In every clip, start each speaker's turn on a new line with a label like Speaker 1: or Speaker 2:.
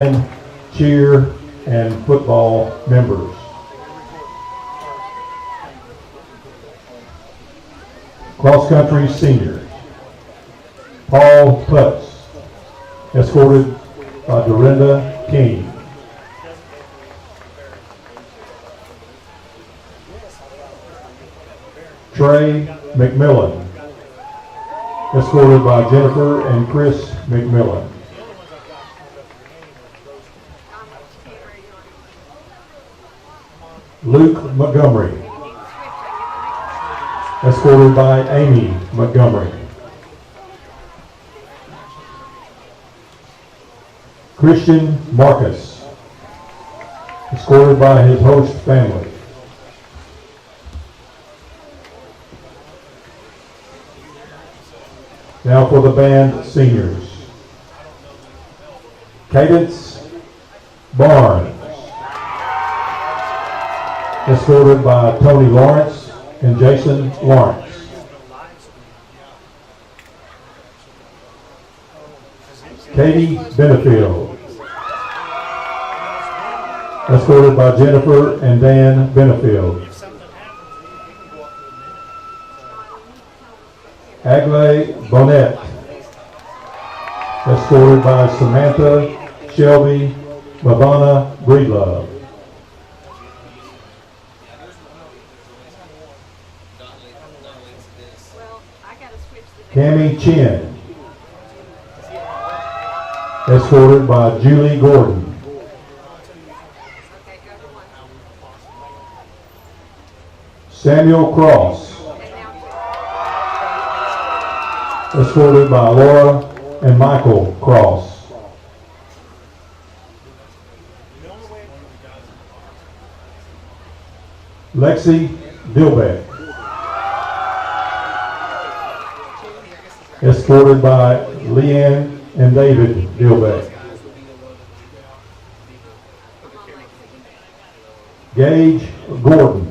Speaker 1: cheer, and football members. Cross country seniors. Paul Putz, escorted by Dorinda King. Trey McMillan, escorted by Jennifer and Chris McMillan. Luke Montgomery, escorted by Amy Montgomery. Christian Marcus, escorted by his host family. Now for the band seniors. Cadence Barnes, escorted by Tony Lawrence and Jason Lawrence. Katie Benefield, escorted by Jennifer and Dan Benefield. Agley Bonnet, escorted by Samantha Shelby Mavana Breedlove. Cammie Chin, escorted by Julie Gordon. Samuel Cross, escorted by Laura and Michael Cross. Lexi Dilbeck, escorted by Leanne and David Dilbeck. Gage Gordon,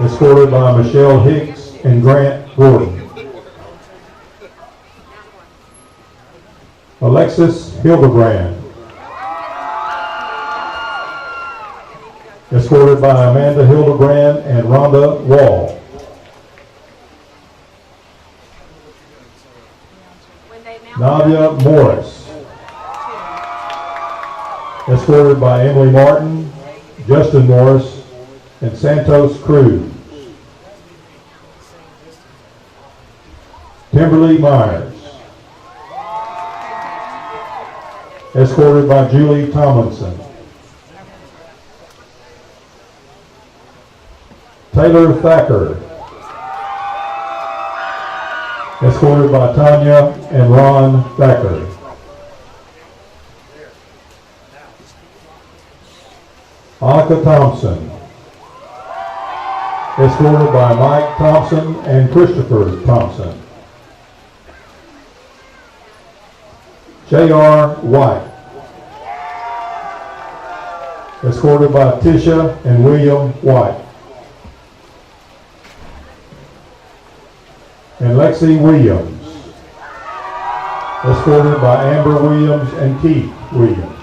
Speaker 1: escorted by Michelle Hicks and Grant Gordon. Alexis Hildebrand, escorted by Amanda Hildebrand and Rhonda Wall. Nadia Morris, escorted by Emily Martin, Justin Morris, and Santos Cruz. Kimberly Myers, escorted by Julie Tomlinson. Taylor Thacker, escorted by Tanya and Ron Thacker. Annika Thompson, escorted by Mike Thompson and Christopher Thompson. J.R. White, escorted by Tisha and William White. And Lexi Williams, escorted by Amber Williams and Keith Williams.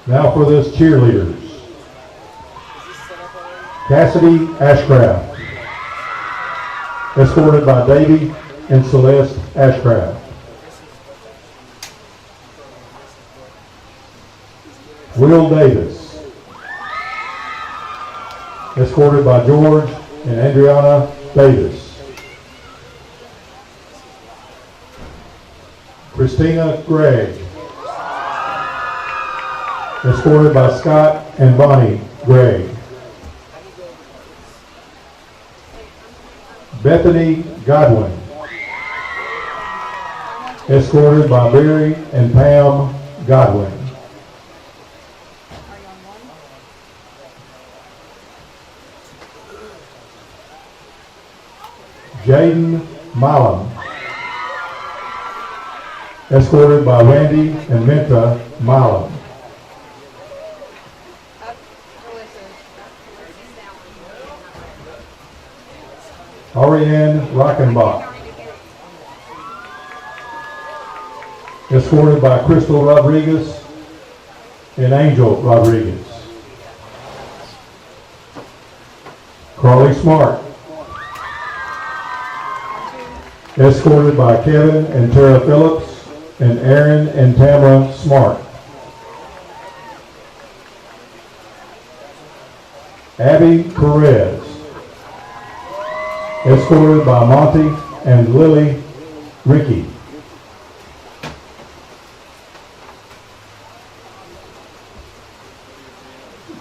Speaker 1: Now for this cheerleaders. Cassidy Ashcraft, escorted by Davey and Celeste Ashcraft. Will Davis, escorted by George and Adriana Davis. Christina Gregg, escorted by Scott and Bonnie Gregg. Bethany Godwin, escorted by Barry and Pam Godwin. Jaden Milam, escorted by Randy and Minta Milam. Ariane Rockenbach. Escorted by Crystal Rodriguez and Angel Rodriguez. Carly Smart. Escorted by Kevin and Tara Phillips and Aaron and Tamara Smart. Abby Perez. Escorted by Monty and Lily Ricky.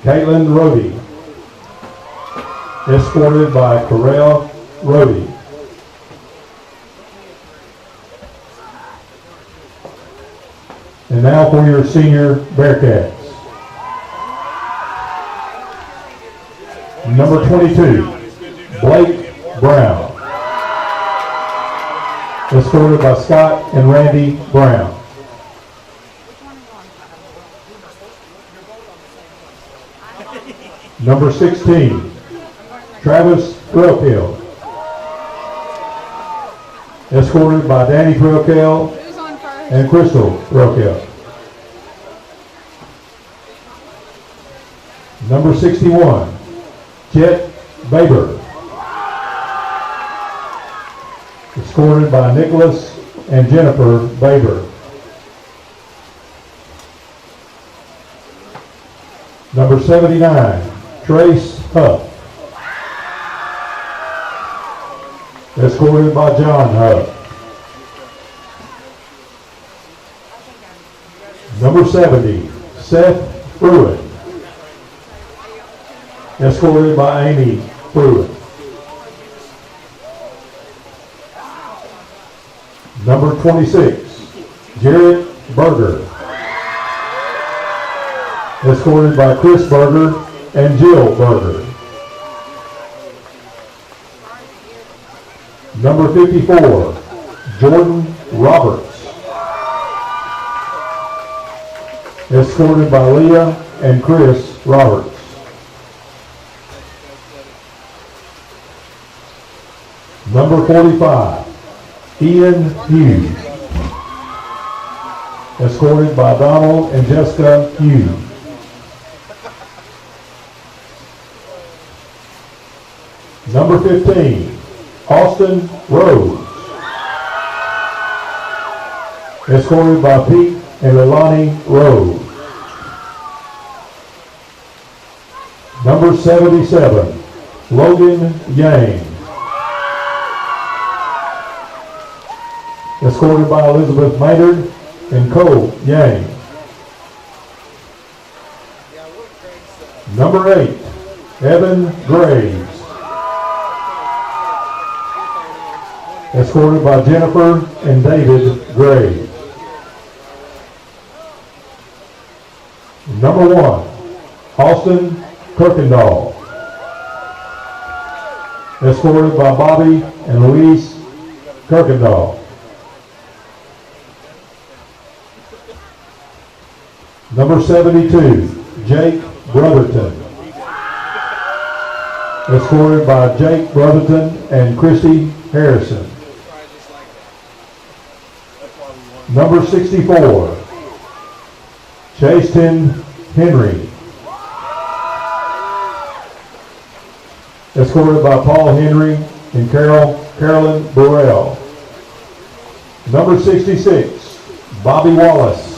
Speaker 1: Caitlin Rohde. Escorted by Corel Rohde. And now for your senior Bearcats. Number 22, Blake Brown. Escorted by Scott and Randy Brown. Number 16, Travis Threlkill. Escorted by Danny Threlkill and Crystal Threlkill. Number 61, Chet Baber. Escorted by Nicholas and Jennifer Baber. Number 79, Trace Huff. Escorted by John Huff. Number 70, Seth Pruitt. Escorted by Amy Pruitt. Number 26, Jared Berger. Escorted by Chris Berger and Jill Berger. Number 54, Jordan Roberts. Escorted by Leah and Chris Roberts. Number 45, Ian Hughes. Escorted by Donald and Jessica Hughes. Number 15, Austin Rose. Escorted by Pete and Leilani Rose. Number 77, Logan Yang. Escorted by Elizabeth Maynard and Cole Yang. Number 8, Evan Graves. Escorted by Jennifer and David Graves. Number 1, Austin Kirkendall. Escorted by Bobby and Louise Kirkendall. Number 72, Jake Brotherton. Escorted by Jake Brotherton and Christy Harrison. Number 64, Chasten Henry. Escorted by Paul Henry and Carolyn Burrell. Number 66, Bobby Wallace.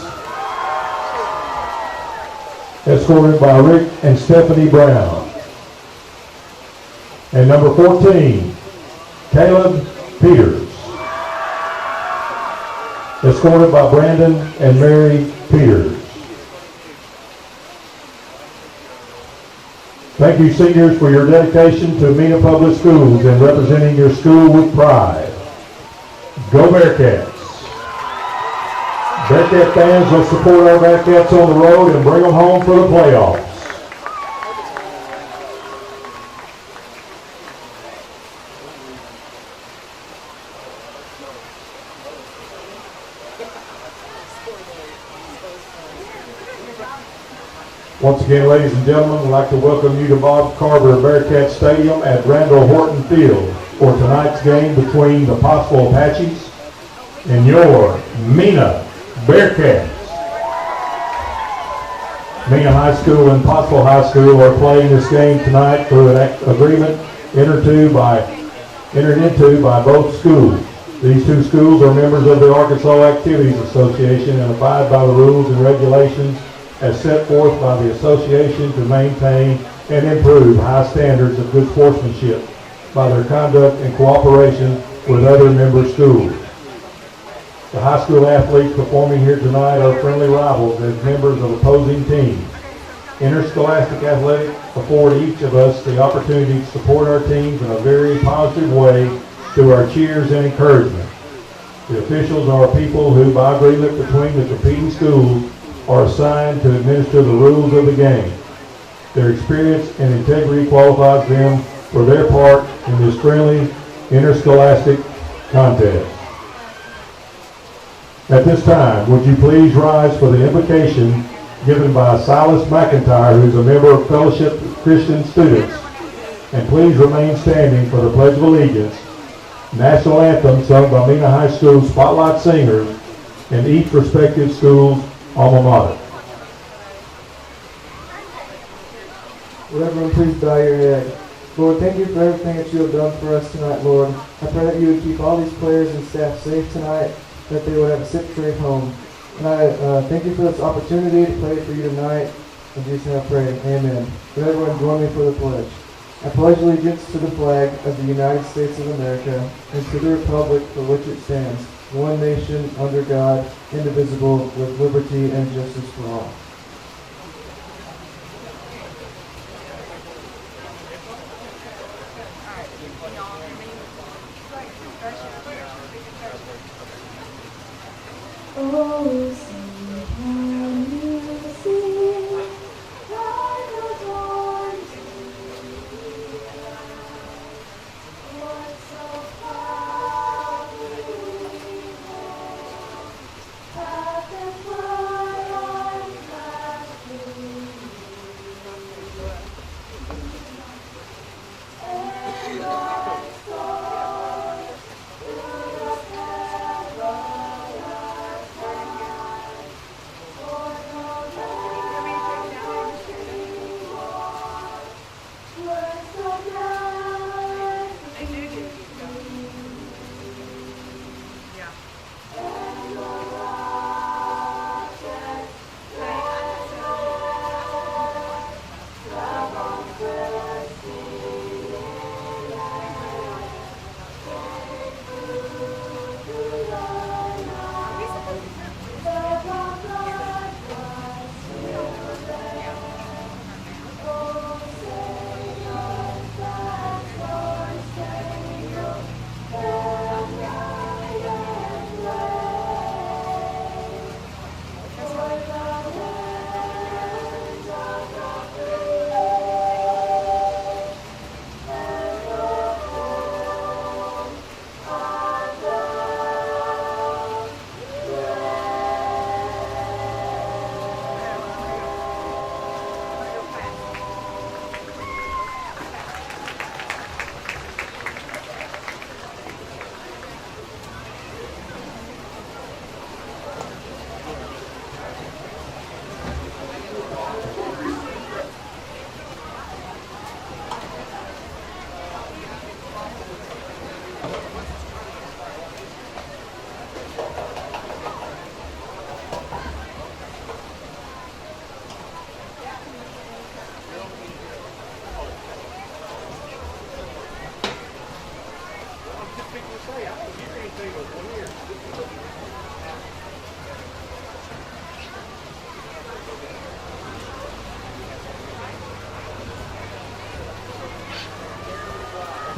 Speaker 1: Escorted by Rick and Stephanie Brown. And number 14, Caleb Peters. Escorted by Brandon and Mary Peters. Thank you, seniors, for your dedication to Mena Public Schools and representing your school with pride. Go Bearcats! Bearcat fans, let's support our Bearcats on the road and bring them home for the playoffs. Once again, ladies and gentlemen, I'd like to welcome you to Bob Carver Bearcat Stadium at Randall Horton Field. for tonight's game between the Pottsville Apaches and your Mena Bearcats. Mena High School and Pottsville High School are playing this game tonight through an agreement entered into by both schools. These two schools are members of the Arkansas Activities Association and abide by the rules and regulations as set forth by the association to maintain and improve high standards of good sportsmanship by their conduct and cooperation with other member schools. The high school athletes performing here tonight are friendly rivals as members of opposing teams. Interscholastic athletics afford each of us the opportunity to support our teams in a very positive way through our cheers and encouragement. The officials are people who, by agreement between the competing schools, are assigned to administer the rules of the game. Their experience and integrity qualifies them for their part in this friendly interscholastic contest. At this time, would you please rise for the invocation given by Silas McIntyre, who's a member of Fellowship Christian Students, and please remain standing for the Pledge of Allegiance, National Anthem sung by Mena High School Spotlight Singers and each respective school's alma mater.
Speaker 2: Would everyone please bow your head. Lord, thank you for everything that you have done for us tonight, Lord. I pray that you would keep all these players and staff safe tonight, that they would have a safe trip home. And I thank you for this opportunity to play for you tonight. In Jesus' name I pray, amen. Would everyone join me for the pledge? I pledge allegiance to the flag of the United States of America and to the republic for which it stands, one nation under God, indivisible, with liberty and justice for all.
Speaker 3: Oh, sing, can you see, light of dawn to me, what so proudly we hailed, path and twilight flash through and our soars through the heaven.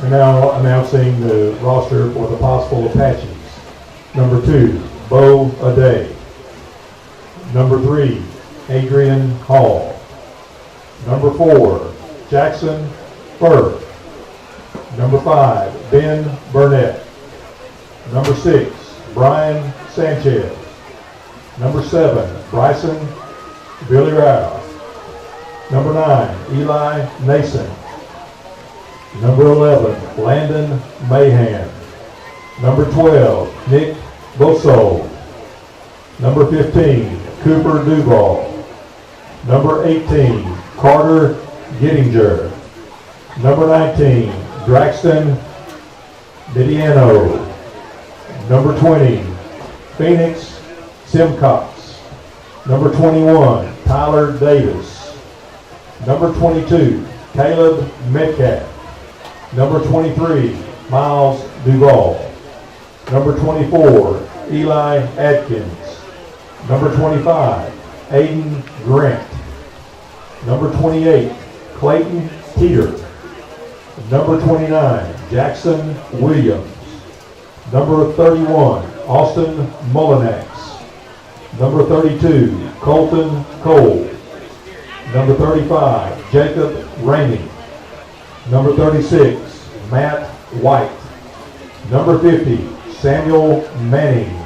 Speaker 1: And now announcing the roster for the Pottsville Apaches. Number 2, Bo Aday. Number 3, Adrian Hall. Number 4, Jackson Burke. Number 5, Ben Burnett. Number 6, Brian Sanchez. Number 7, Bryson Billy Rouse. Number 9, Eli Nason. Number 11, Landon Mahan. Number 12, Nick Bosso. Number 15, Cooper Duval. Number 18, Carter Gittinger. Number 19, Braxton Didiano. Number 20, Phoenix Simcox. Number 21, Tyler Davis. Number 22, Caleb Metcalf. Number 23, Miles Duval. Number 24, Eli Adkins. Number 25, Aiden Grant. Number 28, Clayton Teeter. Number 29, Jackson Williams. Number 31, Austin Mullinax. Number 32, Colton Cole. Number 35, Jacob Ramey. Number 36, Matt White. Number 50, Samuel Manning.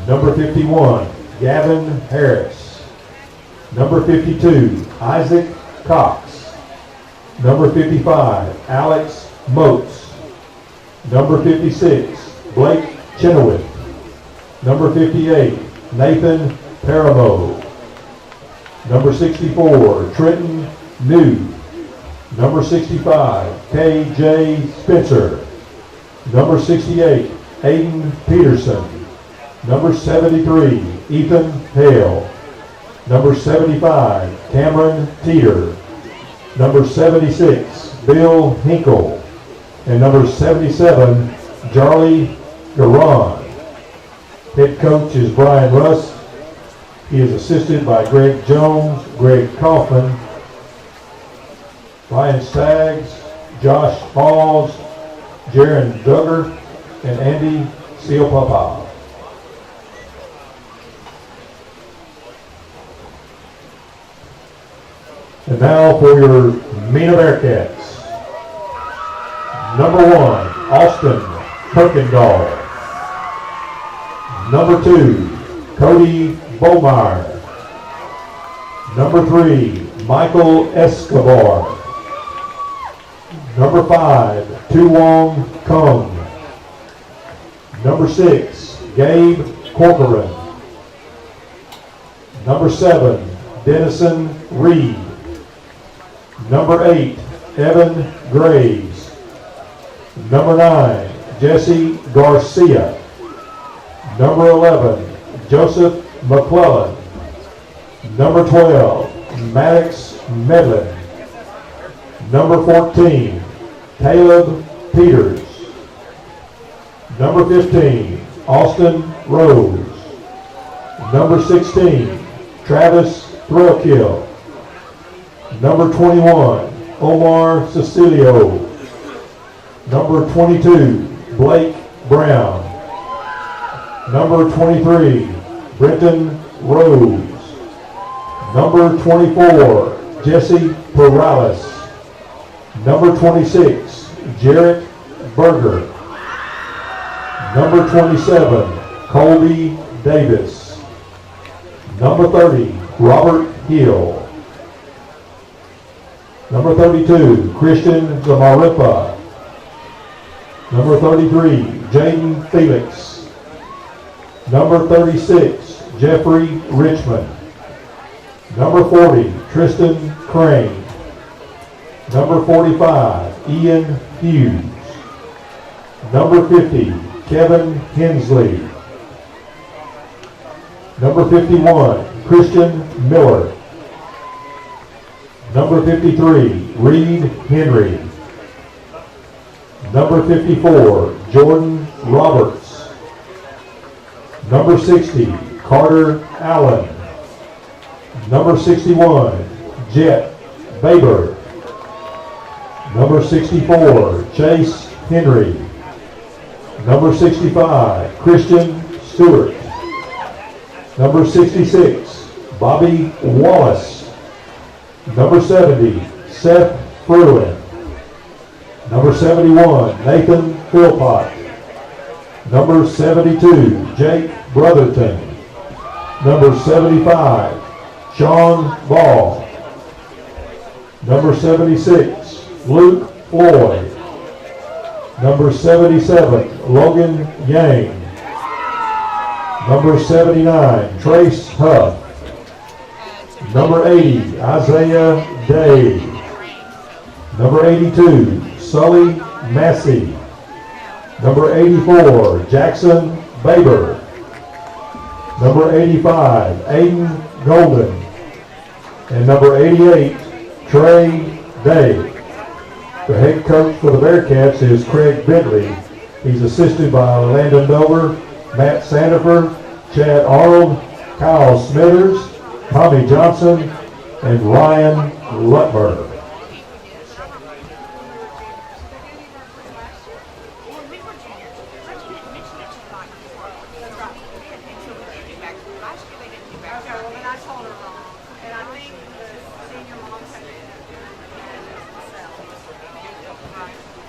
Speaker 1: Number 51, Gavin Harris. Number 52, Isaac Cox. Number 55, Alex Moats. Number 56, Blake Chenoweth. Number 58, Nathan Paramo. Number 64, Trenton New. Number 65, K.J. Spencer. Number 68, Aiden Peterson. Number 73, Ethan Hale. Number 75, Cameron Teeter. Number 76, Bill Hinkle. And number 77, Charlie Garon. Head coach is Brian Russ. He is assisted by Greg Jones, Greg Kaufman, Ryan Staggs, Josh Halls, Jaron Duggar, and Andy Sealpapa. And now for your Mena Bearcats. Number 1, Austin Kirkendall. Number 2, Cody Bomeyer. Number 3, Michael Escobar. Number 5, Tuwong Kung. Number 6, Gabe Corcoran. Number 7, Dennison Reed. Number 8, Evan Graves. Number 9, Jesse Garcia. Number 11, Joseph McClellan. Number 12, Maddox Medlin. Number 14, Caleb Peters. Number 15, Austin Rose. Number 16, Travis Thrillkill. Number 21, Omar Cecilio. Number 22, Blake Brown. Number 23, Brenton Rose. Number 24, Jesse Perales. Number 26, Jarrett Berger. Number 27, Colby Davis. Number 30, Robert Hill. Number 32, Christian Zamaripa. Number 33, Jaden Felix. Number 36, Jeffrey Richmond. Number 40, Tristan Crane. Number 45, Ian Hughes. Number 50, Kevin Hensley. Number 51, Christian Miller. Number 53, Reed Henry. Number 54, Jordan Roberts. Number 60, Carter Allen. Number 61, Jet Baber. Number 64, Chase Henry. Number 65, Christian Stewart. Number 66, Bobby Wallace. Number 70, Seth Fruin. Number 71, Nathan Philpott. Number 72, Jake Brotherton. Number 75, Sean Ball. Number 76, Luke Floyd. Number 77, Logan Yang. Number 79, Trace Huff. Number 80, Isaiah Day. Number 82, Sully Massey. Number 84, Jackson Baber. Number 85, Aiden Golden. And number 88, Trey Day. The head coach for the Bearcats is Craig Bentley. He's assisted by Landon Dover, Matt Sandifer, Chad Arnold, Kyle Smithers, Tommy Johnson, and Ryan Lutmer.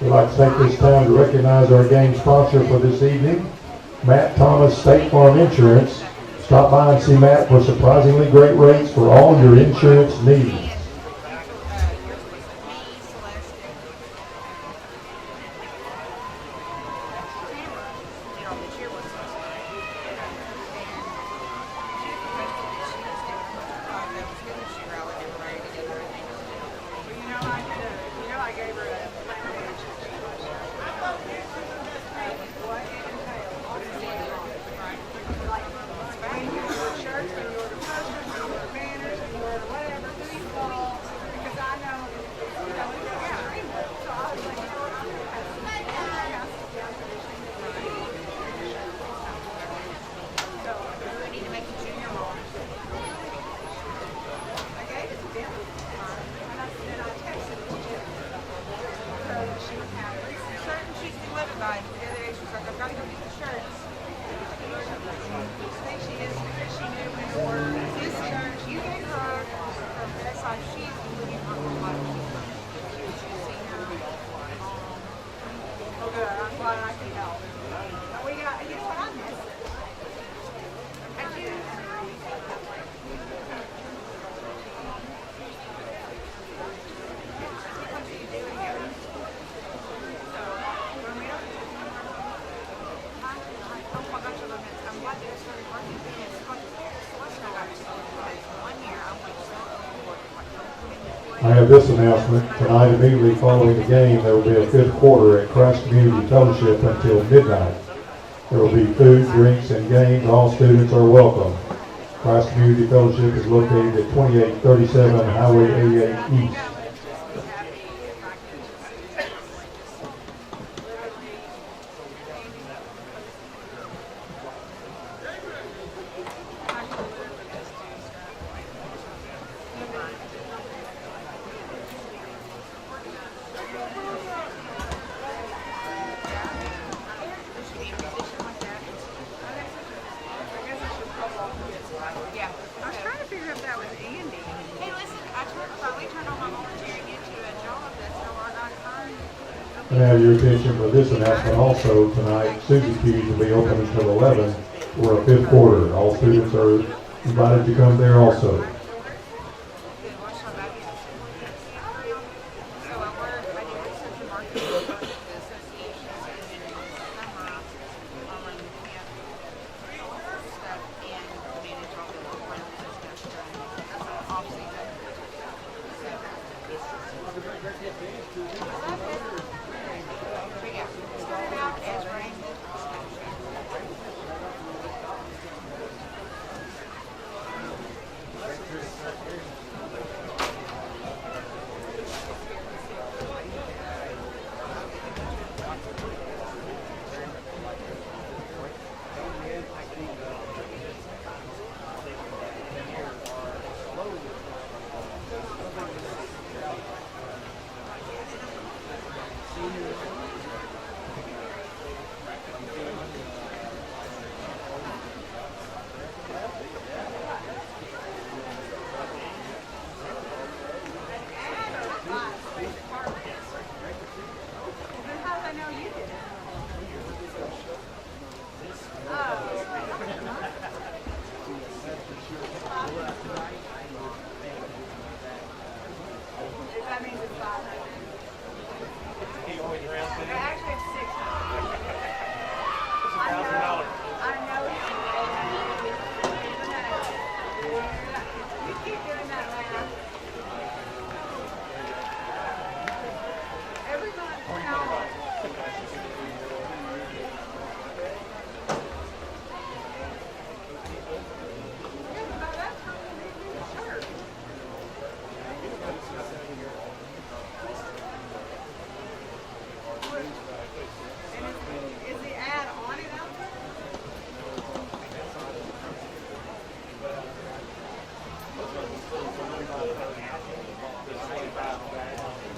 Speaker 1: We'd like to take this time to recognize our game sponsor for this evening, Matt Thomas State Farm Insurance. Stop by and see Matt for surprisingly great rates for all your insurance needs. I have this announcement. Tonight, immediately following the game, there will be a fifth quarter at Christ Community Fellowship until midnight. There will be food, drinks, and games. All students are welcome. Christ Community Fellowship is located at 2837 Highway 88 East. Now your attention for this announcement also tonight, Susie Keys will be open until 11 for a fifth quarter. All students are invited to come there also.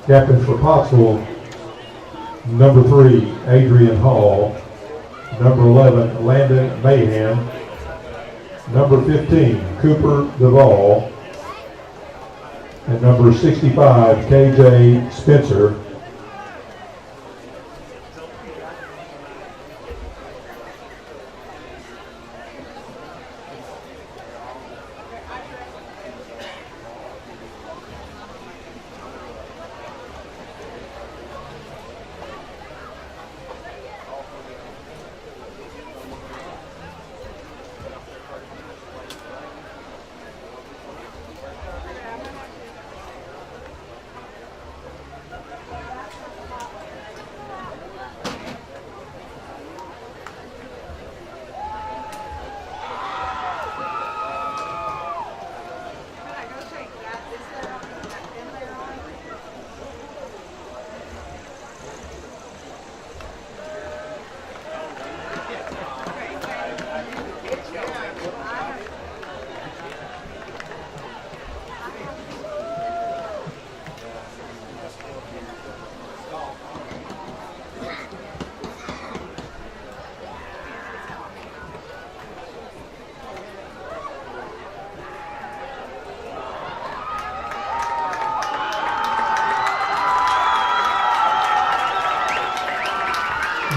Speaker 1: Captains for Pottsville, number 3, Adrian Hall. Number 11, Landon Mahan. Number 15, Cooper Duvall. And number 65, KJ Spencer.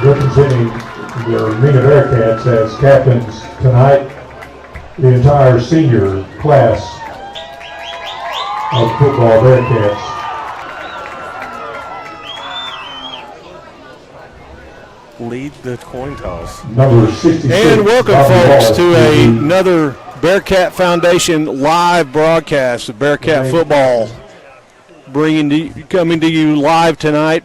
Speaker 1: Representing the Mena Bearcats as captains tonight, the entire senior class of football Bearcats.
Speaker 4: Lead the coin toss.
Speaker 1: Number 66.
Speaker 5: And welcome,
Speaker 1: Bobby
Speaker 5: folks,
Speaker 1: Wallace,
Speaker 5: to another Bearcat Foundation live broadcast of Bearcat football, coming to you live tonight,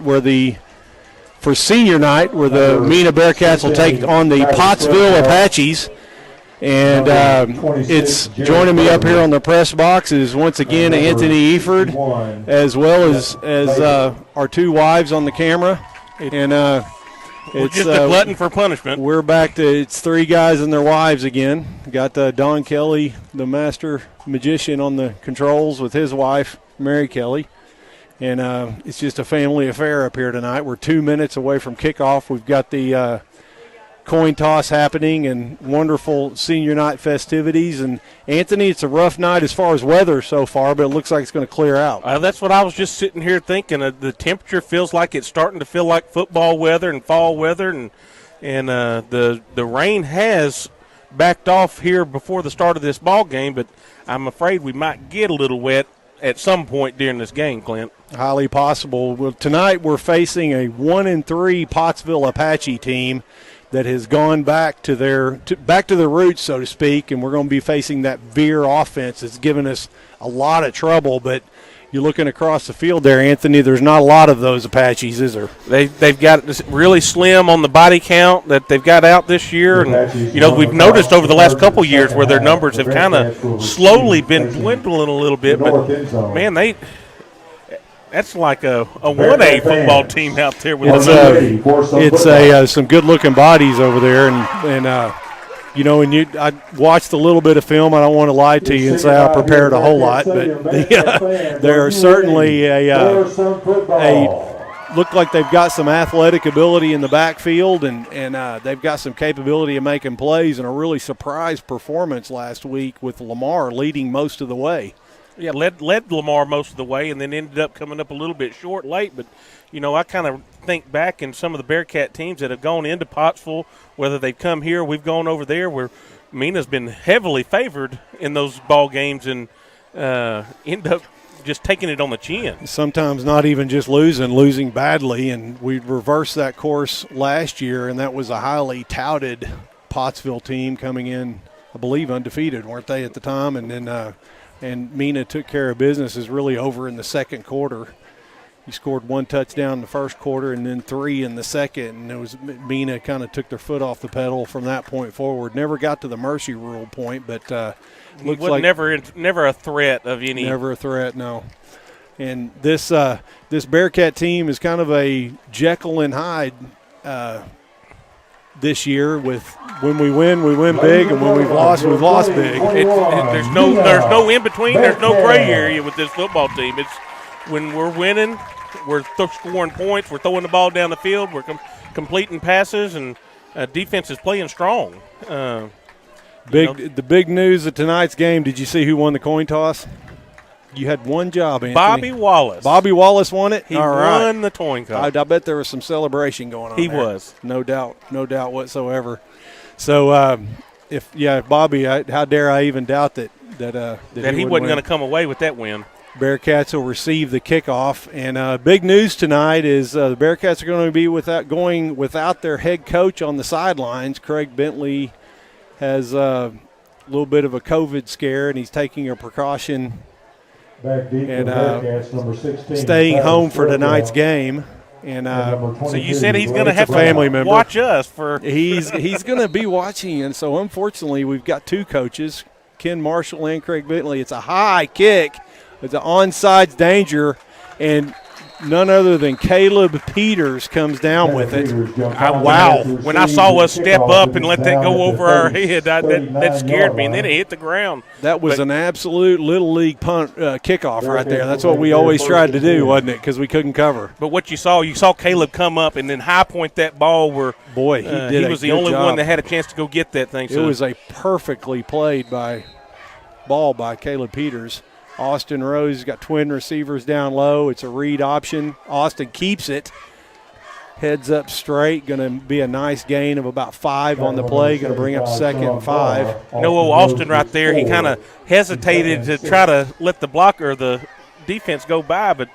Speaker 5: for senior night, where the Mena Bearcats will take on the Pottsville Apaches. And it's joining me up here on the press box is once again Anthony Eford, as well as our two wives on the camera. And
Speaker 4: it's just a glutton for punishment.
Speaker 5: We're back to it's three guys and their wives again. Got Don Kelly, the master magician, on the controls with his wife, Mary Kelly. And it's just a family affair up here tonight. We're 2 minutes away from kickoff. We've got the coin toss happening and wonderful senior night festivities. And, Anthony, it's a rough night as far as weather so far, but it looks like it's going to clear out.
Speaker 4: That's what I was just sitting here thinking. The temperature feels like it's starting to feel like football weather and fall weather. And the rain has backed off here before the start of this ball game, but I'm afraid we might get a little wet at some point during this game, Clint.
Speaker 5: Highly possible. Well, tonight we're facing a 1-3 Pottsville Apache team that has gone back to their roots, so to speak, and we're going to be facing that veer offense that's given us a lot of trouble. But you're looking across the field there, Anthony, there's not a lot of those Apaches, is there?
Speaker 4: They've got this really slim on the body count that they've got out this year. And, we've noticed over the last couple years where their numbers have kind of slowly been dwindling a little bit. But, man, that's like a 1A football team out there.
Speaker 5: It's some good-looking bodies over there. And I watched a little bit of film. I don't want to lie to you and say I prepared a whole lot, but they're certainly look like they've got some athletic ability in the backfield, and they've got some capability of making plays, and a really surprise performance last week with Lamar leading most of the way.
Speaker 4: Yeah, led Lamar most of the way and then ended up coming up a little bit short late. But, I kind of think back in some of the Bearcat teams that have gone into Pottsville, whether they've come here, we've gone over there, where Mena's been heavily favored in those ball games and end up just taking it on the chin.
Speaker 5: Sometimes not even just losing badly. And we reversed that course last year, and that was a highly touted Pottsville team coming in, I believe, undefeated, weren't they, at the time? And then and Mena took care of business is really over in the second quarter. He scored one touchdown in the first quarter and then 3 in the second, and it was Mena kind of took their foot off the pedal from that point forward. Never got to the mercy rule point, but looks like
Speaker 4: never a threat of any.
Speaker 5: Never a threat, no. And this Bearcat team is kind of a Jekyll and Hyde this year. With when we win big, and when we've lost big.
Speaker 4: There's no in between. There's no gray area with this football team. It's when we're winning, we're scoring points. We're throwing the ball down the field. We're completing passes, and defense is playing strong.
Speaker 5: The big news of tonight's game, did you see who won the coin toss? You had one job, Anthony.
Speaker 4: Bobby Wallace.
Speaker 5: Bobby Wallace won it?
Speaker 4: He won the coin toss.
Speaker 5: I bet there was some celebration going on
Speaker 4: He
Speaker 5: there.
Speaker 4: was.
Speaker 5: No doubt whatsoever. So, Bobby, how dare I even doubt that
Speaker 4: he wasn't going to come away with that win.
Speaker 5: Bearcats will receive the kickoff. And big news tonight is the Bearcats are going to be without their head coach on the sidelines. Craig Bentley has a little bit of a COVID scare, and he's taking a precaution
Speaker 1: Back deep
Speaker 5: and
Speaker 1: for Bearcats, number 16,
Speaker 5: staying home for
Speaker 1: Travis
Speaker 5: tonight's
Speaker 1: Swerdlow.
Speaker 5: game. And
Speaker 4: So you said he's going to have
Speaker 5: family
Speaker 4: to
Speaker 5: member.
Speaker 4: watch us for.
Speaker 5: He's going to be watching, and so unfortunately we've got two coaches, Ken Marshall and Craig Bentley. It's a high kick. It's an onside danger, and none other than Caleb Peters comes down with it.
Speaker 4: Wow. When I saw us step up and let that go over our head, that scared me, and then it hit the ground.
Speaker 5: That was an absolute Little League punt kickoff right there. That's what we always tried to do, wasn't it, because we couldn't cover.
Speaker 4: But what you saw Caleb come up and then high point that ball where
Speaker 5: Boy, he
Speaker 4: was the only one that had a chance to go get that thing.
Speaker 5: It was a perfectly played ball by Caleb Peters. Austin Rose has got twin receivers down low. It's a read option. Austin keeps it. Heads up straight. Going to be a nice gain of about 5 on the play. Going to bring up 2nd and 5.
Speaker 4: Austin right there, he kind of hesitated to try to let the blocker or the defense go by, but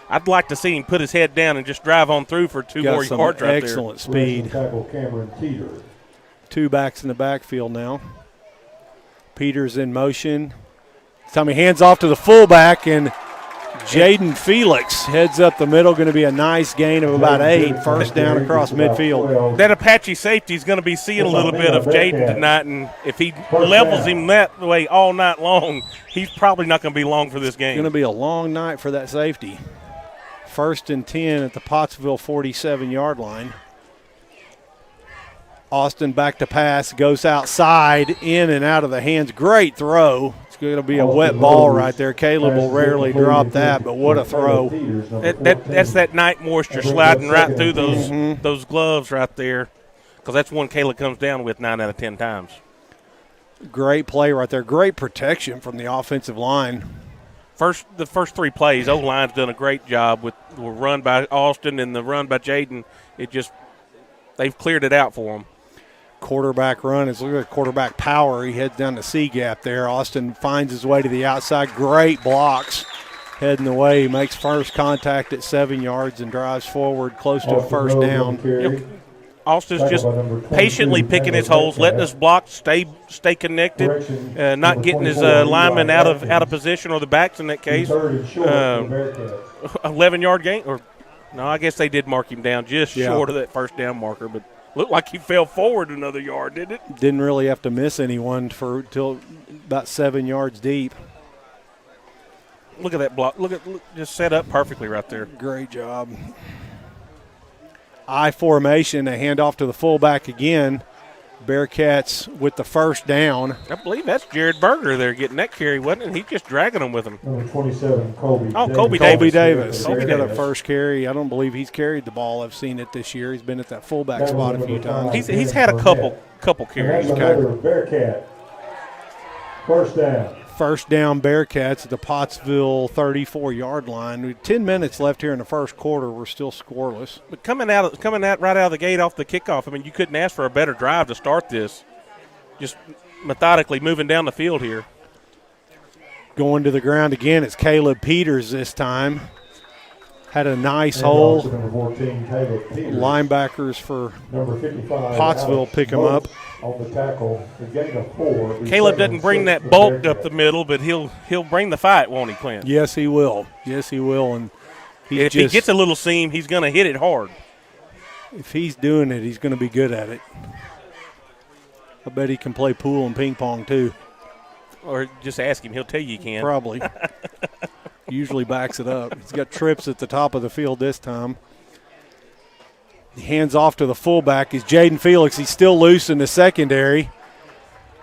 Speaker 4: I'd like to see him put his head down and just drive on through for 2 more yards right there.
Speaker 5: Excellent speed. 2 backs in the backfield now. Peters in motion. Tommy hands off to the fullback, and Jaden Felix heads up the middle. Going to be a nice gain of about 8. First down across midfield.
Speaker 4: That Apache safety is going to be seeing a little bit of Jaden tonight, and if he levels him that way all night long, he's probably not going to be long for this game.
Speaker 5: It's going to be a long night for that safety. 1st and 10 at the Pottsville 47-yard line. Austin back to pass, goes outside, in and out of the hands. Great throw. It's going to be a wet ball right there. Caleb will rarely drop that, but what a throw.
Speaker 4: That's that night moisture sliding right through those gloves right there, because that's one Caleb comes down with 9 out of 10 times.
Speaker 5: Great play right there. Great protection from the offensive line.
Speaker 4: The first 3 plays, O-line's done a great job with the run by Austin and the run by Jaden. They've cleared it out for him.
Speaker 5: Quarterback run is look at quarterback power. He heads down the C gap there. Austin finds his way to the outside. Great blocks heading the way. He makes first contact at 7 yards and drives forward close to a first down.
Speaker 4: Austin's just patiently picking his holes, letting us block, stay connected, not getting his lineman out of position, or the backs in that case. 11-yard gain, or no, I guess they did mark him down just short of that first down marker, but looked like he fell forward another yard, didn't it?
Speaker 5: Didn't really have to miss anyone till about 7 yards deep.
Speaker 4: Look at that block. Look, just set up perfectly right there.
Speaker 5: Great job. I formation, a handoff to the fullback again. Bearcats with the first down.
Speaker 4: I believe that's Jared Berger there getting that carry, wasn't it? He's just dragging them with him.
Speaker 1: Number 27, Colby.
Speaker 4: Oh, Colby
Speaker 5: Davis.
Speaker 4: Colby
Speaker 5: He's got a
Speaker 4: Davis.
Speaker 5: first carry. I don't believe he's carried the ball. I've seen it this year. He's been at that fullback spot a few times.
Speaker 4: He's had a couple carries.
Speaker 1: Another Bearcat. First down.
Speaker 5: First down Bearcats at the Pottsville 34-yard line. With 10 minutes left here in the first quarter. We're still scoreless.
Speaker 4: But coming out right out of the gate off the kickoff, I mean, you couldn't ask for a better drive to start this. Just methodically moving down the field here.
Speaker 5: Going to the ground again, it's Caleb Peters this time. Had a nice hole.
Speaker 1: Number 14, Caleb Peters.
Speaker 5: Linebackers for
Speaker 1: Number 55,
Speaker 5: Pottsville
Speaker 1: Alex
Speaker 5: pick him up.
Speaker 1: On the tackle, the gain of 4.
Speaker 4: Caleb doesn't bring that bulk up the middle, but he'll bring the fight, won't he, Clint?
Speaker 5: Yes, he will. Yes, he will. And
Speaker 4: if he gets a little seam, he's going to hit it hard.
Speaker 5: If he's doing it, he's going to be good at it. I bet he can play pool and ping pong too.
Speaker 4: Or just ask him. He'll tell you he can.
Speaker 5: Probably. Usually backs it up. He's got trips at the top of the field this time. He hands off to the fullback is Jaden Felix. He's still loose in the secondary.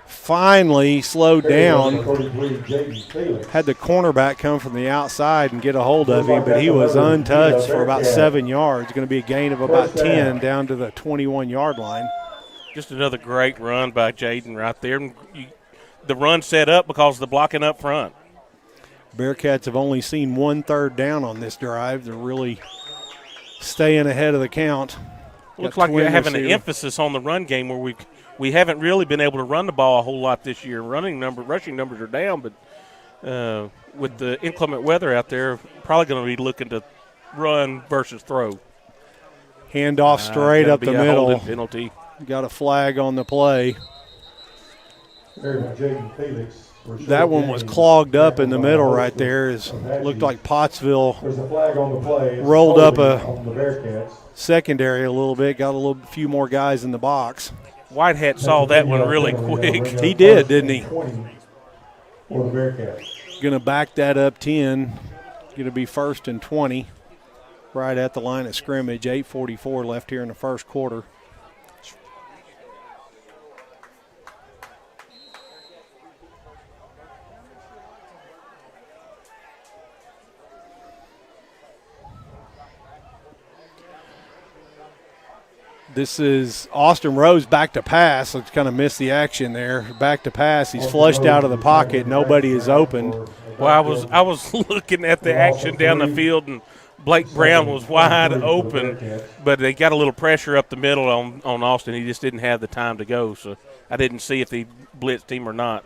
Speaker 5: finally slowed down.
Speaker 1: 33, Jaden Felix.
Speaker 5: Had the cornerback come from the outside and get a hold of him, but he was untouched for about 7 yards. Going to be a gain of about 10 down to the 21-yard line.
Speaker 4: Just another great run by Jaden right there. The run set up because of the blocking up front.
Speaker 5: Bearcats have only seen 1 third down on this drive. They're really staying ahead of the count.
Speaker 4: Looks like we're having an emphasis on the run game where we haven't really been able to run the ball a whole lot this year. Rushing numbers are down, but with the inclement weather out there, probably going to be looking to run versus throw.
Speaker 5: Handoff straight up the middle.
Speaker 4: Penalty.
Speaker 5: Got a flag on the play.
Speaker 1: Jaden Felix.
Speaker 5: That one was clogged up in the middle right there. Looked like Pottsville
Speaker 1: There's a flag on the play. It's
Speaker 5: rolled up
Speaker 1: on the Bearcats.
Speaker 5: secondary a little bit, got a few more guys in the box.
Speaker 4: Whitehead saw that one really quick.
Speaker 5: He did, didn't he?
Speaker 1: 20 for the Bearcats.
Speaker 5: Going to back that up 10. Going to be 1st and 20 right at the line of scrimmage. 8:44 left here in the first quarter. This is Austin Rose back to pass. Let's kind of miss the action there. Back to pass. He's flushed out of the pocket. Nobody is open.
Speaker 4: Well, I was looking at the action down the field, and Blake Brown was wide open, but they got a little pressure up the middle on Austin. He just didn't have the time to go, so I didn't see if he blitzed him or not.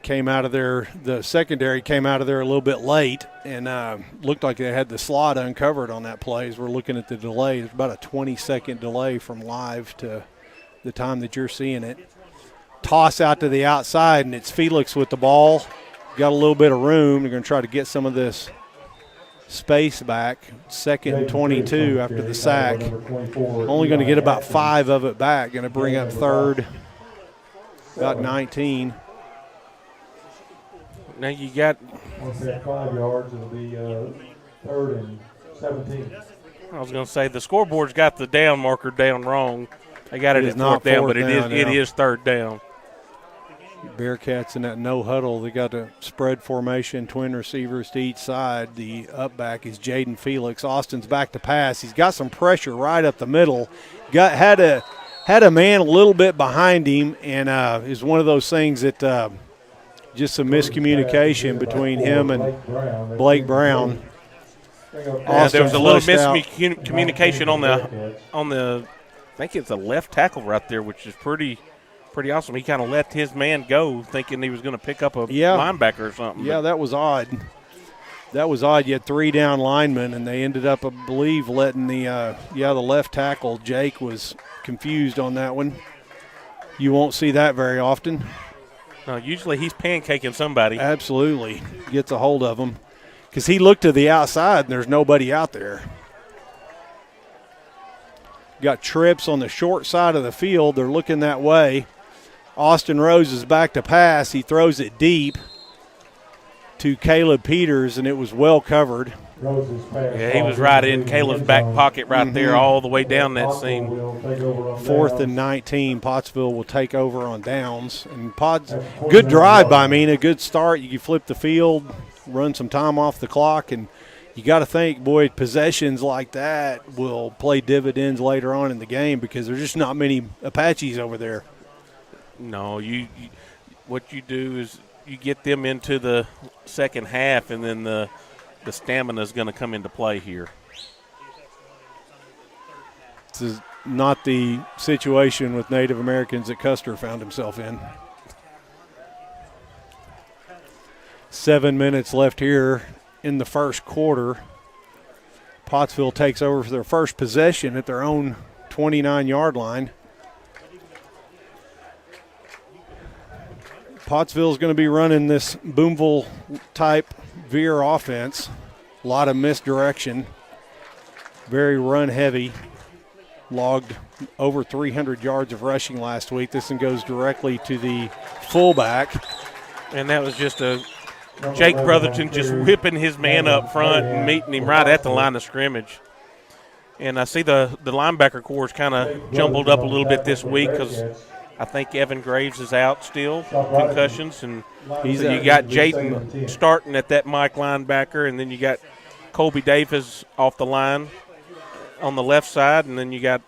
Speaker 5: Came out of there, the secondary came out of there a little bit late and looked like they had the slot uncovered on that play. As we're looking at the delay, it's about a 20-second delay from live to the time that you're seeing it. Toss out to the outside, and it's Felix with the ball. Got a little bit of room. They're going to try to get some of this space back. 2nd and 22 after the sack. Only going to get about 5 of it back. Going to bring up 3rd, about 19.
Speaker 4: Now you got.
Speaker 1: Once they have 5 yards, it'll be 3rd and 17.
Speaker 4: I was going to say the scoreboard's got the down marker down wrong. They got it at 4th down, but it is 3rd down.
Speaker 5: Bearcats in that no huddle. They got a spread formation, twin receivers to each side. The up back is Jaden Felix. Austin's back to pass. He's got some pressure right up the middle. Had a man a little bit behind him, and is one of those things that. Just some miscommunication between him and Blake Brown.
Speaker 4: Yeah, there was a little miscommunication on the I think it's a left tackle right there, which is pretty awesome. He kind of let his man go, thinking he was going to pick up a linebacker or something.
Speaker 5: Yeah, that was odd. That was odd. You had 3 down linemen, and they ended up, I believe, letting the left tackle, Jake, was confused on that one. You won't see that very often.
Speaker 4: No, usually he's pancaking somebody.
Speaker 5: Absolutely. Gets a hold of him. Because he looked to the outside, and there's nobody out there. Got trips on the short side of the field. They're looking that way. Austin Rose is back to pass. He throws it deep to Caleb Peters, and it was well covered.
Speaker 4: Yeah, he was right in Caleb's back pocket right there all the way down that seam.
Speaker 5: 4th and 19. Pottsville will take over on downs. And good drive by Mena, good start. You can flip the field, run some time off the clock, and you got to think, boy, possessions like that will play dividends later on in the game because there's just not many Apaches over there.
Speaker 4: No, what you do is you get them into the second half, and then the stamina is going to come into play here.
Speaker 5: This is not the situation with Native Americans that Custer found himself in. 7 minutes left here in the first quarter. Pottsville takes over for their first possession at their own 29-yard line. Pottsville is going to be running this Boomville-type veer offense. A lot of misdirection. Very run-heavy. Logged over 300 yards of rushing last week. This one goes directly to the fullback.
Speaker 4: And that was just Jake Brotherton just whipping his man up front and meeting him right at the line of scrimmage. And I see the linebacker core is kind of jumbled up a little bit this week because I think Evan Graves is out still, concussions. And so you got Jayden starting at that Mike linebacker, and then you got Colby Davis off the line on the left side, and then you got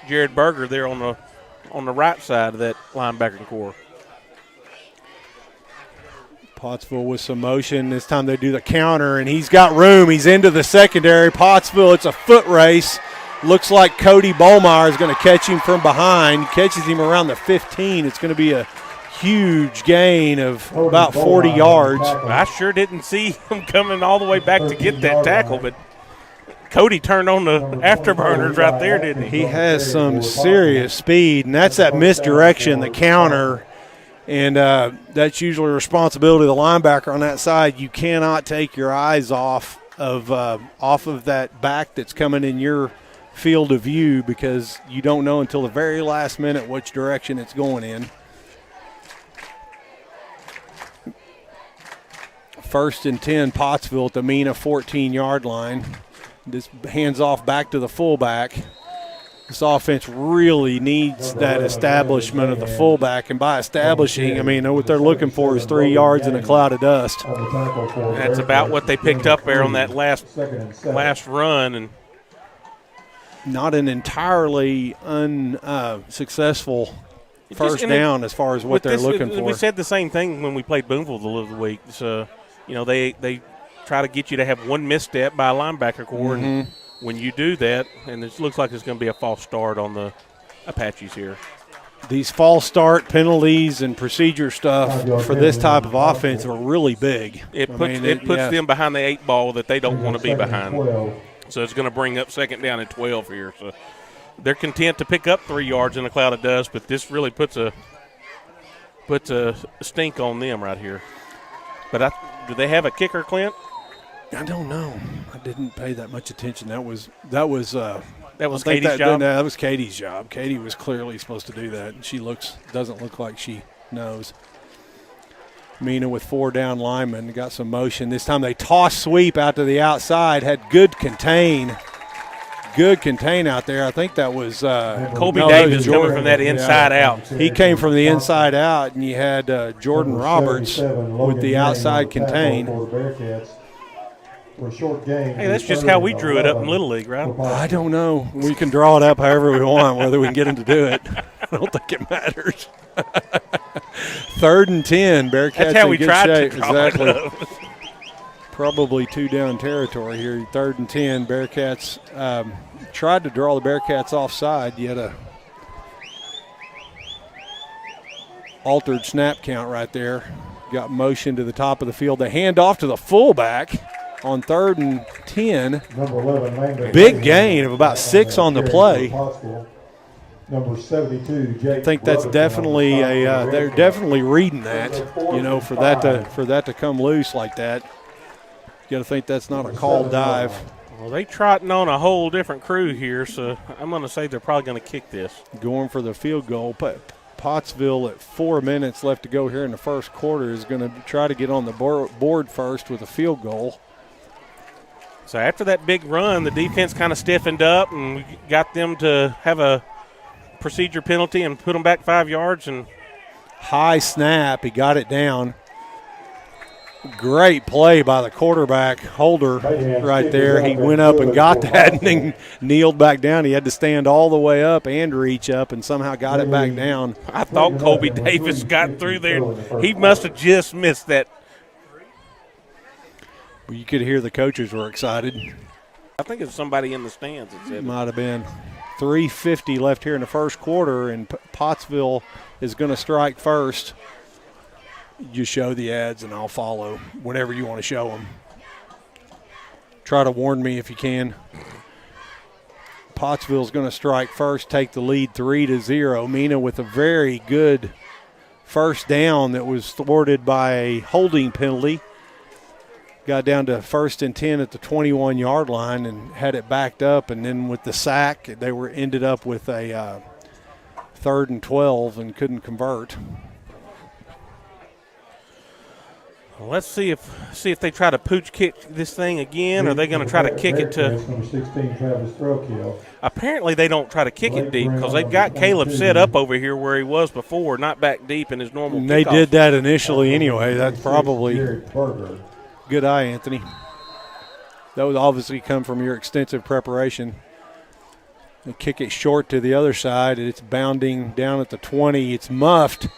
Speaker 4: Jared Berger there on the right side of that linebacking core.
Speaker 5: Pottsville with some motion. This time they do the counter, and he's got room. He's into the secondary. Pottsville, it's a foot race. Looks like Cody Bollmeyer is going to catch him from behind. Catches him around the 15. It's going to be a huge gain of about 40 yards.
Speaker 4: I sure didn't see him coming all the way back to get that tackle, but Cody turned on the afterburners right there, didn't he?
Speaker 5: He has some serious speed, and that's that misdirection, the counter. And that's usually a responsibility of the linebacker on that side. You cannot take your eyes off of that back that's coming in your field of view, because you don't know until the very last minute which direction it's going in. First and 10, Pottsville at the Mena 14-yard line. This hands off back to the fullback. This offense really needs that establishment of the fullback, and by establishing, I mean what they're looking for is 3 yards in a cloud of dust.
Speaker 4: That's about what they picked up there on that last run, and
Speaker 5: not an entirely unsuccessful first down as far as what they're looking for.
Speaker 4: We said the same thing when we played Boonville the other week. So, they try to get you to have one misstep by a linebacker core, and when you do that, and it looks like it's going to be a false start on the Apaches here.
Speaker 5: These false start penalties and procedure stuff for this type of offense are really big.
Speaker 4: It puts them behind the 8 ball that they don't want to be behind. So it's going to bring up second down and 12 here. So they're content to pick up 3 yards in a cloud of dust, but this really puts a stink on them right here. But do they have a kicker, Clint?
Speaker 5: I don't know. I didn't pay that much attention. That was
Speaker 4: Katie's job?
Speaker 5: That was Katie's job. Katie was clearly supposed to do that, and she doesn't look like she knows. Mena with 4 down linemen, got some motion. This time they toss sweep out to the outside, had good contain out there. I think that was
Speaker 4: Colby Davis coming from that inside out.
Speaker 5: He came from the inside out, and you had Jordan Roberts with the outside contain.
Speaker 4: Hey, that's just how we drew it up in Little League, right?
Speaker 5: I don't know. We can draw it up however we want, whether we can get them to do it. I don't think it matters. 3rd and 10, Bearcats
Speaker 4: that's how we
Speaker 5: in good
Speaker 4: tried
Speaker 5: shape.
Speaker 4: to draw
Speaker 5: Exactly.
Speaker 4: it up.
Speaker 5: Probably 2 down territory here. 3rd and 10, Bearcats tried to draw the Bearcats offside. You had a altered snap count right there. Got motion to the top of the field. They hand off to the fullback on 3rd and 10.
Speaker 1: Number 11,
Speaker 5: big gain of about 6 on the play.
Speaker 1: Number 72,
Speaker 5: I think that's definitely they're definitely reading that, for that to come loose like that. You got to think that's not a called dive.
Speaker 4: Well, they trotting on a whole different crew here, so I'm going to say they're probably going to kick this.
Speaker 5: Going for the field goal. Pottsville at 4 minutes left to go here in the first quarter is going to try to get on the board first with a field goal.
Speaker 4: So after that big run, the defense kind of stiffened up, and we got them to have a procedure penalty and put them back 5 yards. And
Speaker 5: high snap, he got it down. Great play by the quarterback, Holder, right there. He went up and got that and then kneeled back down. He had to stand all the way up and reach up and somehow got it back down.
Speaker 4: I thought Colby Davis got through there. He must have just missed that.
Speaker 5: You could hear the coaches were excited.
Speaker 4: I think it's somebody in the stands that said
Speaker 5: it. Might have been. 3:50 left here in the first quarter, and Pottsville is going to strike first. You show the ads, and I'll follow whatever you want to show them. Try to warn me if you can. Pottsville's going to strike first, take the lead 3-0. Mena with a very good first down that was thwarted by a holding penalty. Got down to 1st and 10 at the 21-yard line and had it backed up, and then with the sack, they ended up with a 3rd and 12 and couldn't convert.
Speaker 4: Well, let's see if they try to pooch kick this thing again, or are they going to try to kick it to.
Speaker 1: Number 16, Travis Throkill.
Speaker 4: Apparently, they don't try to kick it deep because they've got Caleb set up over here where he was before, not back deep in his normal.
Speaker 5: And they
Speaker 4: kickoff.
Speaker 5: did that initially anyway. That's probably
Speaker 1: Berger.
Speaker 5: good eye, Anthony. That would obviously come from your extensive preparation. They kick it short to the other side, and it's bounding down at the 20. It's muffed,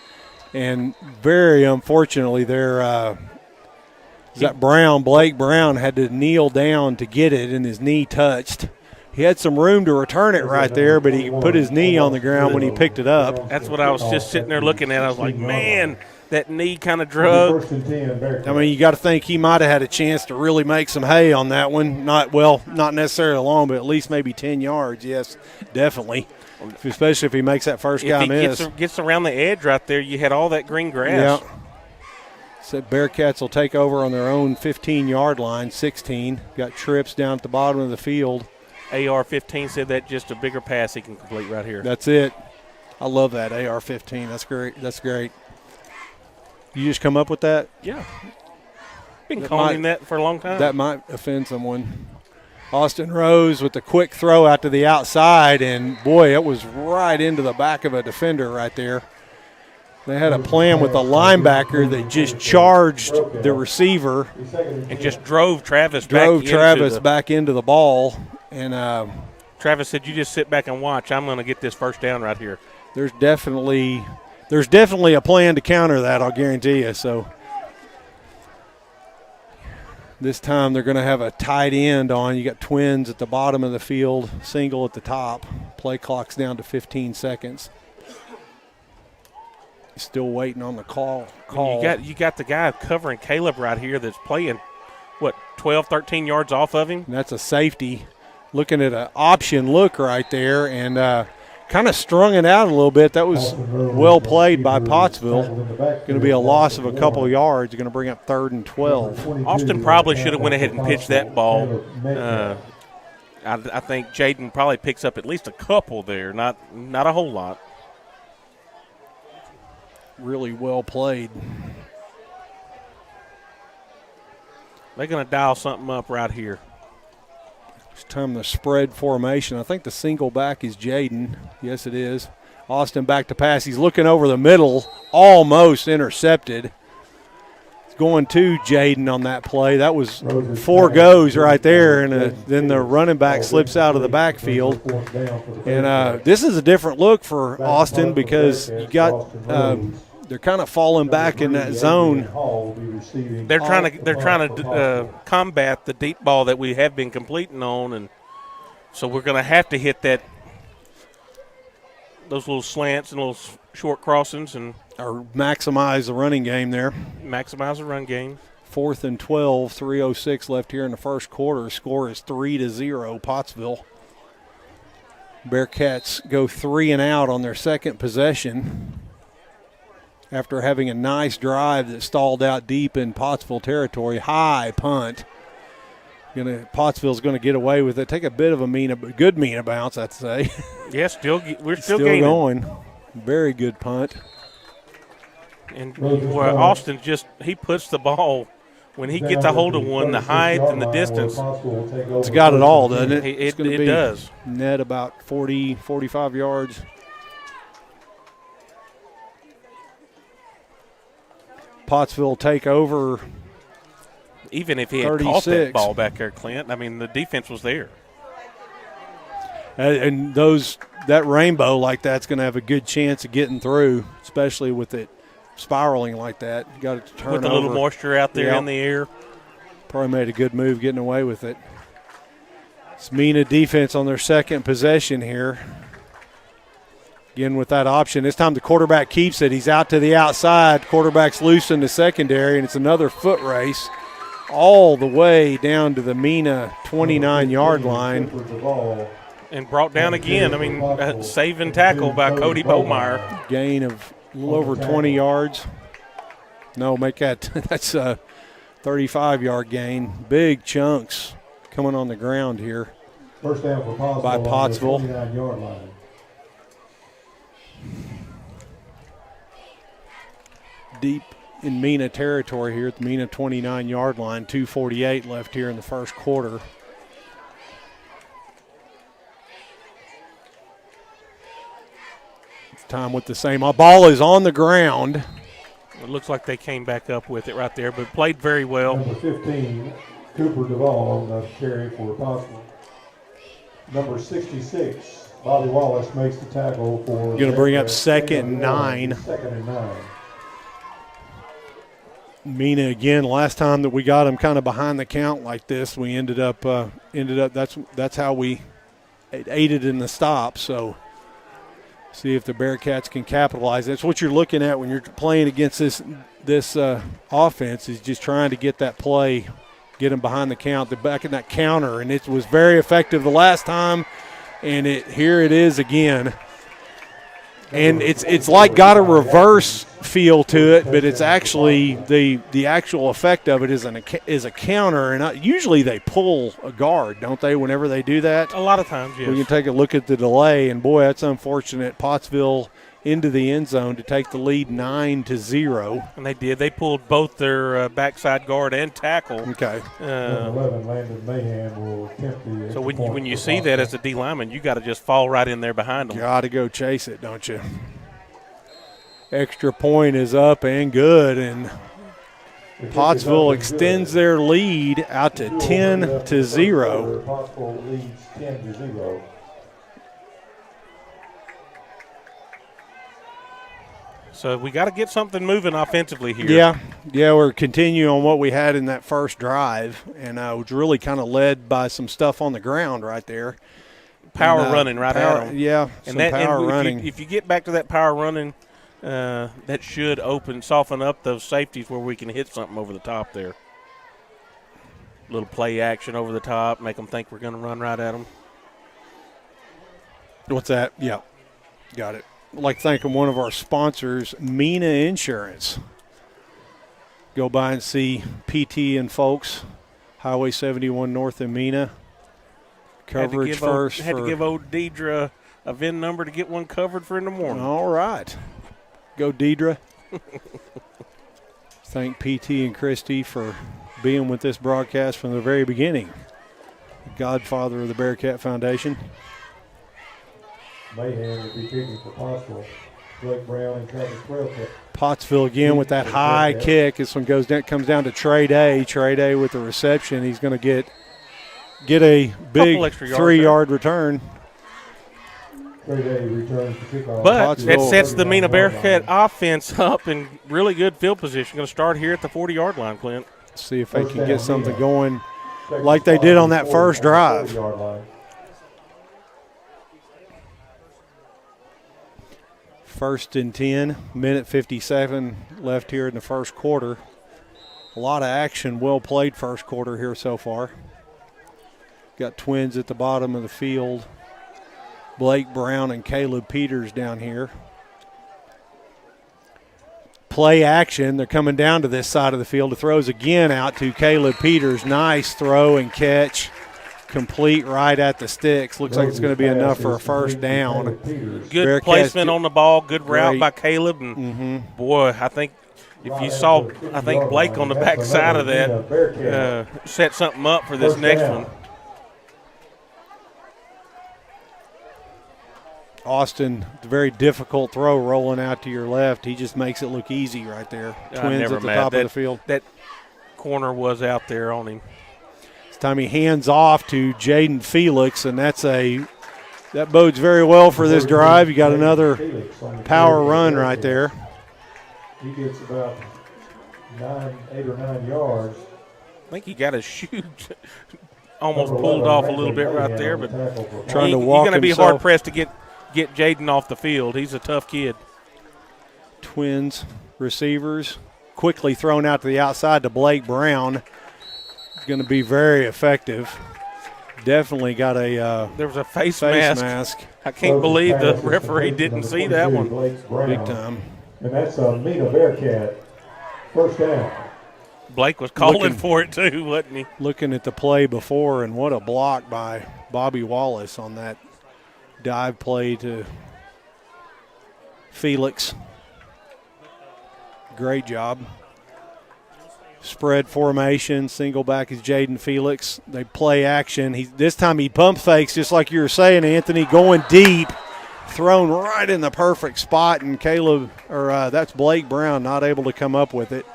Speaker 5: and very unfortunately, Blake Brown had to kneel down to get it, and his knee touched. He had some room to return it right there, but he put his knee on the ground when he picked it up.
Speaker 4: That's what I was just sitting there looking at. I was like, man, that knee kind of drug.
Speaker 5: I mean, you got to think he might have had a chance to really make some hay on that one. Not necessarily long, but at least maybe 10 yards. Yes, definitely. Especially if he makes that first guy miss.
Speaker 4: If he gets around the edge right there, you had all that green grass.
Speaker 5: Yeah. So Bearcats will take over on their own 15-yard line, 16. Got trips down at the bottom of the field.
Speaker 4: AR-15 said that just a bigger pass he can complete right here.
Speaker 5: That's it. I love that AR-15. That's great. That's great. You just come up with that?
Speaker 4: Yeah. Been calling him that for a long time.
Speaker 5: That might offend someone. Austin Rose with the quick throw out to the outside, and, boy, it was right into the back of a defender right there. They had a plan with the linebacker that just charged the receiver.
Speaker 4: And just drove Travis
Speaker 5: back into the ball. And
Speaker 4: Travis said, you just sit back and watch. I'm going to get this first down right here.
Speaker 5: There's definitely a plan to counter that, I'll guarantee you. So this time they're going to have a tight end on. You got twins at the bottom of the field, single at the top. Play clock's down to 15 seconds. Still waiting on the call.
Speaker 4: You got the guy covering Caleb right here that's playing, 12, 13 yards off of him?
Speaker 5: And that's a safety. Looking at an option look right there, and kind of strung it out a little bit. That was well played by Pottsville. Going to be a loss of a couple of yards. Going to bring up 3rd and 12.
Speaker 4: Austin probably should have went ahead and pitched that ball. I think Jaden probably picks up at least a couple there, not a whole lot.
Speaker 5: Really well played.
Speaker 4: They're going to dial something up right here.
Speaker 5: It's time the spread formation. I think the single back is Jaden. Yes, it is. Austin back to pass. He's looking over the middle, almost intercepted. It's going to Jaden on that play. That was 4 goes right there, and then the running back slips out of the backfield. And this is a different look for Austin because you got they're kind of falling back in that zone.
Speaker 4: They're trying to combat the deep ball that we have been completing on, and so we're going to have to hit those little slants and little short crossings
Speaker 5: or maximize the running game there.
Speaker 4: Maximize the run game.
Speaker 5: 4th and 12, 3:06 left here in the first quarter. Score is 3-0, Pottsville. Bearcats go 3 and out on their second possession after having a nice drive that stalled out deep in Pottsville territory. High punt. Pottsville's going to get away with it. Take a bit of a good Mena bounce, I'd say.
Speaker 4: Yeah, we're still gaining.
Speaker 5: Going. Very good punt.
Speaker 4: And Austin he puts the ball, when he gets a hold of one, the height and the distance.
Speaker 5: It's got it all, doesn't it?
Speaker 4: It does.
Speaker 5: Net about 40, 45 yards. Pottsville take over.
Speaker 4: Even if he had
Speaker 5: 36.
Speaker 4: caught that ball back there, Clint, I mean, the defense was there.
Speaker 5: And that rainbow like that's going to have a good chance of getting through, especially with it spiraling like that. You got to turn
Speaker 4: with a little moisture out there in the air.
Speaker 5: Probably made a good move getting away with it. It's Mena defense on their second possession here. Again with that option. This time the quarterback keeps it. He's out to the outside. Quarterback's loose in the secondary, and it's another foot race all the way down to the Mena 29-yard line.
Speaker 4: And brought down again. I mean, saving tackle by Cody Bomeyer.
Speaker 5: Gain of a little over 20 yards. No, make that's a 35-yard gain. Big chunks coming on the ground here.
Speaker 1: First down for Pottsville
Speaker 5: by Pottsville.
Speaker 1: 29-yard line.
Speaker 5: Deep in Mena territory here at the Mena 29-yard line. 2:48 left here in the first quarter. Time with the same. Ball is on the ground.
Speaker 4: It looks like they came back up with it right there, but played very well.
Speaker 1: Number 15, Cooper Duvall, the carry for Pottsville. Number 66, Bobby Wallace makes the tackle for.
Speaker 5: Going to bring up second and 9.
Speaker 1: Second and 9.
Speaker 5: Mena again. Last time that we got them kind of behind the count like this, we ended up. That's how we aided in the stop. So. See if the Bearcats can capitalize. That's what you're looking at when you're playing against this offense, is just trying to get that play, get them behind the count, back in that counter. And it was very effective the last time, and here it is again. And it's like got a reverse feel to it, but it's actually the actual effect of it is a counter. And usually they pull a guard, don't they, whenever they do that?
Speaker 4: A lot of times, yes.
Speaker 5: We can take a look at the delay, and boy, that's unfortunate. Pottsville into the end zone to take the lead 9-0.
Speaker 4: And they did. They pulled both their backside guard and tackle.
Speaker 5: Okay.
Speaker 1: 11, Landon Mahan will attempt the.
Speaker 4: So when you see that as a D lineman, you got to just fall right in there behind them.
Speaker 5: Got to go chase it, don't you? Extra point is up and good, and Pottsville extends their lead out to 10-0.
Speaker 1: Pottsville leads 10-0.
Speaker 4: So we got to get something moving offensively here.
Speaker 5: Yeah, we're continuing on what we had in that first drive, and was really kind of led by some stuff on the ground right there.
Speaker 4: Power running right at them.
Speaker 5: Yeah, some power running.
Speaker 4: If you get back to that power running, that should soften up those safeties where we can hit something over the top there. Little play action over the top, make them think we're going to run right at them.
Speaker 5: What's that? Yeah, got it. I'd like thanking one of our sponsors, Mena Insurance. Go by and see PT and folks, Highway 71 North in Mena. Coverage first.
Speaker 4: Had to give old Deidre a VIN number to get one covered for in the morning.
Speaker 5: All right. Go Deidre. Thank PT and Christy for being with this broadcast from the very beginning. Godfather of the Bearcat Foundation.
Speaker 1: Mahan will be kicking for Pottsville. Blake Brown and Travis Trailcat.
Speaker 5: Pottsville again with that high kick. This one comes down to Trey Day. Trey Day with the reception. He's going to get a big 3-yard return.
Speaker 1: Trey Day returns to kickoff.
Speaker 4: But it sets the Mena Bearcat offense up in really good field position. Going to start here at the 40-yard line, Clint.
Speaker 5: See if they can get something going like they did on that first drive. First and 10, minute 57 left here in the first quarter. A lot of action, well played first quarter here so far. Got twins at the bottom of the field. Blake Brown and Caleb Peters down here. Play action, they're coming down to this side of the field. The throws again out to Caleb Peters. Nice throw and catch. Complete right at the sticks. Looks like it's going to be enough for a first down.
Speaker 4: Good Bearcats placement on the ball. Good route by Caleb. And boy, I think if you saw, Blake on the back side of that set something up for this next one.
Speaker 5: Austin, very difficult throw rolling out to your left. He just makes it look easy right there. Twins at the top of the field.
Speaker 4: That corner was out there on him.
Speaker 5: This time he hands off to Jaden Felix, and that bodes very well for this drive. You got another power run right there.
Speaker 1: He gets about 8 or 9 yards.
Speaker 4: I think he got his shoe almost pulled off a little bit right there, but
Speaker 5: trying to walk himself.
Speaker 4: He's going to be hard pressed to get Jaden off the field. He's a tough kid.
Speaker 5: Twins receivers quickly thrown out to the outside to Blake Brown. Going to be very effective. Definitely got a
Speaker 4: there was a face mask. I can't believe the referee didn't see that one.
Speaker 5: Big time.
Speaker 1: And that's a Mena Bearcat first down.
Speaker 4: Blake was calling for it too, wasn't he?
Speaker 5: Looking at the play before, and what a block by Bobby Wallace on that dive play to Felix. Great job. Spread formation, single back is Jaden Felix. They play action. This time he pump fakes, just like you were saying, Anthony, going deep, thrown right in the perfect spot, and that's Blake Brown not able to come up with it.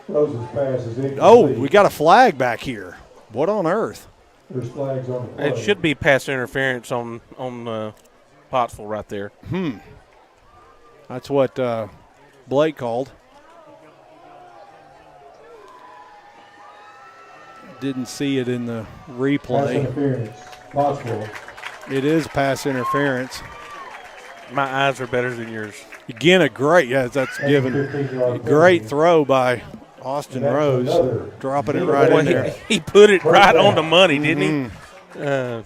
Speaker 1: Rose's pass is incomplete.
Speaker 5: Oh, we got a flag back here. What on earth?
Speaker 1: There's flags on the play.
Speaker 4: It should be pass interference on Pottsville right there.
Speaker 5: That's what Blake called. Didn't see it in the
Speaker 1: Pass
Speaker 5: replay.
Speaker 1: interference. Pottsville.
Speaker 5: It is pass interference.
Speaker 4: My eyes are better than yours.
Speaker 5: Again, that's given.
Speaker 1: 15-yard
Speaker 5: Great
Speaker 1: penalty.
Speaker 5: throw by Austin
Speaker 1: And that's
Speaker 5: Rose,
Speaker 1: another
Speaker 5: dropping it
Speaker 1: zero
Speaker 5: right in
Speaker 4: Well,
Speaker 5: there.
Speaker 4: he put it
Speaker 1: First
Speaker 4: right
Speaker 1: down.
Speaker 4: on the money, didn't he?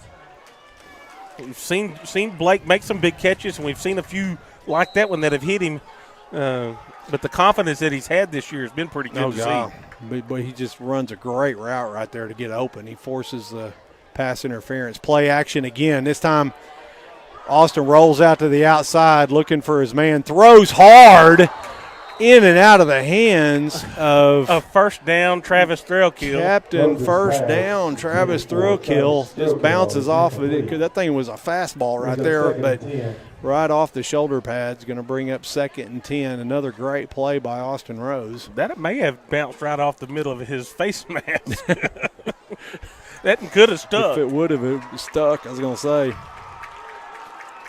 Speaker 4: We've seen Blake make some big catches, and we've seen a few like that one that have hit him. But the confidence that he's had this year has been pretty good to see.
Speaker 5: But he just runs a great route right there to get open. He forces the pass interference. Play action again. This time Austin rolls out to the outside looking for his man. Throws hard in and out of the hands of
Speaker 4: A first down, Travis Threlkill.
Speaker 5: Captain First Down, Travis Thrillkill. Just bounces off of it. That thing was a fastball right there, but right off the shoulder pads, going to bring up 2nd and 10. Another great play by Austin Rose.
Speaker 4: That may have bounced right off the middle of his face mask. That could have stuck.
Speaker 5: If it would have stuck, I was going to say.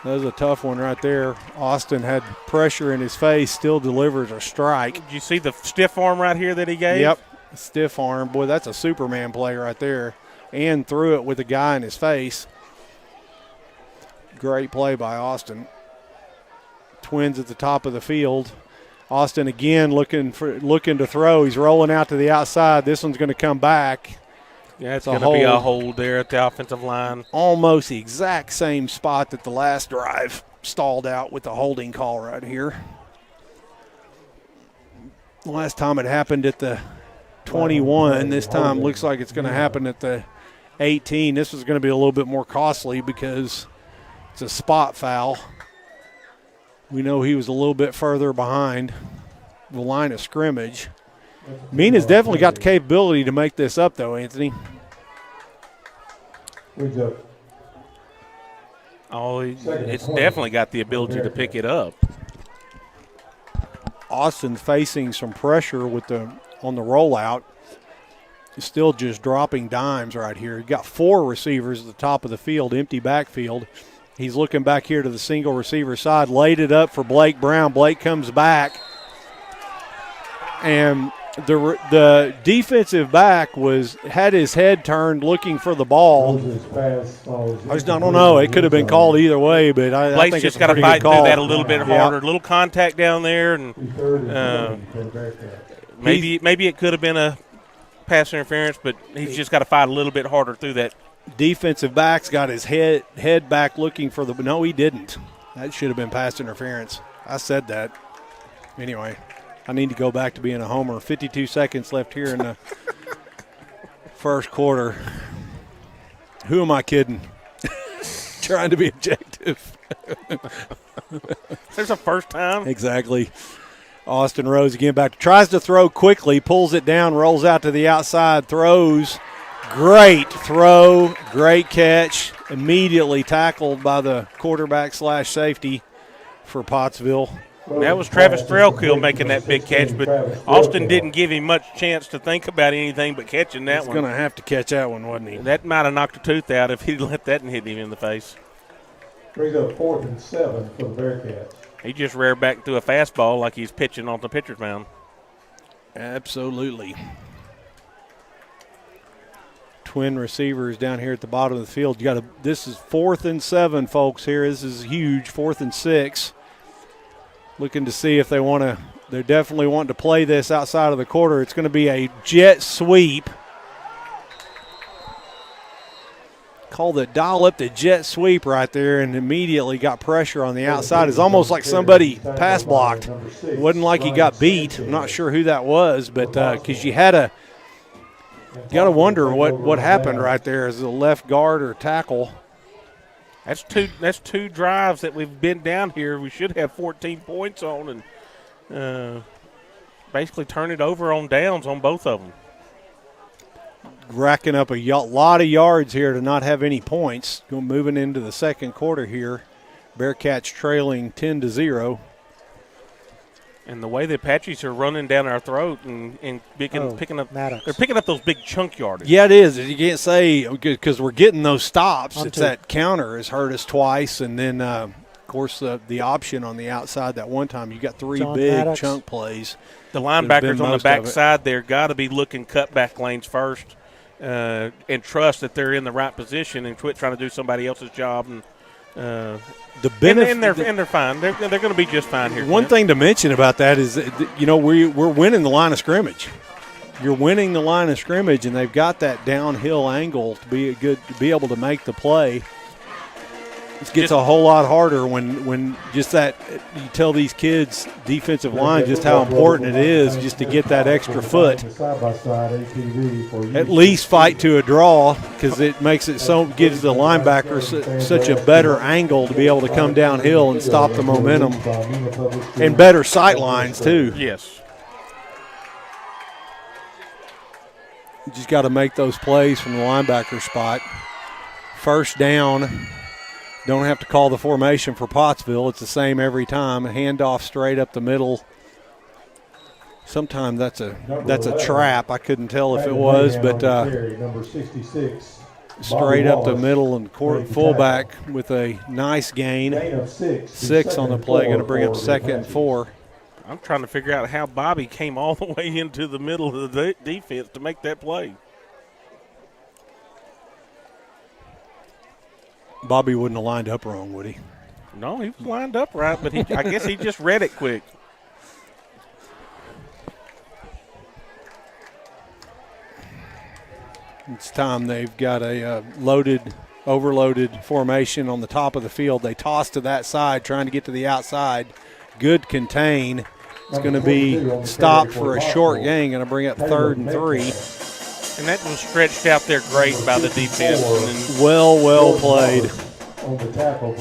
Speaker 5: That was a tough one right there. Austin had pressure in his face, still delivers a strike.
Speaker 4: Did you see the stiff arm right here that he gave?
Speaker 5: Yep, stiff arm. Boy, that's a Superman play right there. And threw it with a guy in his face. Great play by Austin. Twins at the top of the field. Austin again looking to throw. He's rolling out to the outside. This one's going to come back.
Speaker 4: Yeah, it's
Speaker 5: a
Speaker 4: going to be a
Speaker 5: hold.
Speaker 4: hold there at the offensive line.
Speaker 5: Almost the exact same spot that the last drive stalled out with the holding call right here. Last time it happened at the 21. This time looks like it's going to happen at the 18. This was going to be a little bit more costly because it's a spot foul. We know he was a little bit further behind the line of scrimmage. Mena's definitely got the capability to make this up, though, Anthony.
Speaker 1: Reads up.
Speaker 4: Oh, it's definitely got the ability to pick it up.
Speaker 5: Austin facing some pressure on the rollout. He's still just dropping dimes right here. He got 4 receivers at the top of the field, empty backfield. He's looking back here to the single receiver side, laid it up for Blake Brown. Blake comes back, and the defensive back had his head turned looking for the ball. I don't know. It could have been called either way, but I
Speaker 4: Blake's
Speaker 5: think
Speaker 4: just
Speaker 5: it's
Speaker 4: got
Speaker 5: a
Speaker 4: to
Speaker 5: pretty
Speaker 4: fight
Speaker 5: good
Speaker 4: through
Speaker 5: call.
Speaker 4: that a little bit harder.
Speaker 5: Yeah.
Speaker 4: A little contact down there, and maybe it could have been a pass interference, but he's just got to fight a little bit harder through that.
Speaker 5: Defensive back's got his head back looking for the – no, he didn't. That should have been pass interference. I said that. Anyway, I need to go back to being a homer. 52 seconds left here in the first quarter. Who am I kidding? Trying to be objective.
Speaker 4: There's a first time.
Speaker 5: Exactly. Austin Rose again back. Tries to throw quickly, pulls it down, rolls out to the outside, throws. Great throw, great catch. Immediately tackled by the quarterback / safety for Pottsville.
Speaker 4: That was Travis Threlkill making that big catch, but Austin didn't give him much chance to think about anything but catching that
Speaker 5: He's
Speaker 4: one.
Speaker 5: going to have to catch that one, wasn't he?
Speaker 4: That might have knocked a tooth out if he'd let that and hit him in the face.
Speaker 1: Brings up 4th and 7 for the Bearcats.
Speaker 4: He just reared back through a fastball like he's pitching on the pitcher's mound.
Speaker 5: Absolutely. Twin receivers down here at the bottom of the field. This is 4th and 7, folks. Here, this is huge. 4th and 6. Looking to see if they're definitely wanting to play this outside of the quarter. It's going to be a jet sweep. Called it, dial up the jet sweep right there, and immediately got pressure on the outside. It's almost like somebody pass blocked. It wasn't like he got beat. I'm not sure who that was, but because you got to wonder what happened right there as a left guard or tackle.
Speaker 4: That's two drives that we've been down here. We should have 14 points on, and basically turn it over on downs on both of them.
Speaker 5: Racking up a lot of yards here to not have any points. Moving into the second quarter here. Bearcats trailing 10-0.
Speaker 4: And the way the Apaches are running down our throat and picking up,
Speaker 6: Maddox.
Speaker 4: they're picking up those big chunk yardage.
Speaker 5: Yeah, it is. You can't say because we're getting those stops.
Speaker 6: On
Speaker 5: It's
Speaker 6: two.
Speaker 5: that counter has hurt us twice, and then of course the option on the outside that one time you got three
Speaker 6: John
Speaker 5: big
Speaker 6: Maddox.
Speaker 5: chunk plays.
Speaker 4: The
Speaker 5: There's
Speaker 4: linebackers
Speaker 5: been
Speaker 4: on the
Speaker 5: most of
Speaker 4: back
Speaker 5: it.
Speaker 4: side there got to be looking cutback lanes first and trust that they're in the right position and quit trying to do somebody else's job. And
Speaker 5: The
Speaker 4: and they're fine. They're going to be just fine here.
Speaker 5: One
Speaker 4: Clint.
Speaker 5: thing to mention about that is, we're winning the line of scrimmage. You're winning the line of scrimmage, and they've got that downhill angle to be able to make the play. It gets a whole lot harder when just that you tell these kids defensive line just how important it is just to get that extra foot. At least fight to a draw because it makes it gives the linebacker such a better angle to be able to come downhill and stop the momentum and better sight lines too.
Speaker 4: Yes.
Speaker 5: You just got to make those plays from the linebacker spot. First down. Don't have to call the formation for Pottsville. It's the same every time. A handoff straight up the middle. Sometimes that's a trap. I couldn't tell if it was, but straight up the middle and fullback with a nice gain. 6 on the play. Going to bring up 2nd and 4.
Speaker 4: I'm trying to figure out how Bobby came all the way into the middle of the defense to make that play.
Speaker 5: Bobby wouldn't have lined up wrong, would he?
Speaker 4: No, he was lined up right, but I guess he just read it quick.
Speaker 5: It's time. They've got a overloaded formation on the top of the field. They toss to that side, trying to get to the outside. Good contain. It's going to be stopped for a short gain. Going to bring up 3rd and 3.
Speaker 4: And that was stretched out there great by the defense. And then
Speaker 5: Well played.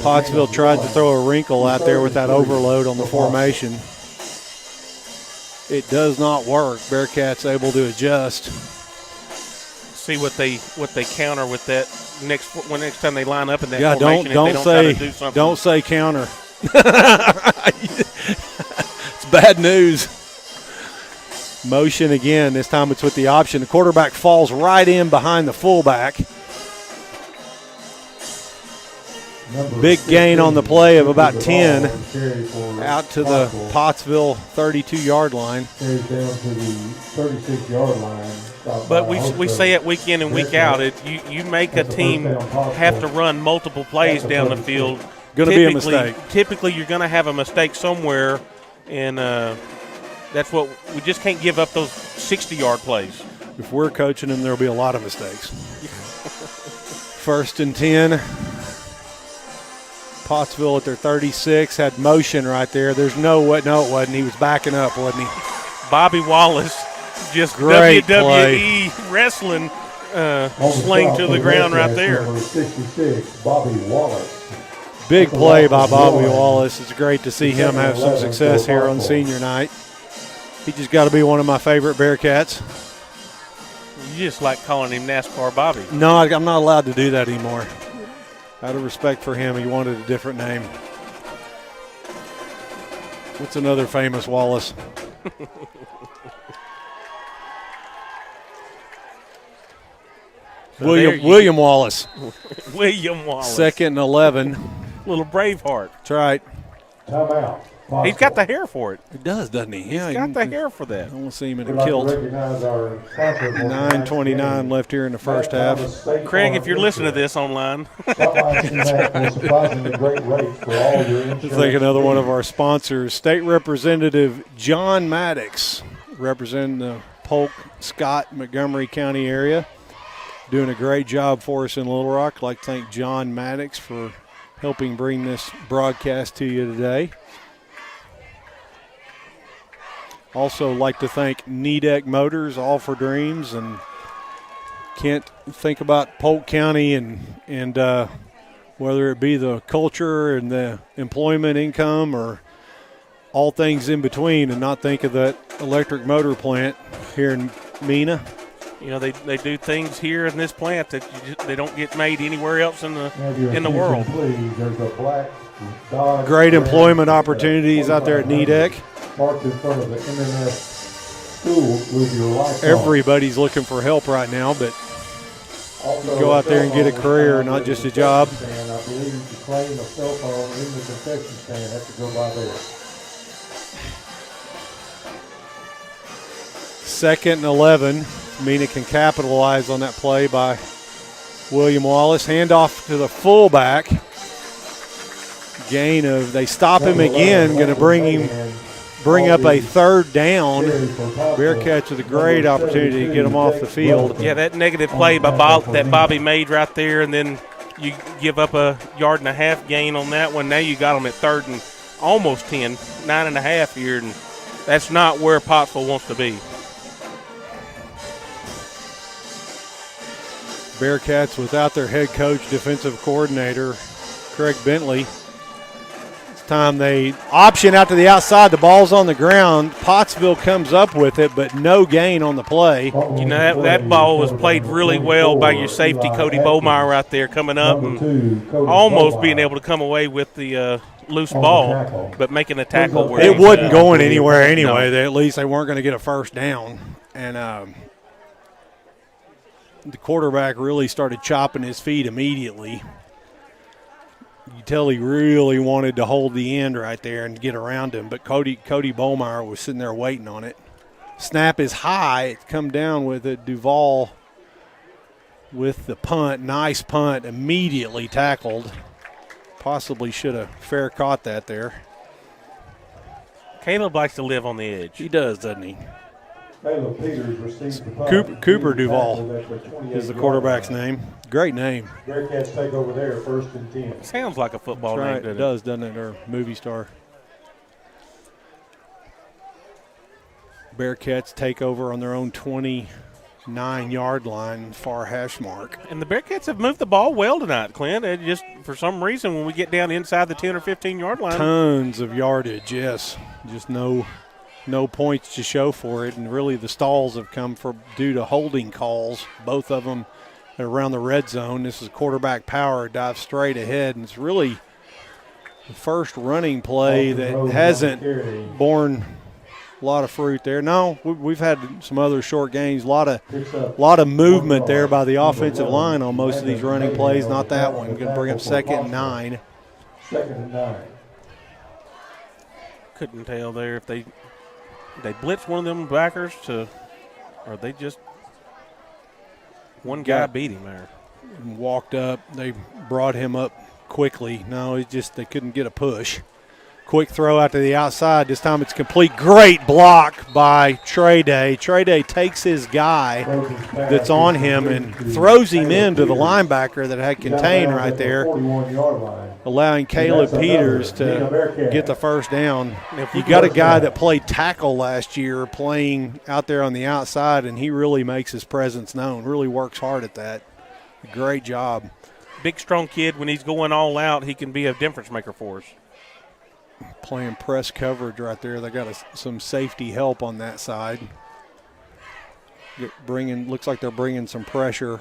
Speaker 5: Pottsville tried to throw a wrinkle out there with that overload on the formation. It does not work. Bearcats able to adjust.
Speaker 4: see what they counter with that next time they line up in that
Speaker 5: Yeah,
Speaker 4: formation.
Speaker 5: don't say counter. It's bad news. Motion again. This time it's with the option. The quarterback falls right in behind the fullback. Big gain on the play of about 10 out to the Pottsville 32-yard line.
Speaker 4: But we say it week in and week out. You make a team have to run multiple plays down the field.
Speaker 5: Going to be a mistake.
Speaker 4: Typically, you're going to have a mistake somewhere, and that's what we just can't give up those 60-yard plays.
Speaker 5: If we're coaching them, there'll be a lot of mistakes. 1st and 10. Pottsville at their 36 had motion right there. There's no way. No, it wasn't. He was backing up, wasn't he?
Speaker 4: Bobby Wallace just
Speaker 5: Great
Speaker 4: WWE wrestling sling to the ground right there.
Speaker 1: Number 66, Bobby Wallace.
Speaker 5: Big play by Bobby Wallace. It's great to see him have some success here on senior night. He just got to be one of my favorite Bearcats.
Speaker 4: You just like calling him NASCAR Bobby.
Speaker 5: No, I'm not allowed to do that anymore. Out of respect for him, he wanted a different name. What's another famous Wallace? William Wallace.
Speaker 4: William Wallace.
Speaker 5: 2nd and 11.
Speaker 4: Little Braveheart.
Speaker 5: That's right.
Speaker 1: Timeout.
Speaker 4: He's got the hair for it.
Speaker 5: He does, doesn't he? Yeah,
Speaker 4: He's got the hair for that.
Speaker 5: I want to see him in
Speaker 1: We'd
Speaker 5: a
Speaker 1: like to
Speaker 5: kilt.
Speaker 1: recognize our sponsor for tonight's
Speaker 5: 9:29
Speaker 1: game.
Speaker 5: left here in the first half.
Speaker 4: Craig, if you're listening to this online,
Speaker 1: Stop by and see Matt for surprisingly great rates for all your insurance.
Speaker 5: Let's take another one of our sponsors, State Representative John Maddox, representing the Polk, Scott, Montgomery County area. Doing a great job for us in Little Rock. I'd like to thank John Maddox for helping bring this broadcast to you today. Also like to thank Nidec Motors, All for Dreams, and can't think about Polk County and whether it be the culture and the employment income or all things in between and not think of that electric motor plant here in Mena.
Speaker 4: You know, they do things here in this plant that they don't get made anywhere else in the world.
Speaker 1: Please, there's a black Dodge
Speaker 5: Great employment opportunities out there at NEDEC.
Speaker 1: Parked in front of the M&S school with your lights on.
Speaker 5: Everybody's looking for help right now, but
Speaker 1: Also,
Speaker 5: go out there and get a
Speaker 1: cell phone
Speaker 5: career,
Speaker 1: was found
Speaker 5: not
Speaker 1: in
Speaker 5: just
Speaker 1: the
Speaker 5: a job.
Speaker 1: concession stand. I believe to claim a cell phone in the concession stand has to go by there.
Speaker 5: 2nd and 11. Mena can capitalize on that play by William Wallace. Handoff to the fullback. Gain of, they stop him again, going to bring up a 3rd down. Bearcats with a great opportunity to get him off the field.
Speaker 4: Yeah, that negative play by that Bobby made right there, and then you give up a 1.5 yard gain on that one. Now you got them at 3rd and almost 10, 9.5 here, and that's not where Pottsville wants to be.
Speaker 5: Bearcats without their head coach, defensive coordinator, Craig Bentley. Time they option out to the outside, the ball's on the ground. Pottsville comes up with it, but no gain on the play.
Speaker 4: You know, that ball was played really well by your safety, Cody Bowmeyer, right there coming up and almost being able to come away with the loose ball, but making a tackle where
Speaker 5: it wasn't going anywhere anyway. No. At least they weren't going to get a 1st down. And the quarterback really started chopping his feet immediately. You tell he really wanted to hold the end right there and get around him, but Cody Bowmeyer was sitting there waiting on it. Snap is high. It's come down with it. Duval with the punt. Nice punt. Immediately tackled. Possibly should have fair caught that there.
Speaker 4: Caleb likes to live on the edge.
Speaker 5: He does, doesn't he?
Speaker 1: Caleb Peters received the punt.
Speaker 5: Cooper Duval is the quarterback's name. Great name.
Speaker 1: Bearcats take over there, 1st and 10.
Speaker 4: Sounds like a football
Speaker 5: That's
Speaker 4: name,
Speaker 5: right.
Speaker 4: doesn't
Speaker 5: It does, doesn't it? Or movie star. Bearcats take over on their own 29-yard line, far hash mark.
Speaker 4: And the Bearcats have moved the ball well tonight, Clint. It just, for some reason, when we get down inside the 10 or 15-yard line.
Speaker 5: Tons of yardage, yes. Just no points to show for it, and really the stalls have come due to holding calls, both of them around the red zone. This is quarterback power, dive straight ahead, and it's really the first running play that hasn't borne a lot of fruit there. No, we've had some other short gains, a lot of movement there by the offensive line on most of these running plays. Not that one. Going to bring up 2nd and 9.
Speaker 1: 2nd and 9.
Speaker 4: Couldn't tell there if they blitzed one of them backers or they just one guy beat him there.
Speaker 5: Walked up. They brought him up quickly. No, they couldn't get a push. Quick throw out to the outside. This time it's complete. Great block by Trey Day. Trey Day takes his guy that's on him and throws him into the linebacker that had contained right there, allowing Caleb Peters to get the 1st down. You got a guy that played tackle last year playing out there on the outside, and he really makes his presence known, really works hard at that. Great job.
Speaker 4: Big, strong kid. When he's going all out, he can be a difference maker for us.
Speaker 5: Playing press coverage right there. They got some safety help on that side. Looks like they're bringing some pressure.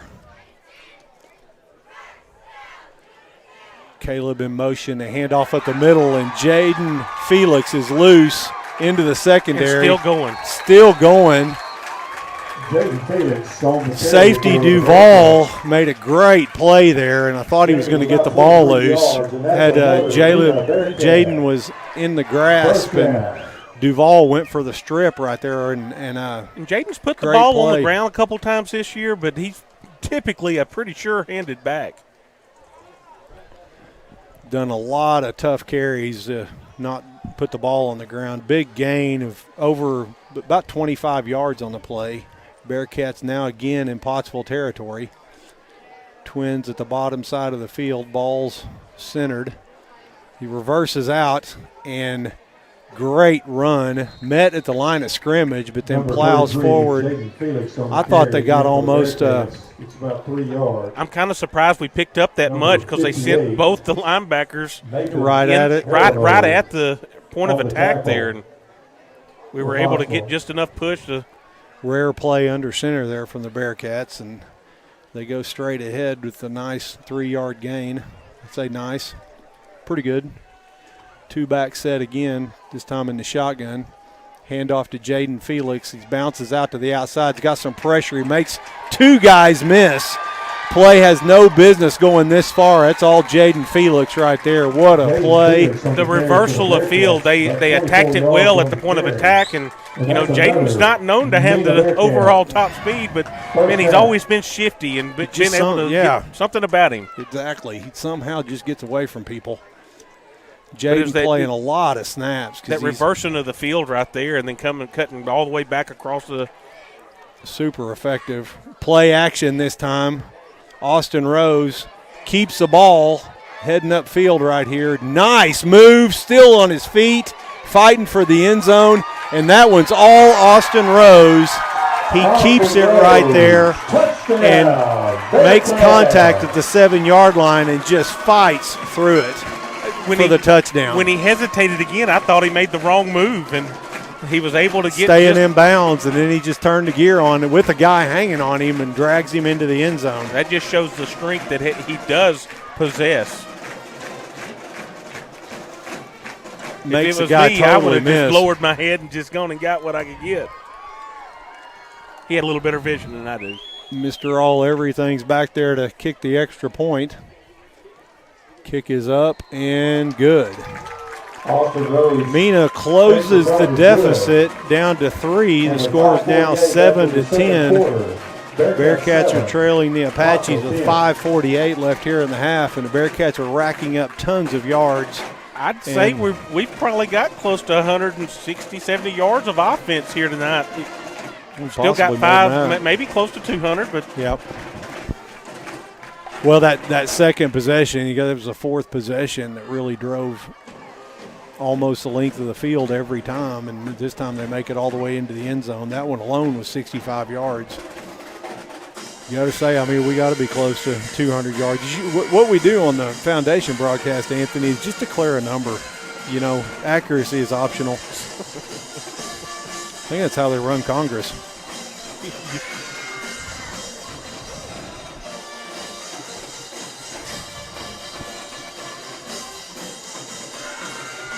Speaker 5: Caleb in motion, a handoff up the middle, and Jaden Felix is loose into the secondary.
Speaker 4: And still going.
Speaker 5: Safety Duval made a great play there, and I thought he was going to get the ball loose. Had Jaden was in the grasp, and Duval went for the strip right there. And
Speaker 4: Jaden's put the ball on the ground a couple times this year, but he's typically a pretty sure-handed back.
Speaker 5: Done a lot of tough carries to not put the ball on the ground. Big gain of over about 25 yards on the play. Bearcats now again in Pottsville territory. Twins at the bottom side of the field. Ball's centered. He reverses out, and great run. Met at the line of scrimmage, but then plows forward. I thought they got almost
Speaker 1: it's about 3 yards.
Speaker 4: I'm kind of surprised we picked up that much because they sent both the linebackers
Speaker 5: right at it.
Speaker 4: Right at the point of attack there, and we were able to get just enough push to.
Speaker 5: Rare play under center there from the Bearcats, and they go straight ahead with a nice 3-yard gain. I'd say nice. Pretty good. 2-back set again, this time in the shotgun. Hand off to Jaden Felix. He bounces out to the outside. He's got some pressure. He makes 2 guys miss. Play has no business going this far. That's all Jaden Felix right there. What a play.
Speaker 4: The reversal of field, they attacked it well at the point of attack, and, Jaden's not known to have the overall top speed, but, man, he's always been shifty and been able to get something about him.
Speaker 5: Exactly. He somehow just gets away from people. Jaden playing a lot of snaps.
Speaker 4: That reversing of the field right there and then cutting all the way back across the.
Speaker 5: Super effective. Play action this time. Austin Rose keeps the ball heading upfield right here. Nice move, still on his feet, fighting for the end zone, and that one's all Austin Rose. He keeps it right there and makes contact at the 7-yard line and just fights through it for the touchdown.
Speaker 4: When he hesitated again, I thought he made the wrong move, and he was able to get
Speaker 5: staying in bounds, and then he just turned the gear on with a guy hanging on him and drags him into the end zone.
Speaker 4: That just shows the strength that he does possess.
Speaker 5: Makes
Speaker 4: if it was
Speaker 5: the guy
Speaker 4: me,
Speaker 5: totally
Speaker 4: I would have
Speaker 5: miss.
Speaker 4: just lowered my head and just gone and got what I could get. He had a little better vision than I do.
Speaker 5: Mr. All Everything's back there to kick the extra point. Kick is up and good. Mena closes the deficit down to 3. The score is now 7-10. Bearcats are trailing the Apaches with 5:48 left here in the half, and the Bearcats are racking up tons of yards.
Speaker 4: I'd say we've probably got close to 160, 70 yards of offense here tonight. Still got 5, maybe close to 200, but.
Speaker 5: Yep. Well, that second possession, it was a 4th possession that really drove almost the length of the field every time, and this time they make it all the way into the end zone. That one alone was 65 yards. You got to say, we got to be close to 200 yards. What we do on the foundation broadcast, Anthony, is just declare a number. Accuracy is optional. I think that's how they run Congress.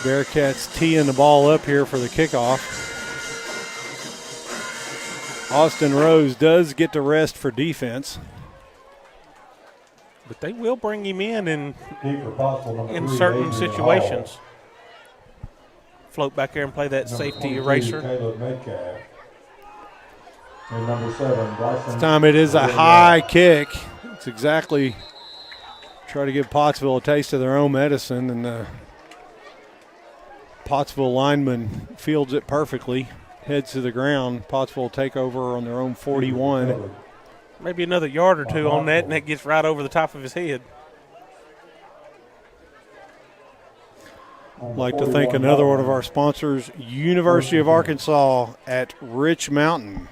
Speaker 5: Bearcats teeing the ball up here for the kickoff. Austin Rose does get to rest for defense.
Speaker 4: But they will bring him in certain situations. Float back there and play that safety eraser.
Speaker 5: This time it is a high kick. It's exactly try to give Pottsville a taste of their own medicine, and the Pottsville lineman fields it perfectly, heads to the ground. Pottsville will take over on their own 41.
Speaker 4: Maybe another yard or two on that, and that gets right over the top of his head.
Speaker 5: I'd like to thank another one of our sponsors, University of Arkansas at Rich Mountain.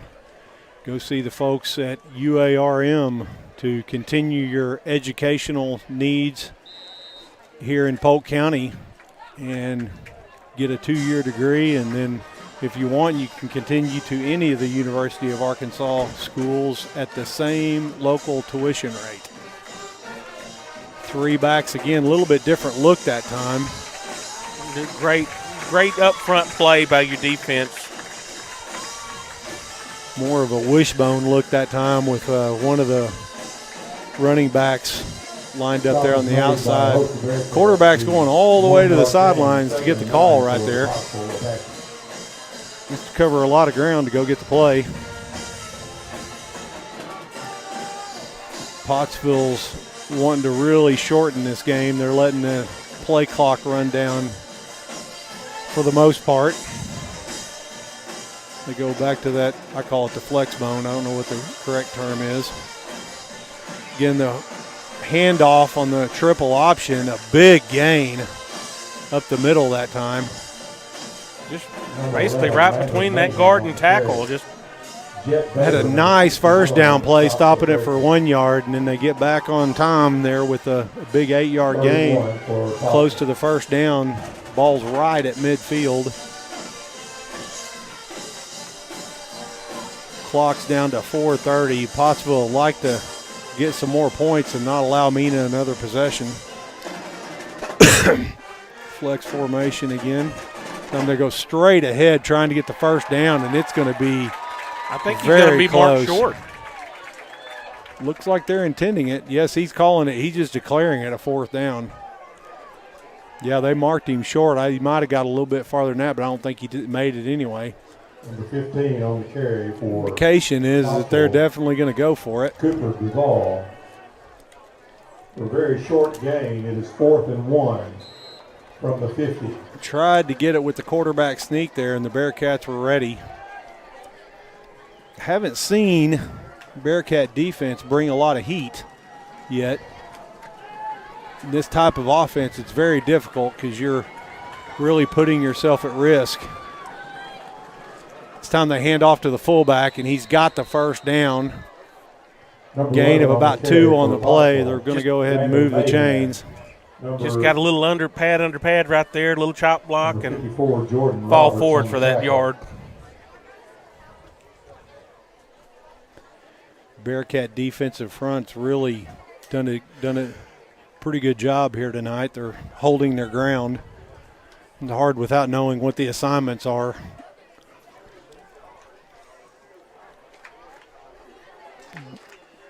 Speaker 5: Go see the folks at UARM to continue your educational needs here in Polk County and get a 2-year degree, and then if you want, you can continue to any of the University of Arkansas schools at the same local tuition rate. 3 backs again, a little bit different look that time.
Speaker 4: Great up front play by your defense.
Speaker 5: More of a wishbone look that time with one of the running backs lined up there on the outside. Quarterback's going all the way to the sidelines to get the call right there. Has to cover a lot of ground to go get the play. Pottsville's wanting to really shorten this game. They're letting the play clock run down for the most part. They go back to that, I call it the flex bone. I don't know what the correct term is. Again, the handoff on the triple option, a big gain up the middle that time.
Speaker 4: Just basically right between that guard and tackle. Just
Speaker 5: had a nice first down play, stopping it for 1 yard, and then they get back on time there with a big 8-yard gain close to the first down. Ball's right at midfield. Clock's down to 4:30. Pottsville would like to get some more points and not allow Mena another possession. Flex formation again. Time to go straight ahead trying to get the first down, and it's going to be
Speaker 4: I think he's going to be marked short.
Speaker 5: Looks like they're intending it. Yes, he's calling it. He's just declaring it a 4th down. Yeah, they marked him short. He might have got a little bit farther than that, but I don't think he made it anyway.
Speaker 1: Number 15 on the carry for
Speaker 5: indication is that they're definitely going to go for it.
Speaker 1: Cooper Duval. For a very short gain, it is 4th and 1 from the 50.
Speaker 5: Tried to get it with the quarterback sneak there, and the Bearcats were ready. Haven't seen Bearcat defense bring a lot of heat yet. This type of offense, it's very difficult because you're really putting yourself at risk. It's time they hand off to the fullback, and he's got the first down. Gain of about 2 on the play. They're going to go ahead and move the chains.
Speaker 4: Just got a little under pad right there, a little chop block, and fall forward for that yard.
Speaker 5: Bearcat defensive front's really done a pretty good job here tonight. They're holding their ground. It's hard without knowing what the assignments are.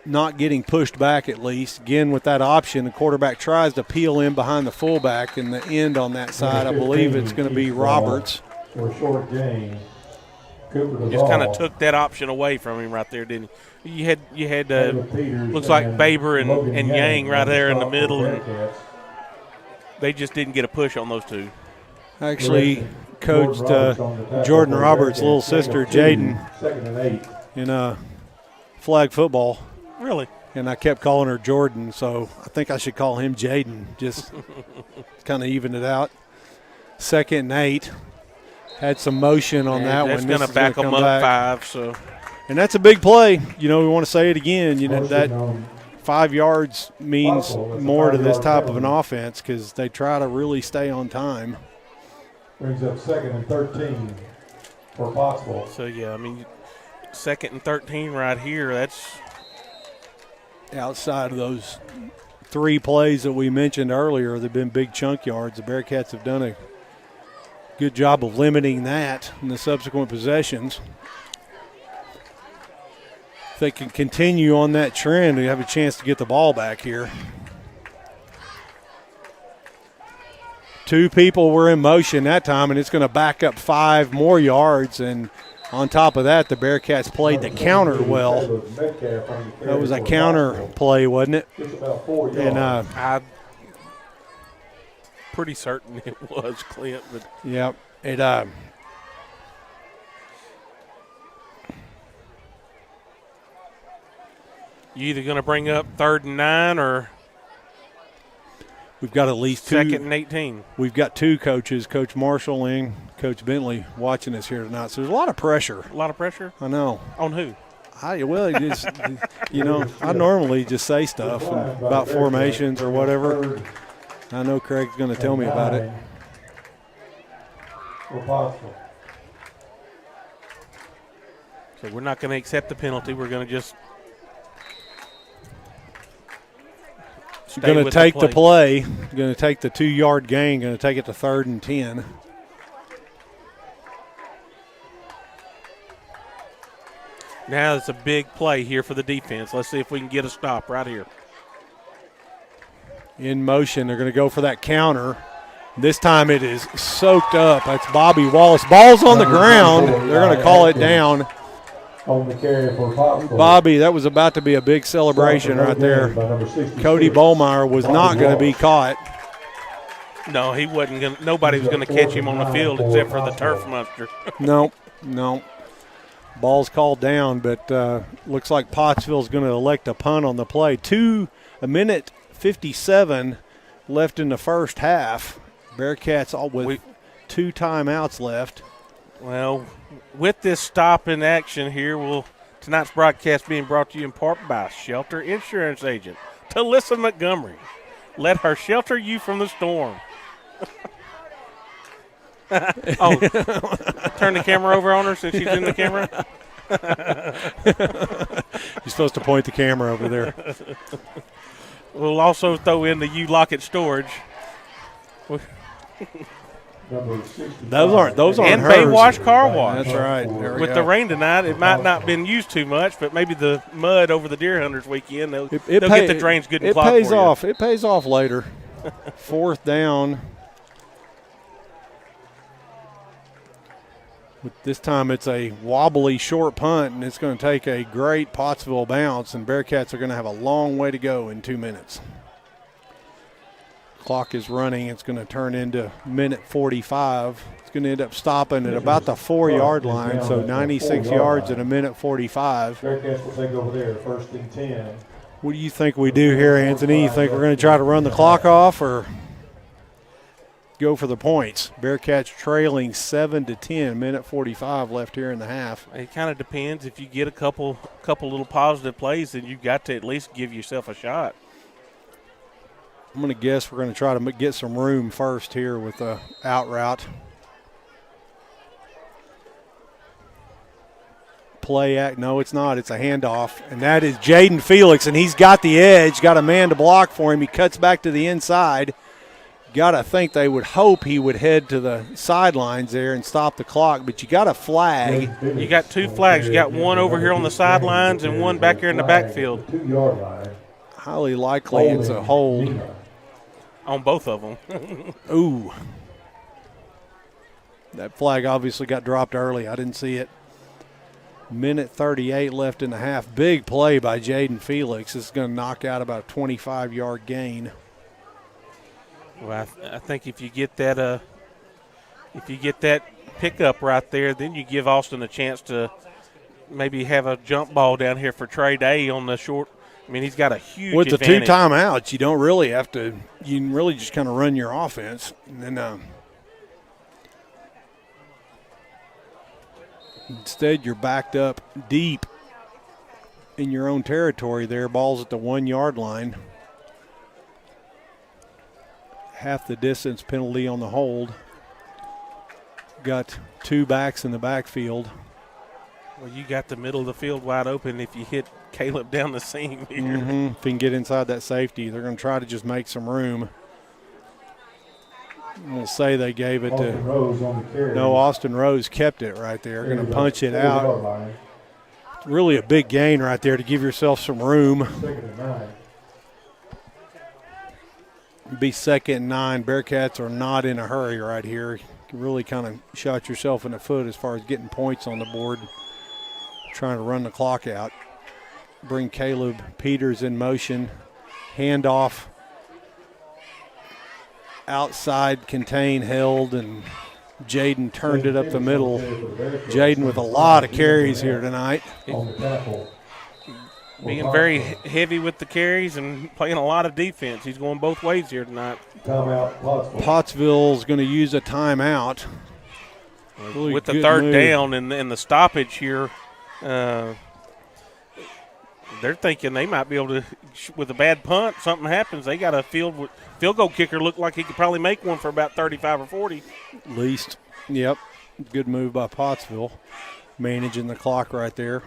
Speaker 5: Not getting pushed back at least. Again, with that option, the quarterback tries to peel in behind the fullback, and the end on that side, I believe it's going to be Roberts.
Speaker 1: For a short gain.
Speaker 4: Just kind of took that option away from him right there, didn't you? You had looks like Baber and Yang right there in the middle, and they just didn't get a push on those two.
Speaker 5: Actually coached Jordan Roberts' little sister, Jaden, in flag football.
Speaker 4: Really?
Speaker 5: And I kept calling her Jordan, so I think I should call him Jaden, just kind of even it out. 2nd and 8. Had some motion on that
Speaker 4: that's
Speaker 5: one.
Speaker 4: That's going to back them up 5. So,
Speaker 5: and that's a big play. We want to say it again. That 5 yards means more to this type of an offense because they try to really stay on time.
Speaker 1: Brings up 2nd and 13 for Pottsville.
Speaker 4: So, 2nd and 13 right here. That's
Speaker 5: outside of those 3 plays that we mentioned earlier. They've been big chunk yards. The Bearcats have done a good job of limiting that in the subsequent possessions. If they can continue on that trend, we have a chance to get the ball back here. 2 people were in motion that time, and it's going to back up 5 more yards. And on top of that, the Bearcats played the counter well. That was a counter play, wasn't it? And
Speaker 4: I'm pretty certain it was, Clint. But
Speaker 5: yeah, it.
Speaker 4: You either going to bring up 3rd and 9 or
Speaker 5: we've got at least 2.
Speaker 4: 2nd and 18.
Speaker 5: We've got 2 coaches, Coach Marshall and Coach Bentley, watching us here tonight. So there's a lot of pressure.
Speaker 4: A lot of pressure?
Speaker 5: I know.
Speaker 4: On who?
Speaker 5: I normally just say stuff about formations or whatever. I know Craig's going to tell me about it.
Speaker 4: So we're not going to accept the penalty. We're going to just
Speaker 5: going to take the play. Going to take the 2-yard gain. Going to take it to 3rd and 10.
Speaker 4: Now it's a big play here for the defense. Let's see if we can get a stop right here.
Speaker 5: In motion, they're going to go for that counter. This time it is soaked up. That's Bobby Wallace. Ball's on the ground. They're going to call it down.
Speaker 1: On the carry for Pottsville.
Speaker 5: Bobby, that was about to be a big celebration right there. Cody Bollmeyer was not going to be caught.
Speaker 4: No, he wasn't going to. Nobody was going to catch him on the field except for the turf monster.
Speaker 5: No. Ball's called down, but looks like Pottsville's going to elect a punt on the play. 1 minute 57 left in the first half. Bearcats all with 2 timeouts left.
Speaker 4: Well, with this stop in action here, tonight's broadcast being brought to you in part by Shelter Insurance Agent Talissa Montgomery. Let her shelter you from the storm. Oh, turn the camera over on her since she's in the camera.
Speaker 5: You're supposed to point the camera over there.
Speaker 4: We'll also throw in the U-Lock-It storage.
Speaker 1: Number 65.
Speaker 5: Those aren't
Speaker 4: And
Speaker 5: hers.
Speaker 4: Baywash Car Wash.
Speaker 5: That's right. There we
Speaker 4: With
Speaker 5: go.
Speaker 4: the rain tonight, it might not have been used too much, but maybe the mud over the Deer Hunters weekend, they'll get the drains good and
Speaker 5: it
Speaker 4: clogged
Speaker 5: pays
Speaker 4: for you.
Speaker 5: off. It pays off later. 4th down. But this time it's a wobbly short punt, and it's going to take a great Pottsville bounce, and Bearcats are going to have a long way to go in 2 minutes. Clock is running. It's going to turn into minute 45. It's going to end up stopping at about the 4-yard line, so 96 yards at a minute 45.
Speaker 1: Bearcats will take over there, 1st and 10.
Speaker 5: What do you think we do here, Anthony? You think we're going to try to run the clock off or go for the points? Bearcats trailing 7-10, minute 45 left here in the half.
Speaker 4: It kind of depends. If you get a couple little positive plays, then you've got to at least give yourself a shot.
Speaker 5: I'm going to guess we're going to try to get some room first here with the out route. Play act. No, it's not. It's a handoff. And that is Jaden Felix, and he's got the edge, got a man to block for him. He cuts back to the inside. Got to think they would hope he would head to the sidelines there and stop the clock, but you got a flag.
Speaker 4: You got 2 flags. You got one over here on the sidelines and one back here in the backfield.
Speaker 1: 2-yard line.
Speaker 5: Highly likely it's a hold.
Speaker 4: On both of them.
Speaker 5: Ooh. That flag obviously got dropped early. I didn't see it. Minute 38 left in the half. Big play by Jaden Felix. This is going to knock out about a 25-yard gain.
Speaker 4: Well, I think if you get that pickup right there, then you give Austin a chance to maybe have a jump ball down here for Trey Day on the short. I mean, he's got a huge
Speaker 5: With the
Speaker 4: advantage.
Speaker 5: 2 timeouts, you don't really have to – you can really just kind of run your offense. And then instead you're backed up deep in your own territory there. Ball's at the 1-yard line. Half the distance penalty on the hold. Got 2 backs in the backfield.
Speaker 4: Well, you got the middle of the field wide open if you hit Caleb down the seam here.
Speaker 5: Mm-hmm. If he can get inside that safety, they're going to try to just make some room. We'll say they gave it
Speaker 1: Austin
Speaker 5: to –
Speaker 1: Rose on the carry.
Speaker 5: no, Austin Rose kept it right there. Going to punch it out.
Speaker 1: 4-yard line.
Speaker 5: Really a big gain right there to give yourself some room.
Speaker 1: 2nd and 9.
Speaker 5: Be 2nd and 9. Bearcats are not in a hurry right here. You really kind of shot yourself in the foot as far as getting points on the board. Trying to run the clock out. Bring Caleb Peters in motion. Handoff. Outside, contain, held, and Jaden turned it up the middle. Jaden with a lot of carries here tonight.
Speaker 1: On the tackle.
Speaker 4: Being very heavy with the carries and playing a lot of defense. He's going both ways here tonight.
Speaker 1: Timeout, Pottsville.
Speaker 5: Pottsville's going to use a timeout. Really
Speaker 4: with the
Speaker 5: good
Speaker 4: 3rd
Speaker 5: move.
Speaker 4: down and the stoppage here, they're thinking they might be able to, with a bad punt, something happens. They got a field goal kicker look like he could probably make one for about 35 or 40.
Speaker 5: At least. Yep. Good move by Pottsville. Managing the clock right there.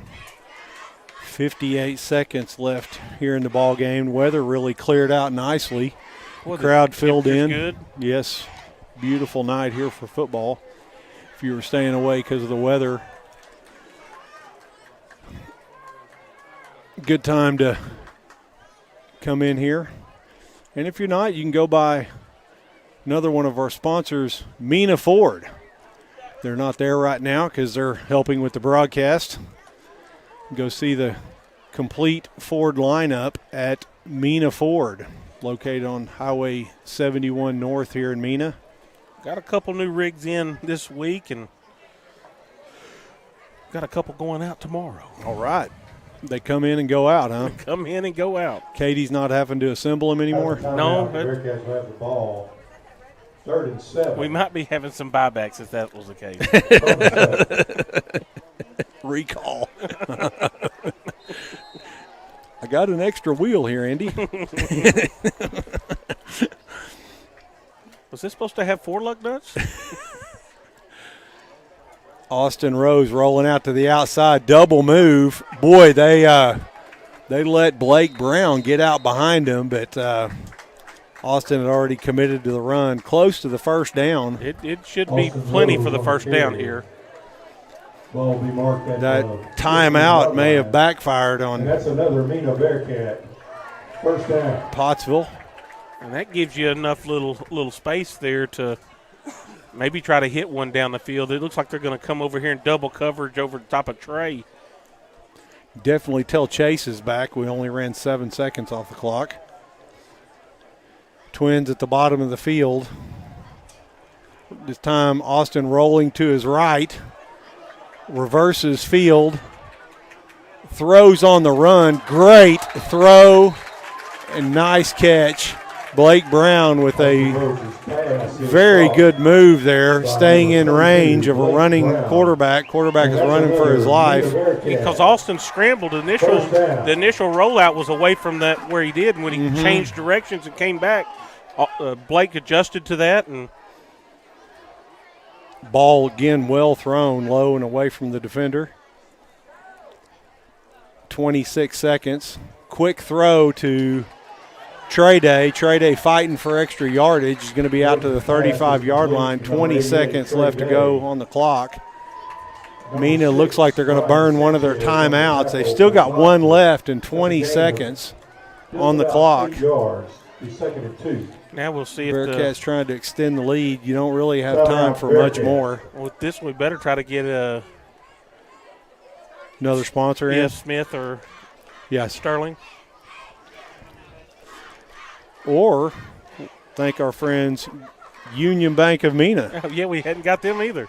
Speaker 5: 58 seconds left here in the ball game. Weather really cleared out nicely.
Speaker 4: Well,
Speaker 5: the crowd filled in.
Speaker 4: Good.
Speaker 5: Yes. Beautiful night here for football. If you were staying away because of the weather, good time to come in here. And if you're not, you can go by another one of our sponsors, Mena Ford. They're not there right now because they're helping with the broadcast. Go see the complete Ford lineup at Mena Ford, located on Highway 71 North here in Mena.
Speaker 4: Got a couple new rigs in this week and got a couple going out tomorrow.
Speaker 5: All right. They come in and go out, huh?
Speaker 4: Come in and go out.
Speaker 5: Katie's not having to assemble them anymore?
Speaker 4: No,
Speaker 1: The Bearcats will have the ball. 3rd and 7.
Speaker 4: We might be having some buybacks if that was the case.
Speaker 5: Recall. I got an extra wheel here, Andy.
Speaker 4: Was this supposed to have 4 luck nuts?
Speaker 5: Austin Rose rolling out to the outside, double move. Boy, they let Blake Brown get out behind him, but Austin had already committed to the run, close to the first down.
Speaker 4: It should be plenty for the first down here.
Speaker 1: Ball will be marked at
Speaker 5: That timeout may have backfired
Speaker 1: And
Speaker 5: on
Speaker 1: that's another Mena Bearcat. First down.
Speaker 5: Pottsville.
Speaker 4: And that gives you enough little space there to maybe try to hit one down the field. It looks like they're going to come over here in double coverage over the top of Trey.
Speaker 5: Definitely tell Chase is back. We only ran 7 seconds off the clock. Twins at the bottom of the field. This time Austin rolling to his right. Reverses field. Throws on the run. Great throw and nice catch. Blake Brown with a very good move there, staying in range of a running quarterback. Quarterback is running for his life.
Speaker 4: Because Austin scrambled. The initial rollout was away from that where he did, and when he changed directions and came back, Blake adjusted to that. And
Speaker 5: ball again well thrown, low and away from the defender. 26 seconds. Quick throw to Trey Day. Trey Day fighting for extra yardage. He's going to be out to the 35-yard line. 20 seconds left to go on the clock. Mena looks like they're going to burn one of their timeouts. They've still got one left in 20 seconds on the clock.
Speaker 4: Now we'll see if
Speaker 5: Bearcats trying to extend the lead. You don't really have time for much more.
Speaker 4: with this, we better try to get
Speaker 5: Another sponsor in?
Speaker 4: Smith or
Speaker 5: Yes.
Speaker 4: Sterling.
Speaker 5: Or thank our friends Union Bank of Mena.
Speaker 4: Yeah, we hadn't got them either.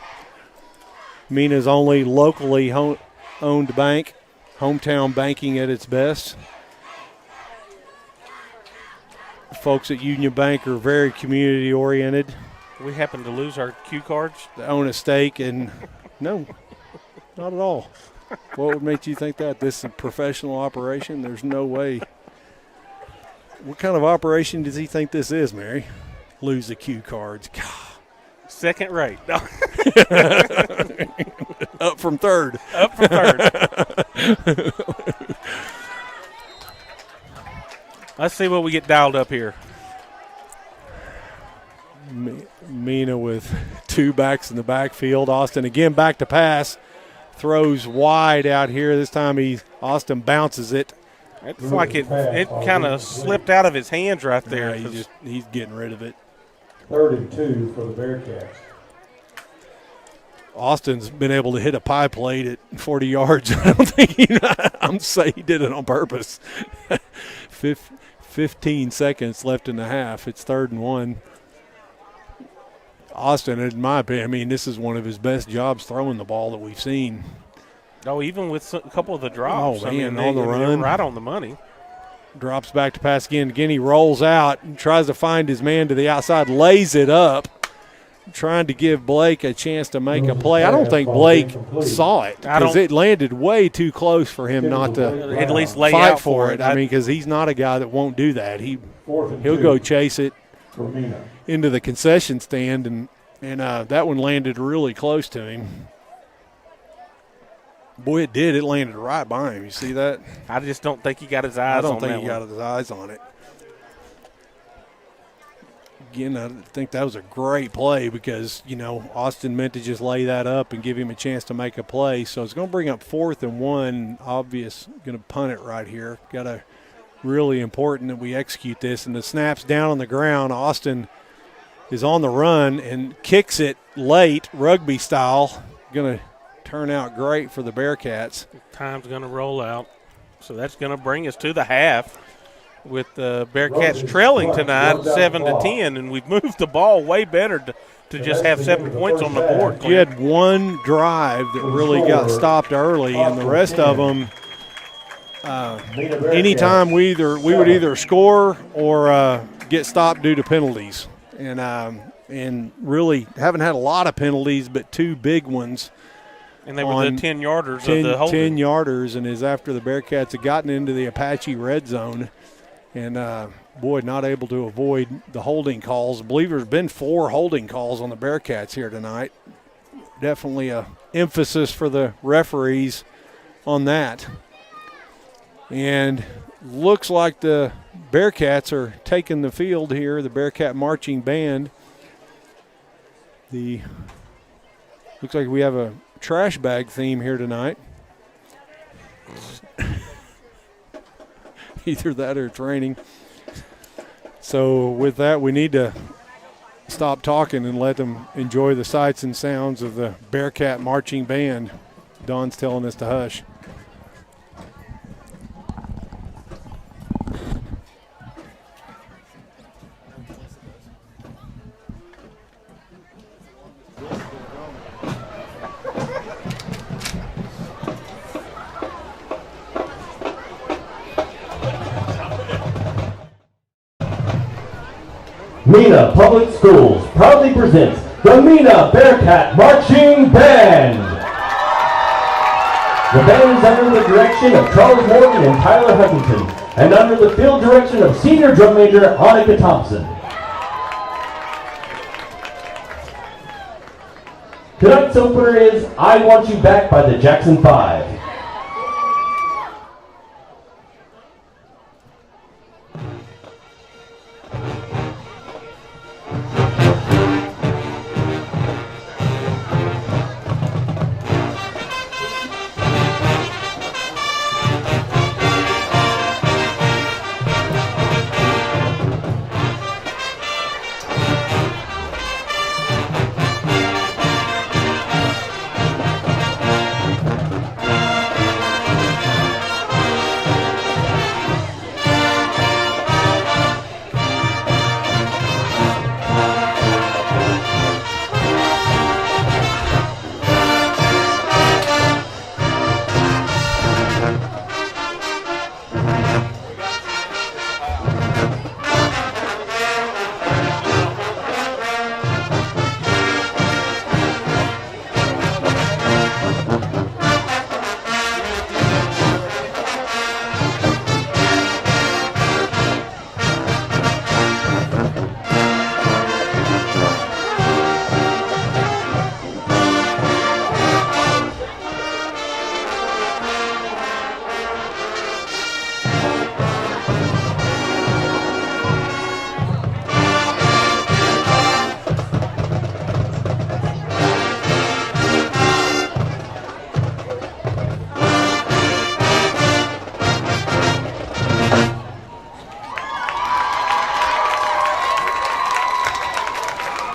Speaker 5: Mena's only locally owned bank, hometown banking at its best. Folks at Union Bank are very community oriented.
Speaker 4: We happen to lose our cue cards.
Speaker 5: They own a stake, and no, not at all. What would make you think that? This is a professional operation? There's no way. What kind of operation does he think this is, Mary? Lose the cue cards. God.
Speaker 4: Second rate. No.
Speaker 5: Up from third.
Speaker 4: Up from third. Let's see what we get dialed up here.
Speaker 5: Mena with two backs in the backfield. Austin again back to pass. Throws wide out here. This time Austin bounces it.
Speaker 4: It's like it kind of slipped out of his hands right there.
Speaker 5: Yeah, he's getting rid of it.
Speaker 1: 3rd and 2 for the Bearcats.
Speaker 5: Austin's been able to hit a pie plate at 40 yards. I don't think I'm saying he did it on purpose. 15 seconds left in the half. It's 3rd and 1. Austin, in my opinion, this is one of his best jobs throwing the ball that we've seen.
Speaker 4: Oh, even with a couple of the drops.
Speaker 5: Oh, man, on the run.
Speaker 4: Right on the money.
Speaker 5: Drops back to pass again. Again, he rolls out and tries to find his man to the outside, lays it up, trying to give Blake a chance to make a play. I don't think Blake saw it because it landed way too close for him not to
Speaker 4: at least lay
Speaker 5: fight
Speaker 4: out
Speaker 5: for it. I mean, because he's not a guy that won't do that. He'll go chase it into the concession stand, and that one landed really close to him. Boy, it did. It landed right by him. You see that?
Speaker 4: I just don't think he got his eyes on that.
Speaker 5: I don't think he got his eyes on it. Again, I think that was a great play because, Austin meant to just lay that up and give him a chance to make a play. So it's going to bring up 4th and 1. Obvious, going to punt it right here. Got to really important that we execute this. And the snap's down on the ground. Austin is on the run and kicks it late, rugby style. Going to turn out great for the Bearcats.
Speaker 4: Time's going to roll out. So that's going to bring us to the half with the Bearcats trailing tonight 7-10, and we've moved the ball way better to just have 7 points on the board.
Speaker 5: You had one drive that really got stopped early, and the rest of them, anytime we would either score or get stopped due to penalties. And really haven't had a lot of penalties, but 2 big ones.
Speaker 4: And they were the 10-yarders of the holding.
Speaker 5: 10-yarders, and is after the Bearcats had gotten into the Apache red zone. And, not able to avoid the holding calls. I believe there's been 4 holding calls on the Bearcats here tonight. definitely a emphasis for the referees on that. And looks like the Bearcats are taking the field here, the Bearcat Marching Band. Looks like we have a trash bag theme here tonight. Either that or training. So with that, we need to stop talking and let them enjoy the sights and sounds of the Bearcat Marching Band. Don's telling us to hush.
Speaker 6: Mena Public Schools proudly presents the Mena Bearcat Marching Band. The band is under the direction of Charles Morgan and Tyler Huntington, and under the field direction of Senior Drum Major Annika Thompson. Tonight's opener is I Want You Back by the Jackson 5.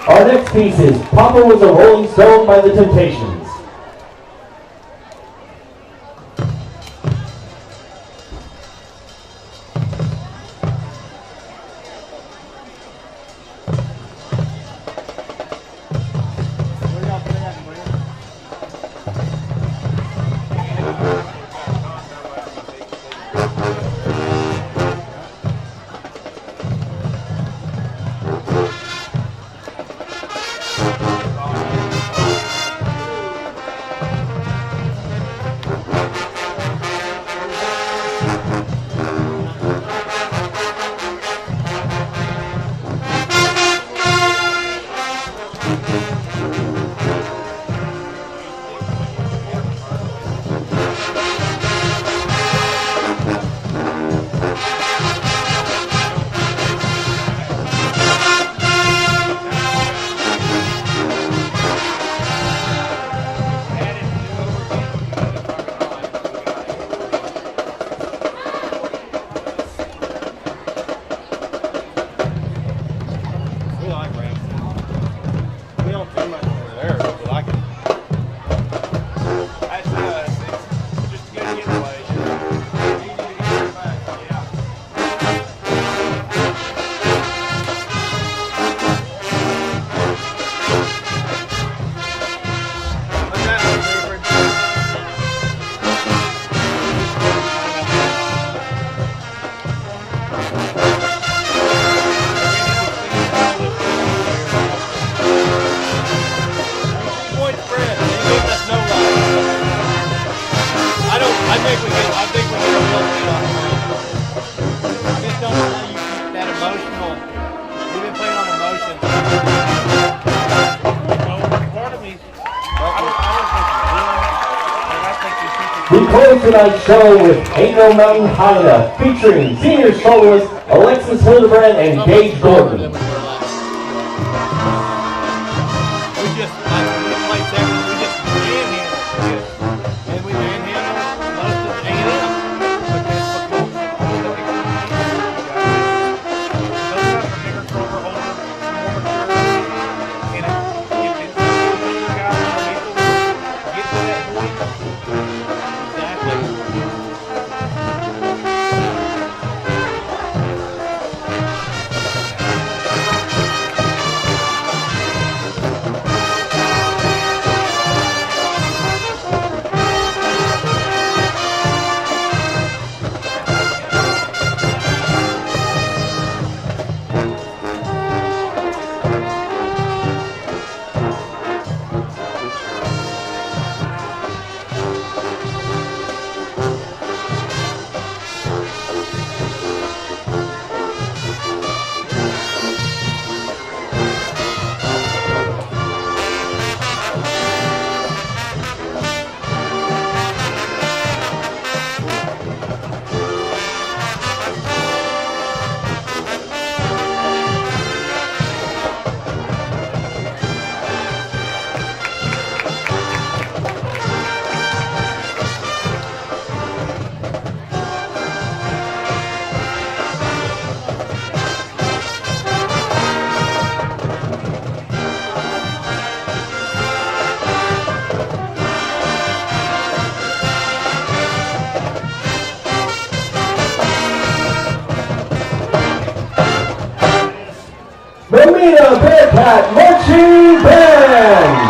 Speaker 6: Our next piece is Papa Was a Rolling Stone by the Temptations. close tonight's show with Ain't No Mountain High Enough, featuring senior soloists Alexis Hildebrand and Gage Gordon. The Mena Bearcat Marching Band.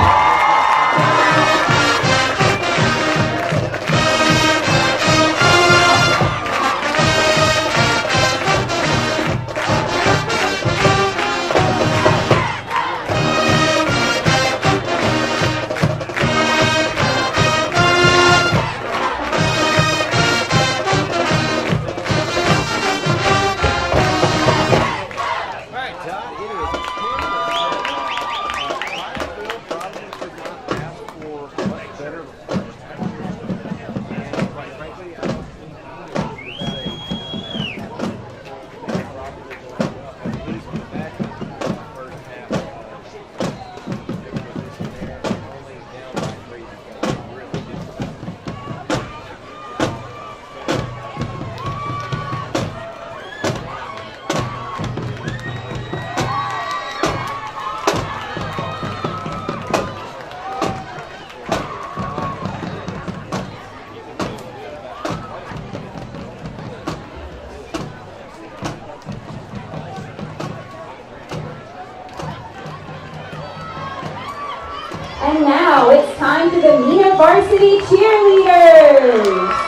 Speaker 3: And now it's time for the Mena Varsity Cheerleaders.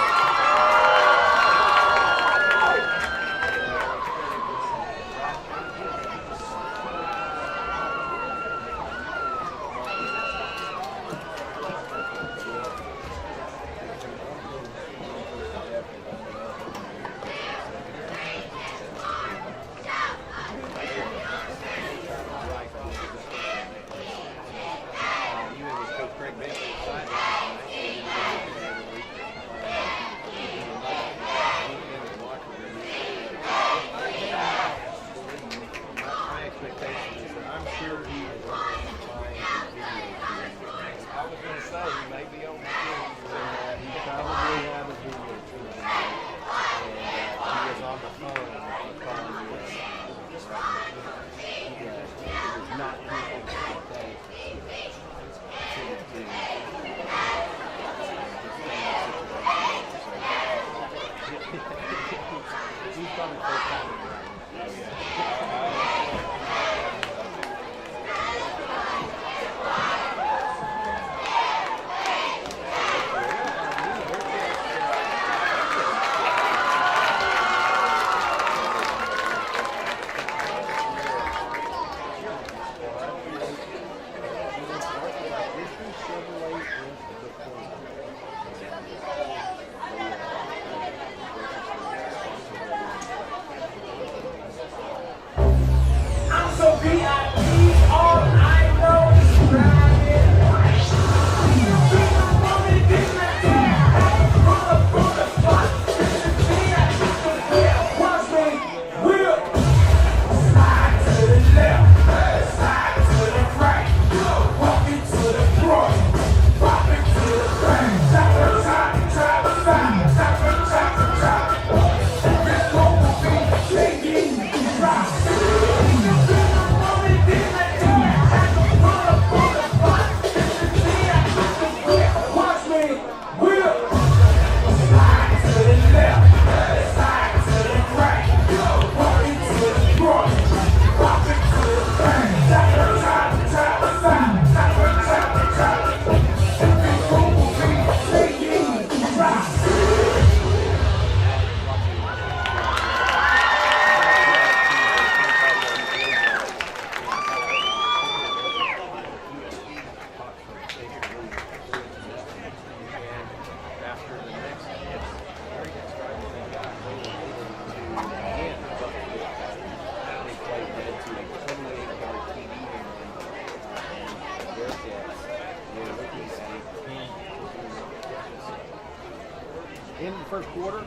Speaker 7: the first quarter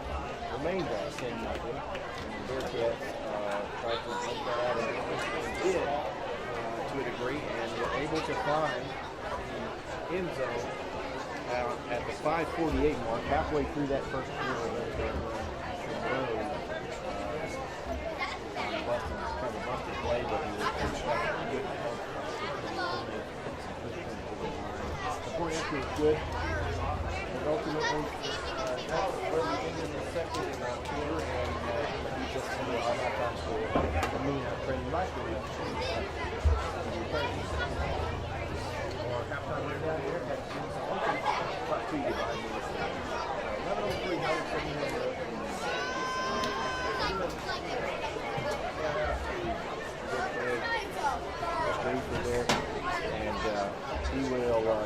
Speaker 7: remained 10-0. And the Bearcats tried to make that out of it and did to a degree, and were able to find the end zone at the 5:48 mark, halfway through that first quarter. Kind of busted play, but he was good. The point after was good, but ultimately that's where we ended in the second quarter, and we just our halftime score. I mean, training back to our halftime right down here had about 2 years. 11:03, how we're sitting here. There, and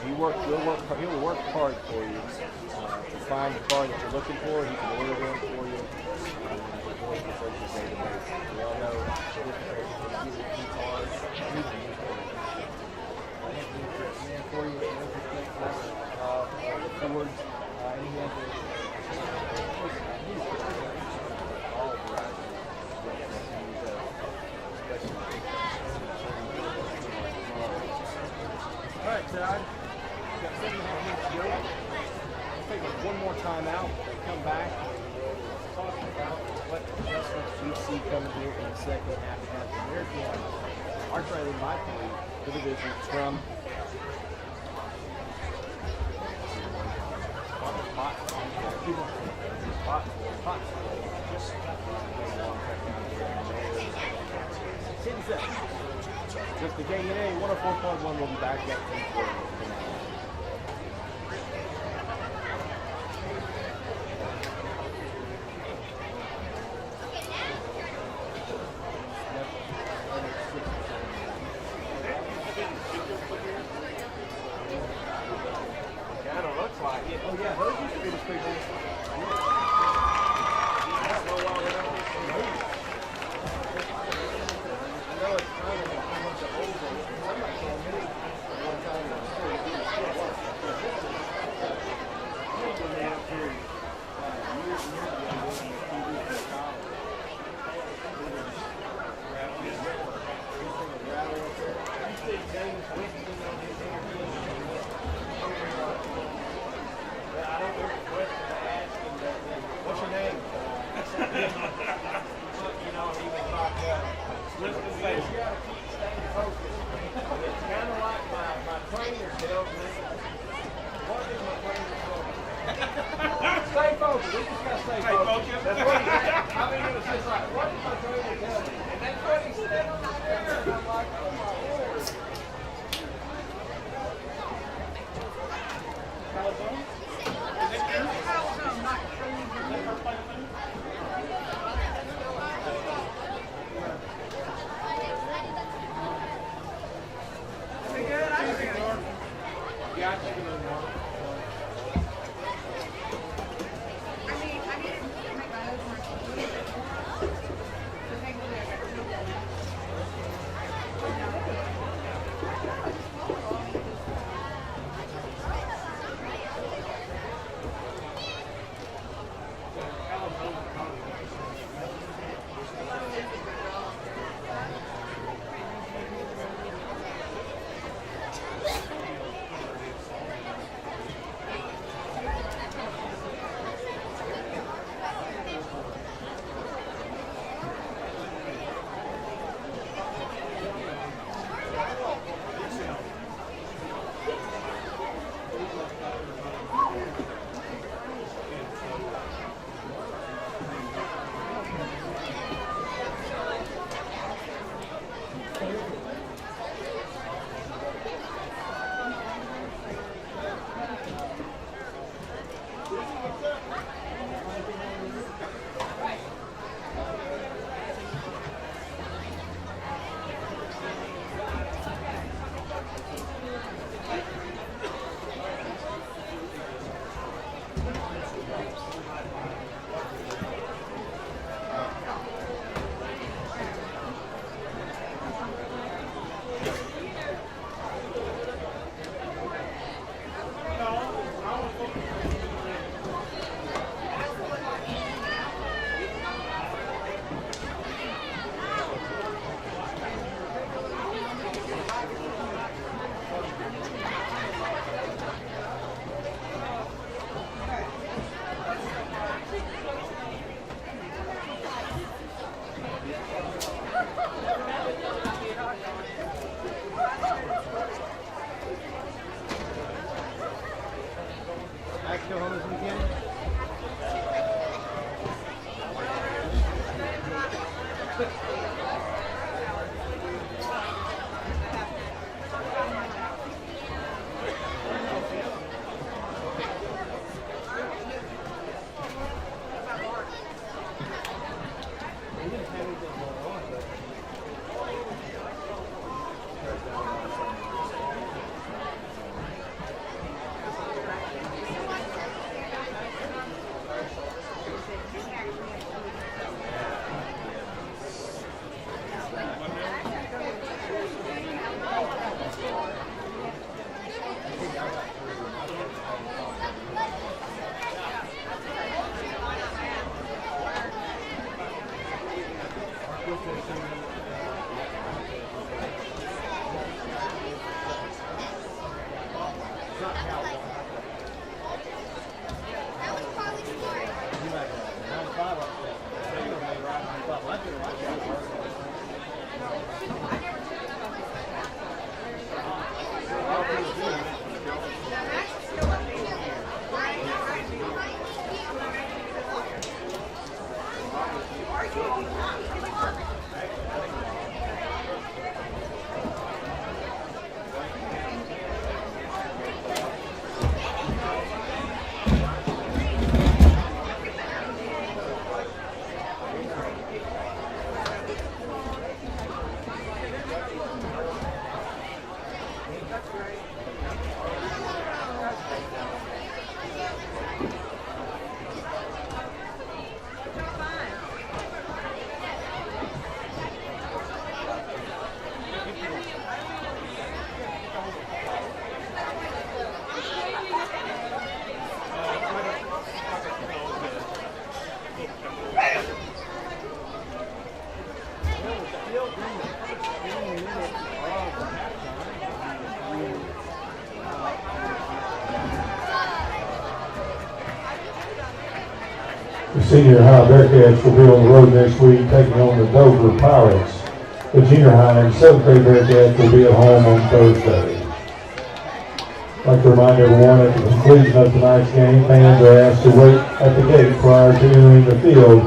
Speaker 7: he'll work hard for you to find the car that you're looking for. He can order one for you. We all know the different cars. For you, Fords, and he has all varieties. All right, Todd. We've got 7.5 minutes to go. We'll take one more time out. We'll come back and we'll talk about what adjustments we see coming here in the second half of the Bearcats are trailing by 3 the division from Just the game today, 104.1 will be back at 10:40. Kind of looks like it. Oh yeah, those used to be the speakers. What's your name? You know, he was like, listen, you got to keep staying focused. It's kind of like my trainer tells me. What is my trainer telling me? Stay focused. We just got to stay focused. That's what he said. I mean, it was just like, what did my trainer tell me? And that's what he said on the chair. And I'm like, oh my Lord. California? Is it California? Not Yeah, I think it was more.
Speaker 8: I need to make my nose more.
Speaker 1: The senior high Bearcats will be on the road next week taking on the Berger Pirates. The junior high and 7th grade Bearcats will be at home on Thursday. I'd like to remind everyone at the conclusion of tonight's game, fans are asked to wait at the gate prior to entering the field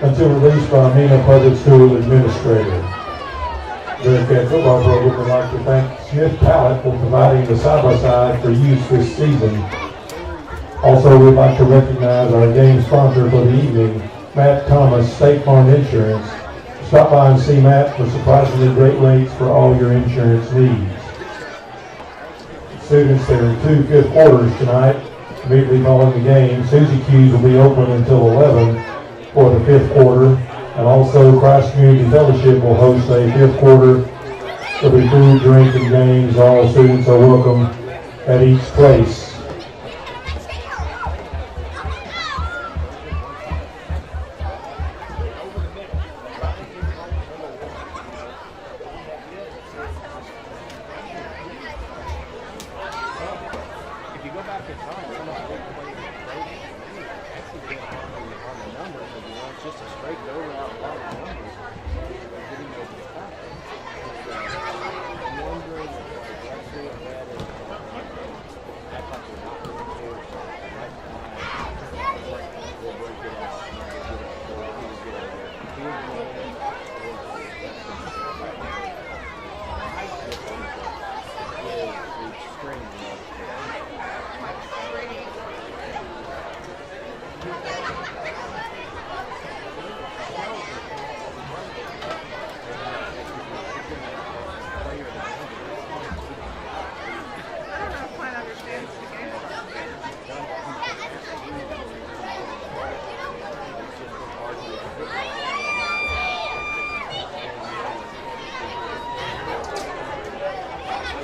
Speaker 1: until released by Mena Public School Administrator. Bearcat football program would like to thank Smith Pallet for providing the side-by-side for use this season. Also, we'd like to recognize our game sponsor for the evening, Matt Thomas, State Farm Insurance. Stop by and see Matt for surprisingly great rates for all your insurance needs. Students, there are 2 fifth quarters tonight. Immediately following the game, Susie Q's will be open until 11 for the 5th quarter. And also, Christ Community Fellowship will host a 5th quarter. There'll be food, drink, and games. All students are welcome at each place.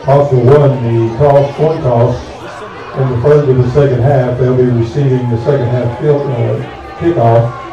Speaker 1: Pottsville won the coin toss in the first of the second half. They'll be receiving the second half kickoff.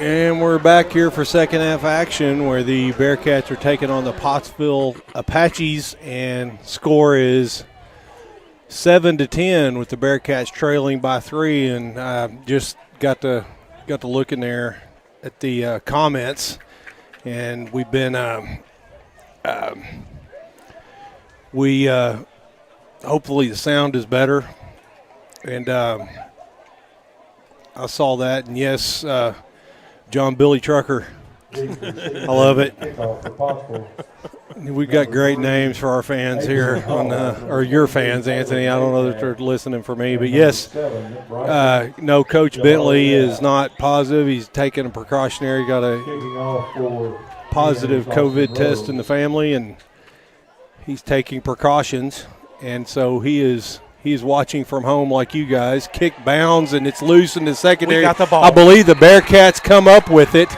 Speaker 5: And we're back here for second half action where the Bearcats are taking on the Pottsville Apaches, and score is 7-10 with the Bearcats trailing by 3. And just got to look in there at the comments, and we've been hopefully the sound is better, and I saw that, and yes, John Billy Trucker, I love it. We've got great names for our fans here, or your fans, Anthony. I don't know that they're listening for me, but yes, no, Coach Bentley is not positive. He's taking a precautionary, got a positive COVID test in the family, and he's taking precautions, and so he's watching from home like you guys. Kick bounds, and it's loose in the secondary.
Speaker 4: We got the ball.
Speaker 5: I believe the Bearcats come up with it.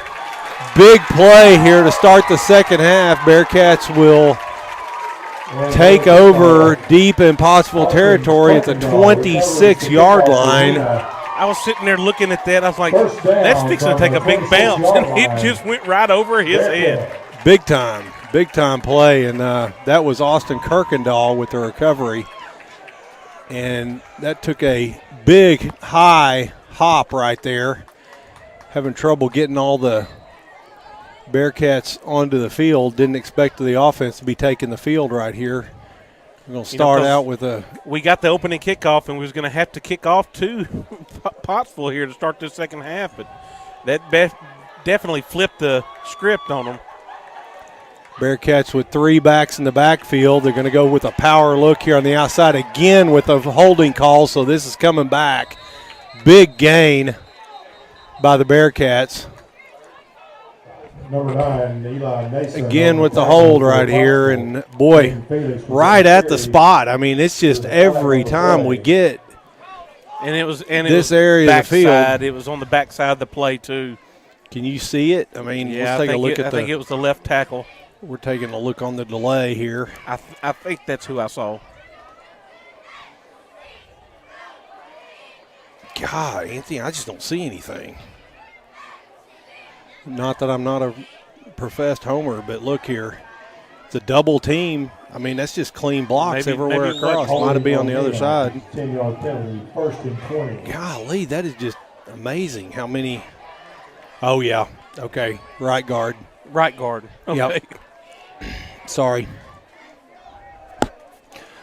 Speaker 5: Big play here to start the second half. Bearcats will take over deep in Pottsville territory at the 26-yard line.
Speaker 4: I was sitting there looking at that. I was like, that's fixing to take a big bounce, and it just went right over his head.
Speaker 5: Big time play, and that was Austin Kirkendall with the recovery. And that took a big, high hop right there. Having trouble getting all the Bearcats onto the field. Didn't expect the offense to be taking the field right here. We're going to start out with a –
Speaker 4: we got the opening kickoff, and we was going to have to kick off to Pottsville here to start this second half. But that definitely flipped the script on them.
Speaker 5: Bearcats with 3 backs in the backfield. They're going to go with a power look here on the outside again with a holding call, so this is coming back. Big gain by the Bearcats.
Speaker 1: Number 9, Eli Nason.
Speaker 5: Again with the hold right here, and boy, right at the spot. I mean, it's just every time we get
Speaker 4: and it was
Speaker 5: this area of the field.
Speaker 4: It was on the backside of the play too.
Speaker 5: Can you see it? I mean,
Speaker 4: yeah,
Speaker 5: let's take a look at
Speaker 4: I think it was the left tackle.
Speaker 5: We're taking a look on the delay here.
Speaker 4: I think that's who I saw.
Speaker 5: God, Anthony, I just don't see anything. Not that I'm not a professed homer, but look here. It's a double team. I mean, that's just clean blocks everywhere across. Might be on the other side.
Speaker 1: 10-yard penalty, 1st and 20.
Speaker 5: Golly, that is just amazing how many. Oh, yeah. Okay, right guard.
Speaker 4: Right guard. Okay.
Speaker 5: Yep. Sorry.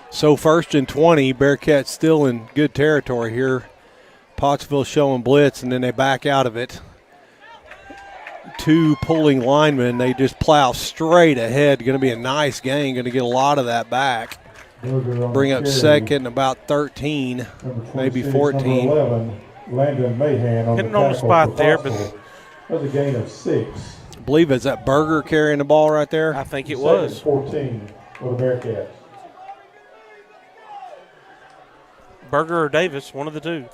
Speaker 5: So 1st and 20, Bearcats still in good territory here. Pottsville showing blitz, and then they back out of it. 2 pulling linemen, they just plow straight ahead. Going to be a nice game. Going to get a lot of that back. Bring up second, about 13, maybe 14.
Speaker 1: Number 11, Landon Mahan on
Speaker 4: hitting
Speaker 1: the
Speaker 4: on the spot there, but
Speaker 1: that was a gain of 6.
Speaker 5: I believe it's that Berger carrying the ball right there.
Speaker 4: I think it was.
Speaker 1: 14 for the Bearcats.
Speaker 4: Berger or Davis, one of the two.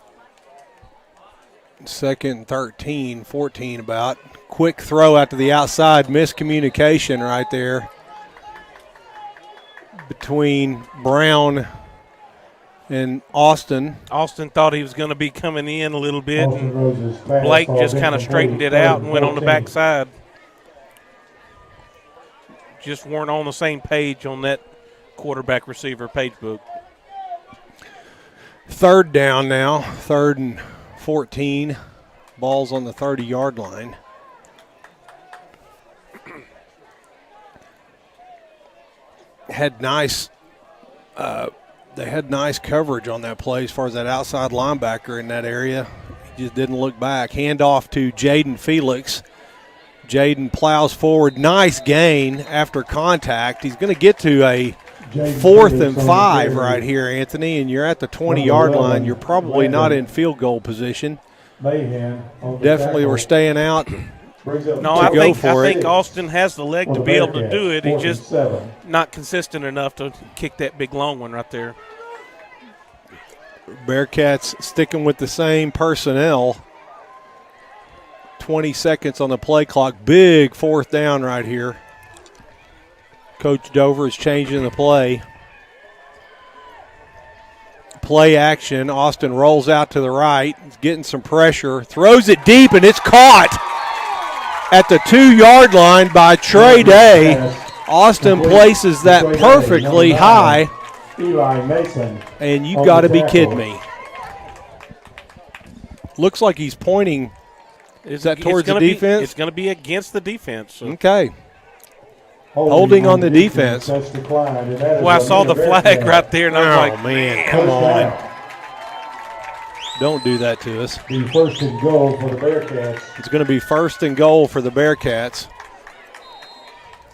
Speaker 5: 2nd and 13, 14 about. Quick throw out to the outside. Miscommunication right there between Brown and Austin.
Speaker 4: Austin thought he was going to be coming in a little bit, and Blake just kind of straightened it out and went on the backside. Just weren't on the same page on that quarterback receiver page book.
Speaker 5: 3rd down now, 3rd and 14. Ball's on the 30-yard line. They had nice coverage on that play as far as that outside linebacker in that area. He just didn't look back. Handoff to Jaden Felix. Jaden plows forward. Nice gain after contact. He's going to get to a 4th and 5 right here, Anthony, and you're at the 20-yard line. You're probably not in field goal position. Definitely we're staying out.
Speaker 4: No, I think Austin has the leg to be able to do it. He's just not consistent enough to kick that big long one right there.
Speaker 5: Bearcats sticking with the same personnel. 20 seconds on the play clock. Big 4th down right here. Coach Dover is changing the play. Play action. Austin rolls out to the right. He's getting some pressure. Throws it deep, and it's caught. at the 2-yard line by Trey Day. Austin places that perfectly high.
Speaker 1: Eli Mason.
Speaker 5: And you've got to be kidding me. Looks like he's pointing. Is that towards the defense?
Speaker 4: It's going to be against the defense. So.
Speaker 5: Okay. Holding on the defense.
Speaker 4: Well, I saw the flag right there, and I was like,
Speaker 5: man, come on. Don't do that to us.
Speaker 1: Be first and goal for the Bearcats.
Speaker 5: It's going to be first and goal for the Bearcats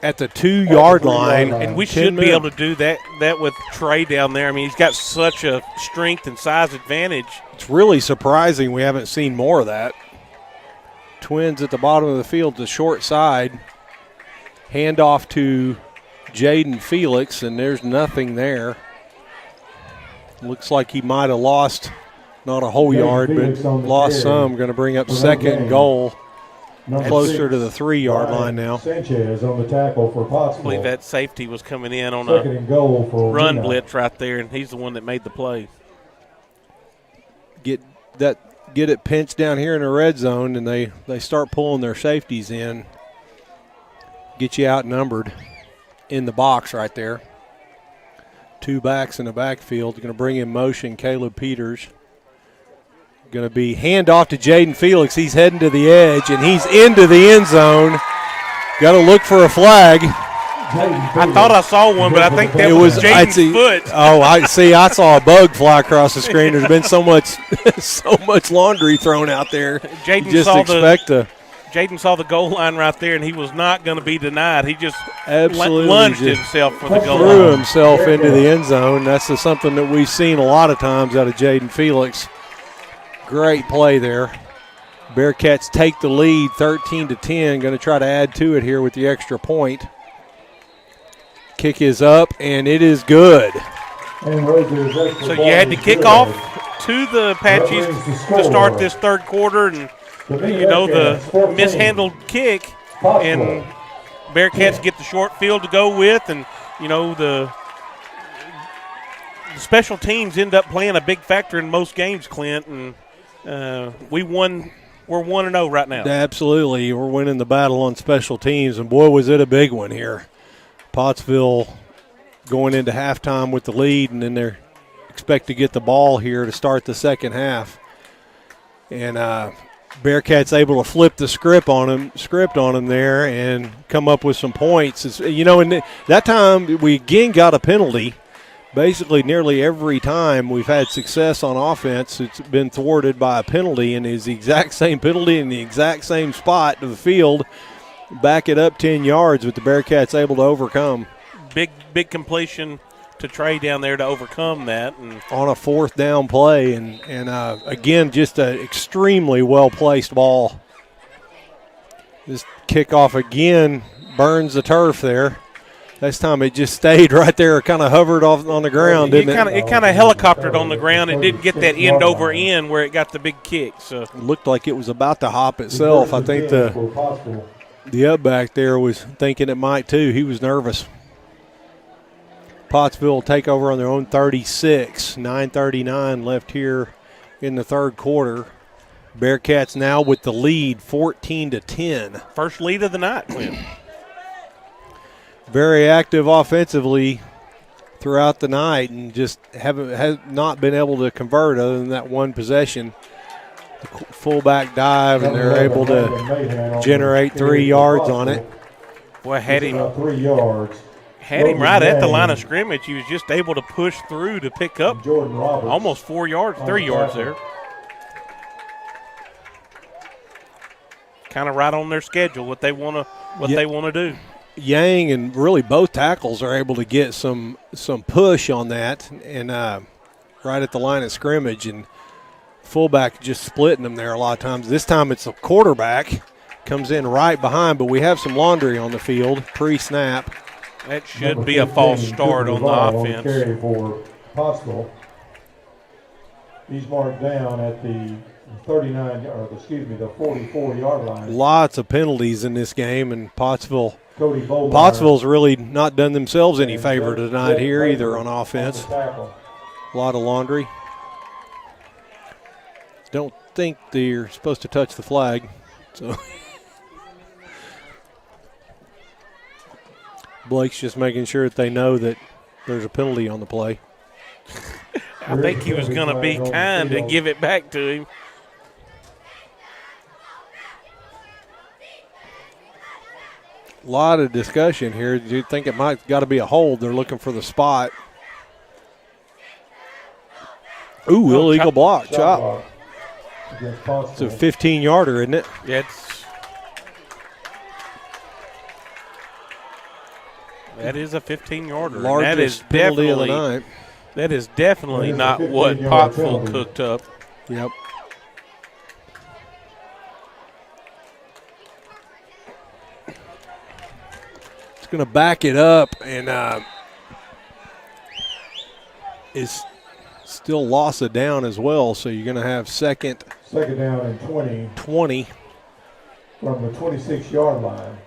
Speaker 5: at the 2-yard line.
Speaker 4: And we should be able to do that with Trey down there. I mean, he's got such a strength and size advantage.
Speaker 5: It's really surprising we haven't seen more of that. Twins at the bottom of the field, the short side. Handoff to Jaden Felix, and there's nothing there. Looks like he might have lost, not a whole yard, but lost some. Going to bring up second and goal. Closer to the 3-yard line now.
Speaker 1: Sanchez on the tackle for Pottsville.
Speaker 4: I believe that safety was coming in on
Speaker 1: second and goal for
Speaker 4: run
Speaker 1: Mena.
Speaker 4: blitz right there, and he's the one that made the play.
Speaker 5: Get it pinched down here in the red zone, and they start pulling their safeties in. Get you outnumbered in the box right there. 2 backs in the backfield. Going to bring in motion Caleb Peters. Going to be handoff to Jaden Felix. He's heading to the edge, and he's into the end zone. Got to look for a flag.
Speaker 4: I thought I saw one, but I think that was Jaden's foot.
Speaker 5: Oh, I saw a bug fly across the screen. There's been so much laundry thrown out there.
Speaker 4: Jaden saw the goal line right there, and he was not going to be denied. He just
Speaker 5: absolutely
Speaker 4: lunged himself for the goal line.
Speaker 5: Threw himself into the end zone. That's something that we've seen a lot of times out of Jaden Felix. Great play there. Bearcats take the lead 13-10. Going to try to add to it here with the extra point. Kick is up, and it is good.
Speaker 4: So you had to kick off to the Apaches to start this third quarter, and the mishandled kick, and Bearcats get the short field to go with, and the special teams end up playing a big factor in most games, Clint, and we won. We're 1-0 right now.
Speaker 5: Absolutely, we're winning the battle on special teams, and boy, was it a big one here. Pottsville going into halftime with the lead, and then they expect to get the ball here to start the second half. And Bearcats able to flip the script on them there and come up with some points. And that time we again got a penalty. Basically, nearly every time we've had success on offense, it's been thwarted by a penalty, and it's the exact same penalty in the exact same spot of the field. Back it up 10 yards, but the Bearcats able to overcome.
Speaker 4: Big completion to Trey down there to overcome that. And
Speaker 5: on a 4th down play, and again, just an extremely well-placed ball. This kickoff again burns the turf there. This time it just stayed right there, kind of hovered off on the ground, didn't it?
Speaker 4: It kind of helicoptered on the ground and didn't get that end over end where it got the big kick. So
Speaker 5: it looked like it was about to hop itself. I think the up back there was thinking it might too. He was nervous. Pottsville will take over on their own 36. 9:39 left here in the third quarter. Bearcats now with the lead, 14-10.
Speaker 4: First lead of the night, Clint.
Speaker 5: Very active offensively throughout the night, and just has not been able to convert other than that one possession. The fullback dive, and they're able to generate 3 yards on it.
Speaker 4: Boy, had him
Speaker 1: 3 yards.
Speaker 4: Had him right at the line of scrimmage. He was just able to push through to pick up almost 4 yards, 3 yards there. Kind of right on their schedule, what they want to do.
Speaker 5: Yang and really both tackles are able to get some push on that, and right at the line of scrimmage, and fullback just splitting them there a lot of times. This time it's a quarterback, comes in right behind, but we have some laundry on the field pre-snap.
Speaker 4: That should be a false start on the offense.
Speaker 1: Carry for Pottsville. He's marked down at the 44-yard line.
Speaker 5: Lots of penalties in this game, and
Speaker 1: Pottsville's
Speaker 5: really not done themselves any favor tonight here either on offense. A lot of laundry. Don't think they're supposed to touch the flag. So Blake's just making sure that they know that there's a penalty on the play.
Speaker 4: I think he was going to be kind and give it back to him.
Speaker 5: A lot of discussion here. Do you think it might got to be a hold? They're looking for the spot. Ooh, illegal block. Chop. It's a 15-yarder, isn't it?
Speaker 4: Yeah, that is a 15-yarder.
Speaker 5: Largest penalty of the night.
Speaker 4: That is definitely not what Pottsville cooked up.
Speaker 5: Yep. It's going to back it up and is still loss of down as well, so you're going to have second
Speaker 1: down and 20 from the 26-yard line.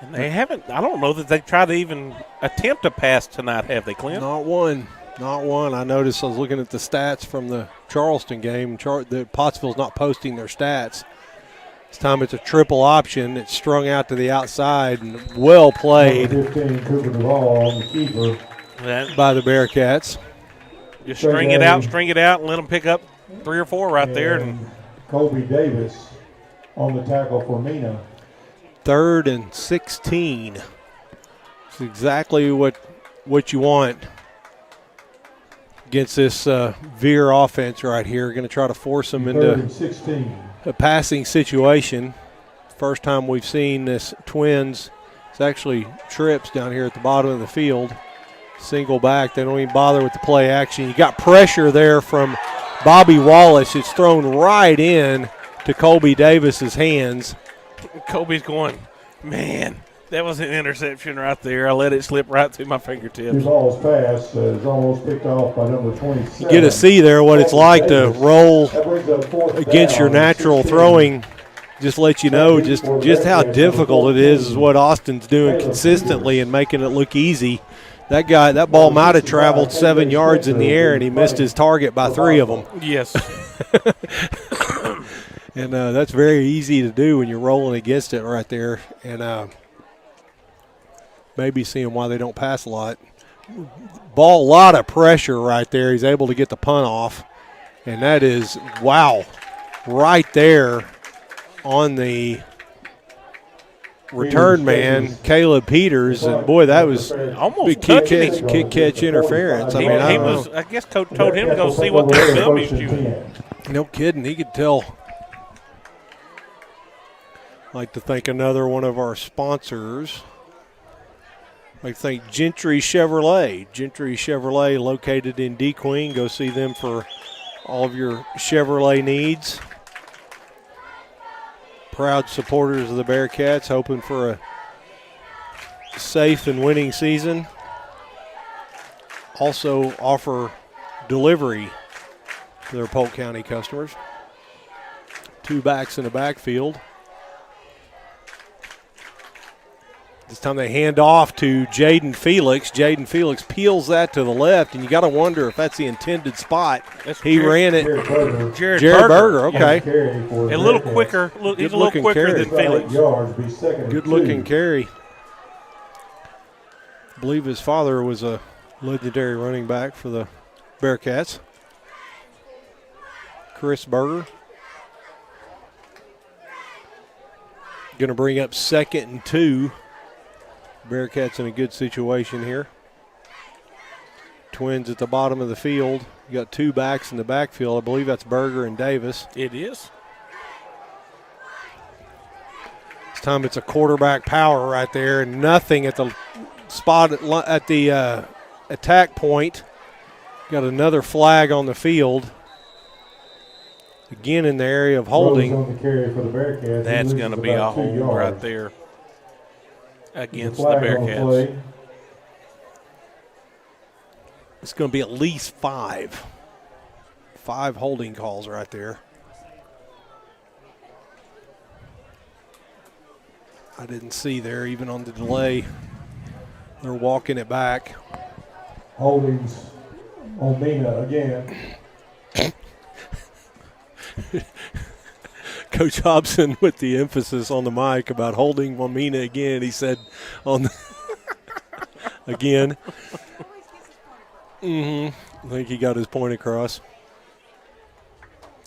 Speaker 4: And they haven't, I don't know that they tried to even attempt a pass tonight, have they, Clint?
Speaker 5: Not one. Not one. I noticed I was looking at the stats from the Charleston game. Pottsville's not posting their stats. This time it's a triple option. It's strung out to the outside and well played
Speaker 1: 15 Cooper the ball on the keeper
Speaker 5: by the Bearcats.
Speaker 4: Just string it out, and let them pick up 3 or 4 right there. And
Speaker 1: Colby Davis on the tackle for Mena.
Speaker 5: 3rd and 16. It's exactly what you want against this Veer offense right here. Going to try to force them into a passing situation. First time we've seen this Twins. It's actually trips down here at the bottom of the field. Single back. They don't even bother with the play action. You got pressure there from Bobby Wallace. It's thrown right in to Colby Davis's hands.
Speaker 4: Colby's going, man, that was an interception right there. I let it slip right through my fingertips.
Speaker 1: The ball's pass is almost picked off by number 27.
Speaker 5: You get to see there what it's like to roll against your natural throwing. Just let you know just how difficult it is what Austin's doing consistently and making it look easy. That ball might have traveled 7 yards in the air, and he missed his target by 3 of them.
Speaker 4: Yes.
Speaker 5: And that's very easy to do when you're rolling against it right there. And maybe seeing why they don't pass a lot. Ball, a lot of pressure right there. He's able to get the punt off. And that is, wow, right there on the return man, Caleb Peters. And, boy, that was
Speaker 4: almost
Speaker 5: kick catch interference.
Speaker 4: I guess Coach told him to go see what the film is shooting.
Speaker 5: No kidding. He could tell. Like to thank another one of our sponsors. I'd like to thank Gentry Chevrolet. Gentry Chevrolet located in DeQueen. Go see them for all of your Chevrolet needs. Proud supporters of the Bearcats, hoping for a safe and winning season. Also offer delivery to their Polk County customers. 2 backs in the backfield. This time they hand off to Jaden Felix. Jaden Felix peels that to the left, and you got to wonder if that's the intended spot. Ran it.
Speaker 4: Jared
Speaker 5: Berger, okay.
Speaker 4: A little quicker. He's a little quicker than Felix.
Speaker 5: Good looking carry. I believe his father was a legendary running back for the Bearcats. Chris Berger. Going to bring up 2nd and 2. Bearcats in a good situation here. Twins at the bottom of the field. You got 2 backs in the backfield. I believe that's Berger and Davis.
Speaker 4: It is.
Speaker 5: This time it's a quarterback power right there. Nothing at the spot at the attack point. Got another flag on the field. Again in the area of holding.
Speaker 4: That's going to be a hold right there against the Bearcats.
Speaker 5: It's going to be at least 5. 5 holding calls right there. I didn't see there even on the delay. They're walking it back.
Speaker 1: Holdings on Mena again.
Speaker 5: Coach Hobson with the emphasis on the mic about holding on Mena again. He said on the again. I think he got his point across.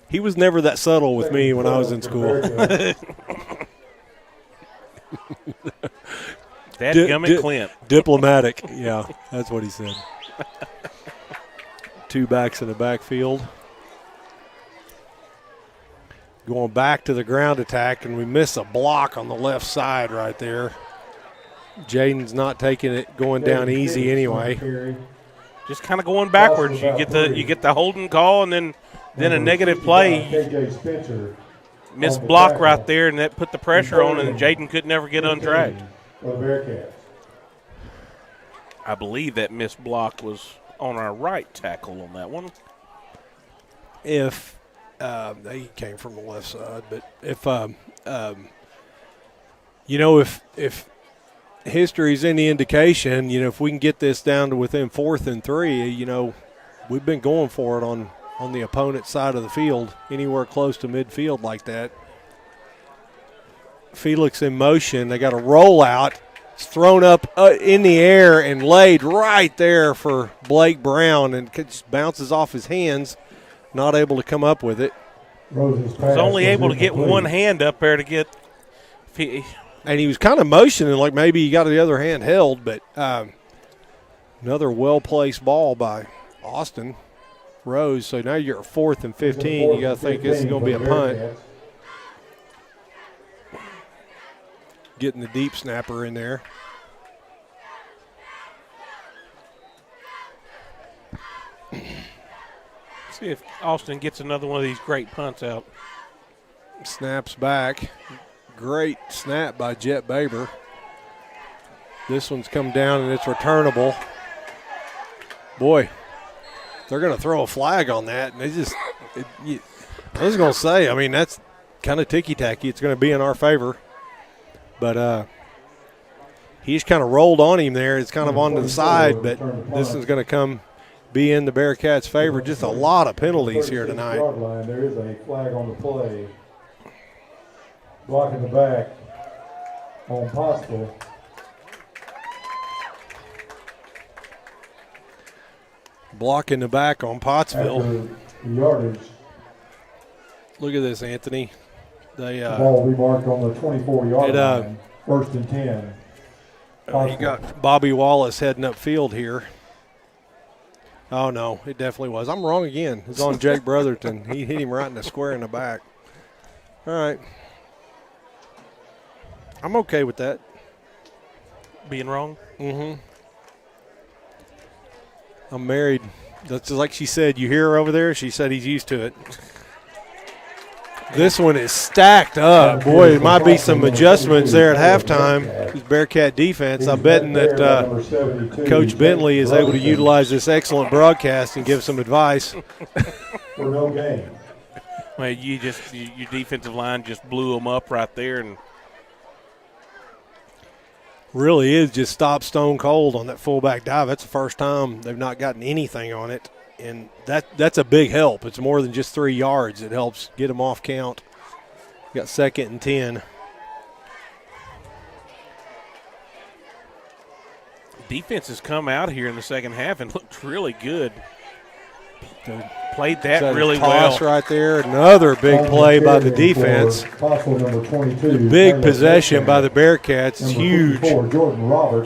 Speaker 5: He was never that subtle with me when I was in school.
Speaker 4: Dadgummit Clint.
Speaker 5: Diplomatic, yeah, that's what he said. 2 backs in the backfield. Going back to the ground attack, and we miss a block on the left side right there. Jaden's not taking it, going down easy anyway.
Speaker 4: Just kind of going backwards. You get the holding call, and then a negative play. Missed block right there, and that put the pressure on, and Jaden could never get untracked. I believe that missed block was on our right tackle on that one.
Speaker 5: If he came from the left side, but if if history's any indication, if we can get this down to within 4th and 3, we've been going for it on the opponent's side of the field, anywhere close to midfield like that. Felix in motion. They got a rollout. It's thrown up in the air and laid right there for Blake Brown, and just bounces off his hands, not able to come up with it.
Speaker 4: Was only able to get one hand up there to get.
Speaker 5: And he was kind of motioning like maybe he got the other hand held, but another well-placed ball by Austin Rose. So now you're at 4th and 15. You got to think this is going to be a punt. Getting the deep snapper in there.
Speaker 4: See if Austin gets another one of these great punts out.
Speaker 5: Snaps back. Great snap by Jet Baber. This one's come down and it's returnable. Boy, they're going to throw a flag on that. And I was going to say, that's kind of ticky-tacky. It's going to be in our favor. But he just kind of rolled on him there. It's kind of on to the side, but this is going to be in the Bearcats' favor. Just a lot of penalties here tonight.
Speaker 1: There is a flag on the play. Blocking the back on Pottsville.
Speaker 5: Blocking the back on Pottsville.
Speaker 1: Yardage.
Speaker 5: Look at this, Anthony. The
Speaker 1: ball will be marked on the 24-yard line. 1st and 10.
Speaker 5: You got Bobby Wallace heading upfield here. Oh, no, it definitely was. I'm wrong again. It's on Jake Brotherton. He hit him right in the square in the back. All right. I'm okay with that.
Speaker 4: Being wrong?
Speaker 5: Mm-hmm. I'm married. That's just like she said. You hear her over there? She said he's used to it. This one is stacked up. Boy, it might be some adjustments there at halftime. This Bearcat defense. I'm betting that Coach Bentley is able to utilize this excellent broadcast and give some advice.
Speaker 1: For no game.
Speaker 4: Well, your defensive line just blew them up right there, and
Speaker 5: really is just stop stone cold on that fullback dive. That's the first time they've not gotten anything on it. And that's a big help. It's more than just 3 yards. It helps get them off count. Got 2nd and 10.
Speaker 4: Defense has come out here in the second half and looked really good. Played that really well.
Speaker 5: Right there. Another big play by the defense. Big possession by the Bearcats. It's huge.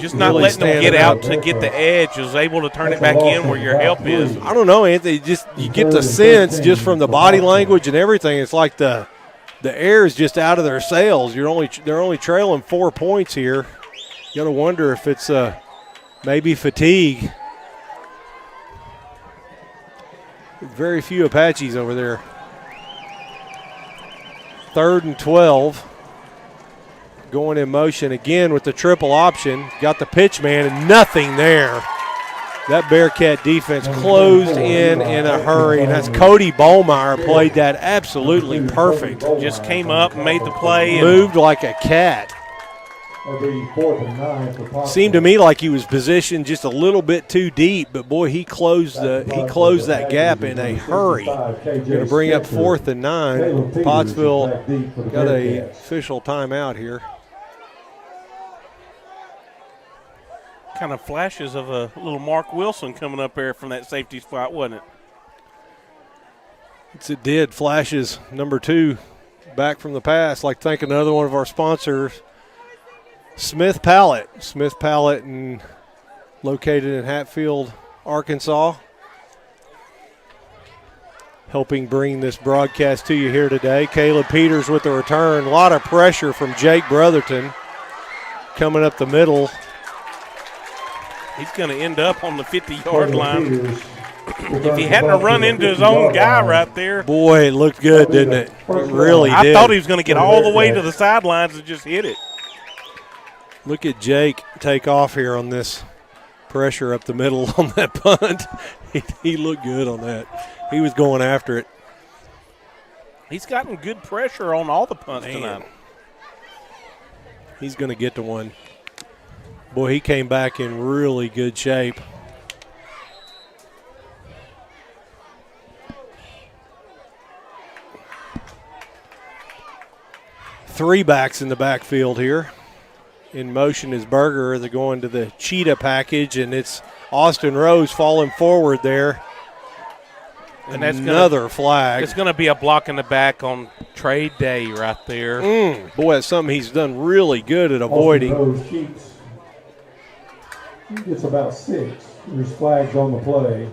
Speaker 4: Just not letting them get out to get the edge. Was able to turn it back in where your help is.
Speaker 5: I don't know, Anthony. You get the sense just from the body language and everything. It's like the air is just out of their sails. They're only trailing 4 points here. You got to wonder if it's maybe fatigue. Very few Apaches over there. 3rd and 12. Going in motion again with the triple option. Got the pitch man and nothing there. That Bearcat defense closed in a hurry, and that's Cody Ballmeyer played that absolutely perfect.
Speaker 4: Just came up and made the play.
Speaker 5: Moved like a cat. Seemed to me like he was positioned just a little bit too deep, but boy, he closed that gap in a hurry. Going to bring up 4th and 9. Pottsville got a official timeout here.
Speaker 4: Kind of flashes of a little Mark Wilson coming up there from that safety spot, wasn't it?
Speaker 5: It did. Flashes number 2 back from the pass. Like thank another one of our sponsors, Smith Pallet. Smith Pallet and located in Hatfield, Arkansas. Helping bring this broadcast to you here today. Caleb Peters with the return. A lot of pressure from Jake Brotherton coming up the middle.
Speaker 4: He's going to end up on the 50-yard line. If he hadn't run into his own guy right there.
Speaker 5: Boy, it looked good, didn't it? It really did.
Speaker 4: I thought he was going to get all the way to the sidelines and just hit it.
Speaker 5: Look at Jake take off here on this pressure up the middle on that punt. He looked good on that. He was going after it.
Speaker 4: He's gotten good pressure on all the punts tonight.
Speaker 5: He's going to get to one. Boy, he came back in really good shape. Three backs in the backfield here. In motion is Berger. They're going to the cheetah package, and it's Austin Rose falling forward there. And that's another flag.
Speaker 4: It's going to be a block in the back on trade day right there.
Speaker 5: Boy, that's something he's done really good at avoiding.
Speaker 1: Rose keeps, he gets about 6. There's flags on the play.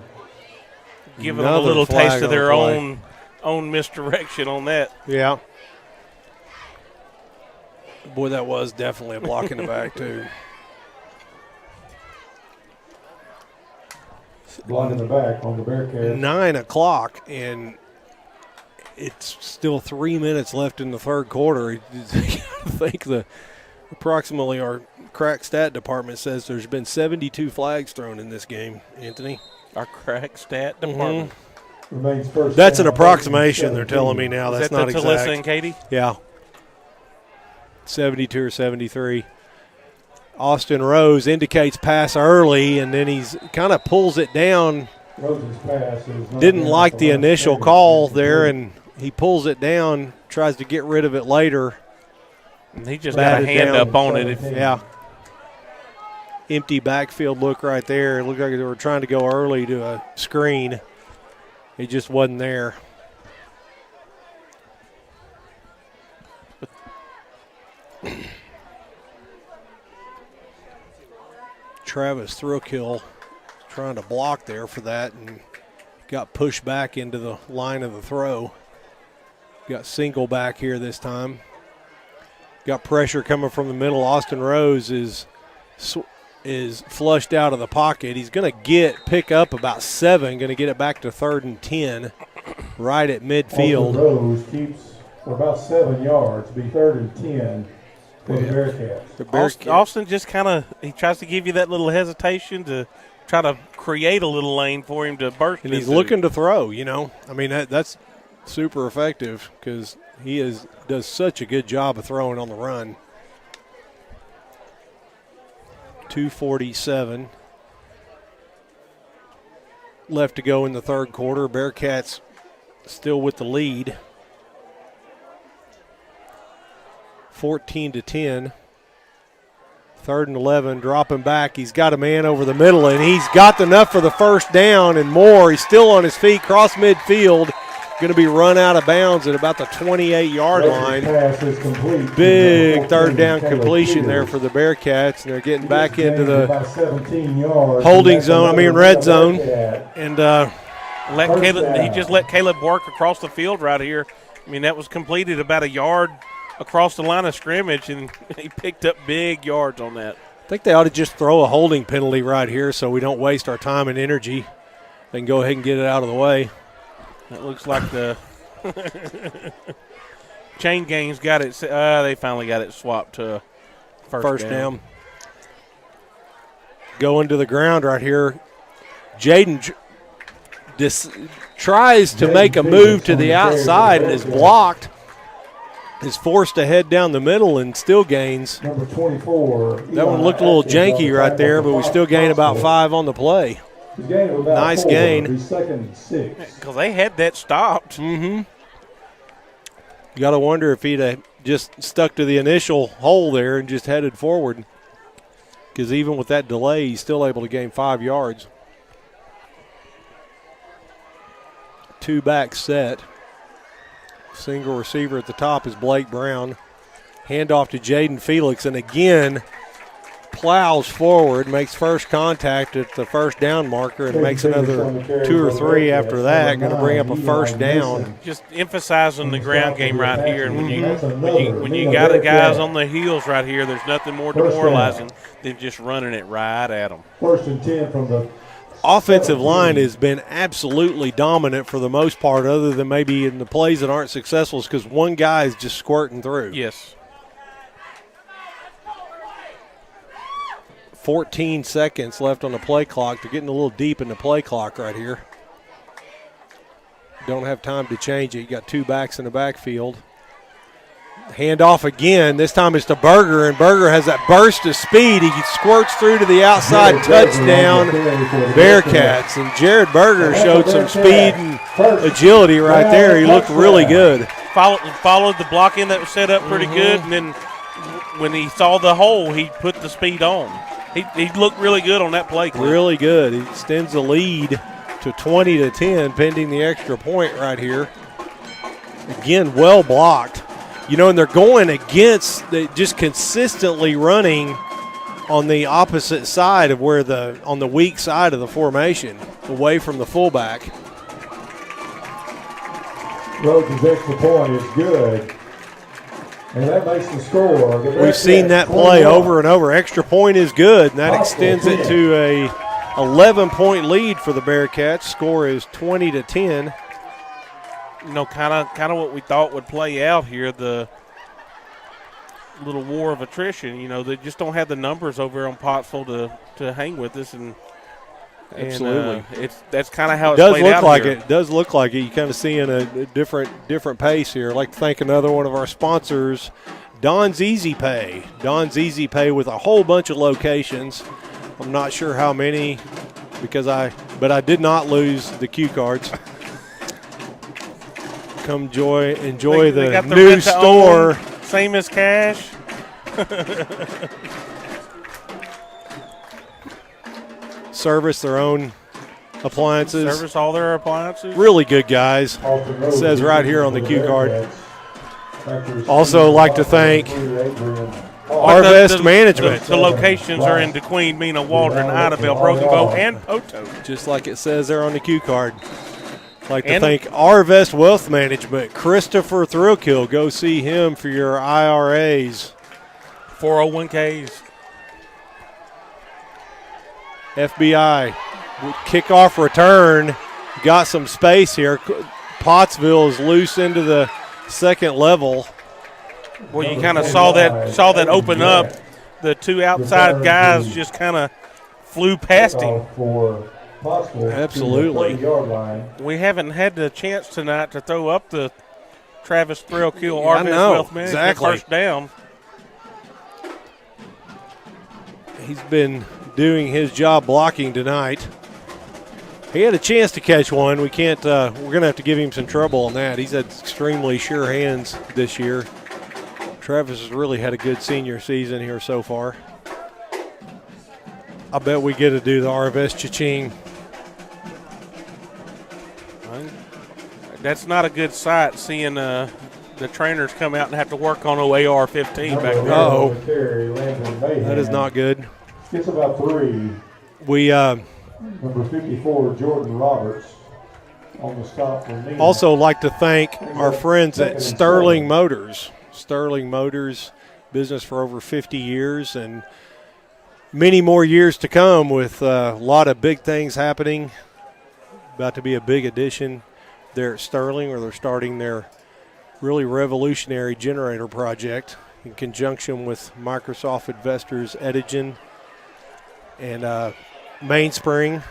Speaker 4: Give them a little taste of their own misdirection on that.
Speaker 5: Yeah. Boy, that was definitely a block in the back, too.
Speaker 1: Block in the back on the Bearcats.
Speaker 5: 9 o'clock, and it's still 3 minutes left in the third quarter. I think approximately our crack stat department says there's been 72 flags thrown in this game, Anthony.
Speaker 4: Our crack stat department.
Speaker 1: Remains first.
Speaker 5: That's an approximation, they're telling me now. That's not exact.
Speaker 4: Talissa and Katie?
Speaker 5: Yeah. 72 or 73. Austin Rose indicates pass early, and then he's kind of pulls it down.
Speaker 1: Rose's pass is
Speaker 5: didn't like the initial call there, and he pulls it down, tries to get rid of it later.
Speaker 4: And he just got a hand up on it.
Speaker 5: Yeah. Empty backfield look right there. It looked like they were trying to go early to a screen. It just wasn't there. Travis Throkill trying to block there for that and got pushed back into the line of the throw. Got single back here this time. Got pressure coming from the middle. Austin Rose is flushed out of the pocket. He's going to pick up about 7, going to get it back to 3rd and 10 right at midfield.
Speaker 1: Austin Rose keeps for about 7 yards, be 3rd and 10. For the Bearcats.
Speaker 4: Austin just he tries to give you that little hesitation to try to create a little lane for him to burst
Speaker 5: and he's looking to throw, I mean, that's super effective because he does such a good job of throwing on the run. 2:47 left to go in the third quarter. Bearcats still with the lead. 14-10. 3rd and 11, dropping back. He's got a man over the middle, and he's got enough for the first down and more. He's still on his feet, cross midfield. Going to be run out of bounds at about the 28-yard line. Big 3rd down completion there for the Bearcats, and they're getting back into the holding zone, red zone. And
Speaker 4: he just let Caleb work across the field right here. I mean, that was completed about a yard across the line of scrimmage, and he picked up big yards on that.
Speaker 5: I think they ought to just throw a holding penalty right here so we don't waste our time and energy. They can go ahead and get it out of the way.
Speaker 4: That looks like the chain gang's got it. They finally got it swapped to first down.
Speaker 5: Going to the ground right here. Jaden tries to make a move to the outside and is blocked. Is forced to head down the middle and still gains.
Speaker 1: Number 24.
Speaker 5: That one looked a little janky right there, but we still gain about 5 on the play. Nice gain.
Speaker 1: 2nd and 6.
Speaker 4: Because they had that stopped.
Speaker 5: You got to wonder if he'd have just stuck to the initial hole there and just headed forward. because even with that delay, he's still able to gain 5 yards. 2-back set. Single receiver at the top is Blake Brown. Handoff to Jaden Felix, and again, plows forward, makes first contact at the first down marker, and makes another 2 or 3 after that. Going to bring up a first down.
Speaker 4: Just emphasizing the ground game right here, and when you got the guys on the heels right here, there's nothing more demoralizing than just running it right at them.
Speaker 1: 1st and 10 from the
Speaker 5: Offensive line has been absolutely dominant for the most part, other than maybe in the plays that aren't successful, because one guy is just squirting through.
Speaker 4: Yes.
Speaker 5: 14 seconds left on the play clock. They're getting a little deep in the play clock right here. Don't have time to change it. You got 2 backs in the backfield. Handoff again. This time it's to Berger, and Berger has that burst of speed. He squirts through to the outside. Touchdown, Bearcats. And Jared Berger showed some speed and agility right there. He looked really good.
Speaker 4: Followed the blocking that was set up pretty good, and then when he saw the hole, he put the speed on. He looked really good on that play.
Speaker 5: Really good. He extends the lead to 20-10, pending the extra point right here. Again, well blocked. You know, and they're going against, just consistently running on the opposite side of where on the weak side of the formation, away from the fullback.
Speaker 1: Rhodes' extra point is good. And that makes the score.
Speaker 5: We've seen that play over and over. Extra point is good, and that extends it to a 11-point lead for the Bearcats. Score is 20-10.
Speaker 4: You know, kind of what we thought would play out here, the little war of attrition. You know, they just don't have the numbers over on Pottsville to hang with us, and
Speaker 5: absolutely,
Speaker 4: that's kind of how it's played out here.
Speaker 5: It does look like it. You kind of seeing a different pace here. I'd like to thank another one of our sponsors, Don's Easy Pay. Don's Easy Pay with a whole bunch of locations. I'm not sure how many, but I did not lose the cue cards. Come enjoy
Speaker 4: they got the
Speaker 5: new
Speaker 4: rent to
Speaker 5: store.
Speaker 4: Own, same as cash.
Speaker 5: Service their own appliances.
Speaker 4: Service all their appliances.
Speaker 5: Really good guys. It says right here on the cue card. Also like to thank Arvest Management.
Speaker 4: The locations are in DeQueen, Mena, Waldron, Idabel, Broken Bow, and Poto.
Speaker 5: Just like it says there on the cue card. Like to thank Arvest Wealth Management. Christopher Thrillkill. Go see him for your IRAs.
Speaker 4: 401ks.
Speaker 5: FBI. Kickoff return. Got some space here. Pottsville is loose into the second level.
Speaker 4: Well, you kind of saw that open up. The 2 outside guys just kind of flew past him.
Speaker 5: Absolutely.
Speaker 4: We haven't had the chance tonight to throw up the Travis Thrillkill Arvest Wealth Management first down.
Speaker 5: He's been doing his job blocking tonight. He had a chance to catch one. We can't. We're going to have to give him some trouble on that. He's had extremely sure hands this year. Travis has really had a good senior season here so far. I bet we get to do the Arvest cha-ching.
Speaker 4: That's not a good sight, seeing the trainers come out and have to work on AR-15 back there.
Speaker 5: Oh, that is not good.
Speaker 1: It's about 3.
Speaker 5: We
Speaker 1: number 54, Jordan Roberts, on the stop.
Speaker 5: Also like to thank our friends at Sterling Motors. Sterling Motors, business for over 50 years and many more years to come, with a lot of big things happening. About to be a big addition there at Sterling, where they're starting their really revolutionary generator project in conjunction with Microsoft investors Edigen and Mainspring.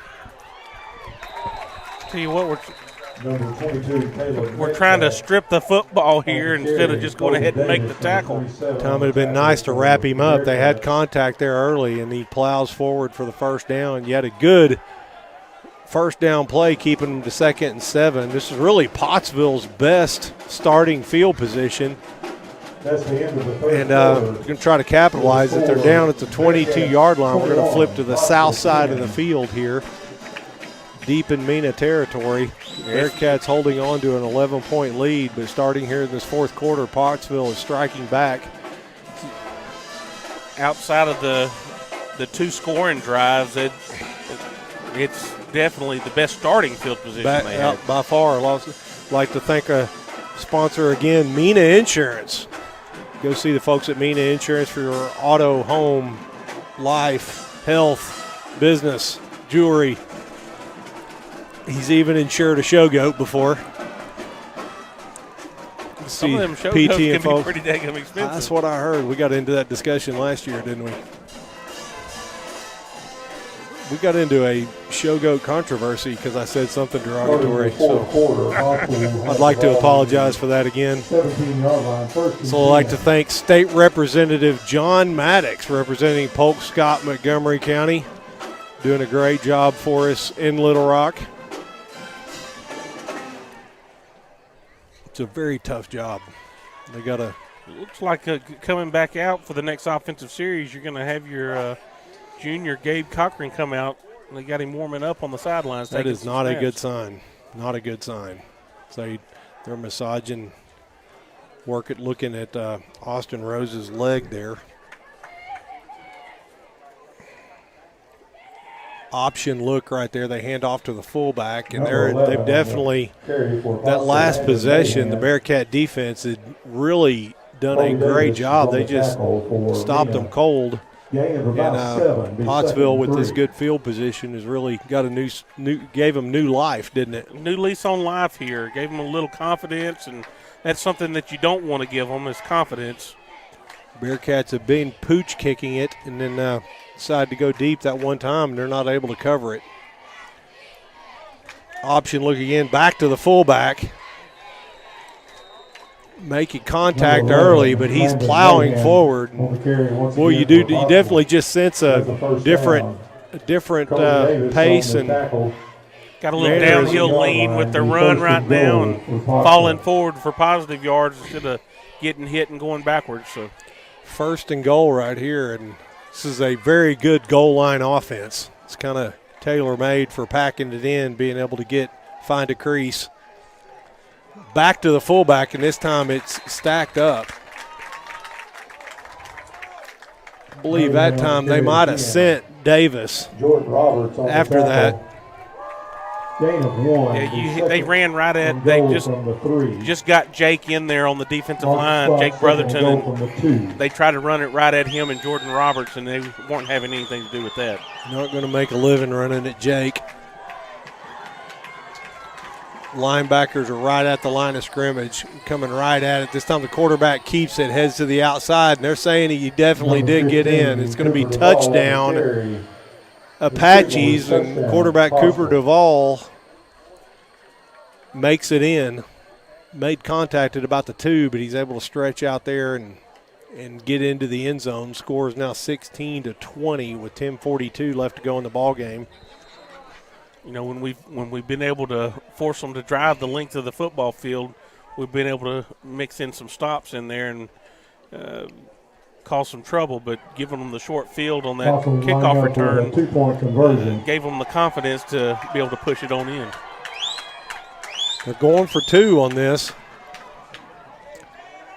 Speaker 4: Tell you what, we're trying to strip the football here instead of just going ahead and make the tackle.
Speaker 5: Tom, it would have been nice to wrap him up. They had contact there early, and he plows forward for the first down. You had a good first down play, keeping him to 2nd and 7. This is really Pottsville's best starting field position.
Speaker 1: That's the end of the third
Speaker 5: And we're going to try to capitalize it. They're down at the 22-yard line. We're going to flip to the south side of the field here, deep in Mena territory. Bearcats holding on to an 11-point lead, but starting here in this fourth quarter, Pottsville is striking back.
Speaker 4: Outside of the two scoring drives, it's definitely the best starting field position they have.
Speaker 5: By far. Like to thank a sponsor again, Mena Insurance. Go see the folks at Mena Insurance for your auto, home, life, health, business, jewelry. He's even insured a show goat before.
Speaker 4: Some of them show goats can be pretty dang expensive.
Speaker 5: That's what I heard. We got into that discussion last year, didn't we? We got into a show goat controversy because I said something derogatory. So I'd like to apologize for that again.
Speaker 1: 17-yard line, first.
Speaker 5: So I'd like to thank State Representative John Maddox, representing Polk, Scott, Montgomery County, doing a great job for us in Little Rock. It's a very tough job. They got to.
Speaker 4: It looks like coming back out for the next offensive series, you're going to have your junior Gabe Cochran come out. They got him warming up on the sidelines.
Speaker 5: That is not a good sign. Not a good sign. So they're massaging, looking at Austin Rose's leg there. Option look right there. They hand off to the fullback, and they've definitely, that last possession, the Bearcat defense had really done a great job. They just stopped them cold. And Pottsville, with this good field position, has really got gave them new life, didn't it?
Speaker 4: New lease on life here. Gave them a little confidence, and that's something that you don't want to give them is confidence.
Speaker 5: Bearcats have been pooch kicking it, and then decided to go deep that one time, and they're not able to cover it. Option look again, back to the fullback. Making contact early, but he's plowing forward. Well, you definitely just sense a different pace and
Speaker 4: got a little downhill lean with their run right now and falling forward for positive yards instead of getting hit and going backwards. So
Speaker 5: 1st and goal right here, and this is a very good goal line offense. It's kind of tailor-made for packing it in, being able to find a crease. Back to the fullback, and this time it's stacked up. I believe that time they might have sent Davis after that.
Speaker 1: Gain of 1.
Speaker 4: Yeah, they ran right at. They just got Jake in there on the defensive line, Jake Brotherton, and they tried to run it right at him and Jordan Roberts, and they weren't having anything to do with that.
Speaker 5: Not going to make a living running at Jake. Linebackers are right at the line of scrimmage, coming right at it. This time the quarterback keeps it, heads to the outside, and they're saying he definitely did get in. It's going to be touchdown Apaches, and quarterback Cooper Duvall makes it in. Made contact at about the 2, but he's able to stretch out there and get into the end zone. Score is now 16-20 with 10:42 left to go in the ball game.
Speaker 4: You know, when we've been able to force them to drive the length of the football field, we've been able to mix in some stops in there and cause some trouble. But giving them the short field on that kickoff return,
Speaker 1: 2-point conversion,
Speaker 4: gave them the confidence to be able to push it on in.
Speaker 5: They're going for 2 on this.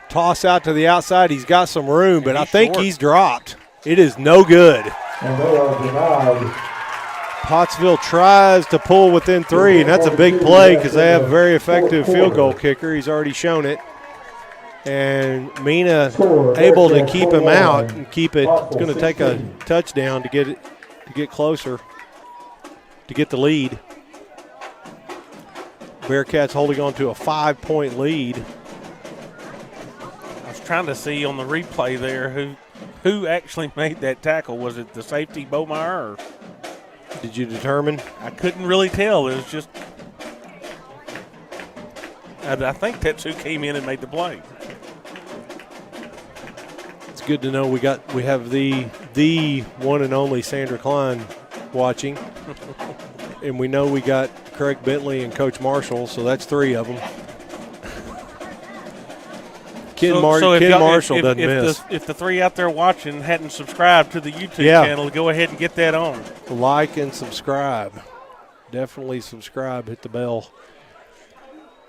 Speaker 5: Toss out to the outside. He's got some room, but I think he's dropped. It is no good.
Speaker 1: And they are denied.
Speaker 5: Pottsville tries to pull within 3, and that's a big play because they have a very effective field goal kicker. He's already shown it. And Mena able to keep him out and keep it. It's going to take a touchdown to get closer, to get the lead. Bearcats holding on to a 5-point lead.
Speaker 4: I was trying to see on the replay there who actually made that tackle. Was it the safety Bomeyer or?
Speaker 5: Did you determine?
Speaker 4: I couldn't really tell. It was just I think that's who came in and made the play.
Speaker 5: It's good to know we have the one and only Sandra Klein watching. And we know we got Craig Bentley and Coach Marshall, so that's 3 of them. Ken
Speaker 4: y'all-
Speaker 5: Marshall doesn't
Speaker 4: if
Speaker 5: miss.
Speaker 4: If the three out there watching hadn't subscribed to the YouTube
Speaker 5: Yeah.
Speaker 4: channel, go ahead and get that on.
Speaker 5: Like and subscribe. Definitely subscribe. Hit the bell.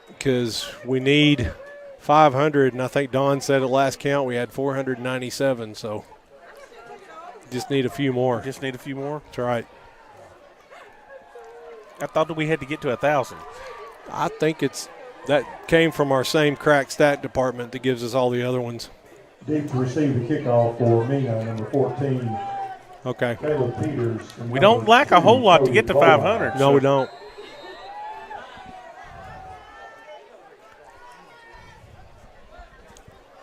Speaker 5: Because we need 500, and I think Don said at last count we had 497, so just need a few more.
Speaker 4: Just need a few more.
Speaker 5: That's right.
Speaker 4: I thought that we had to get to 1,000.
Speaker 5: I think that came from our same crack stat department that gives us all the other ones.
Speaker 1: Deep to receive the kickoff for Mena, number 14.
Speaker 5: Okay.
Speaker 1: Caleb Peters. and
Speaker 4: We don't
Speaker 1: number
Speaker 4: lack a
Speaker 1: 2,
Speaker 4: whole lot to
Speaker 1: Cody
Speaker 4: get to
Speaker 1: Bowman.
Speaker 4: 500.
Speaker 5: No, we don't.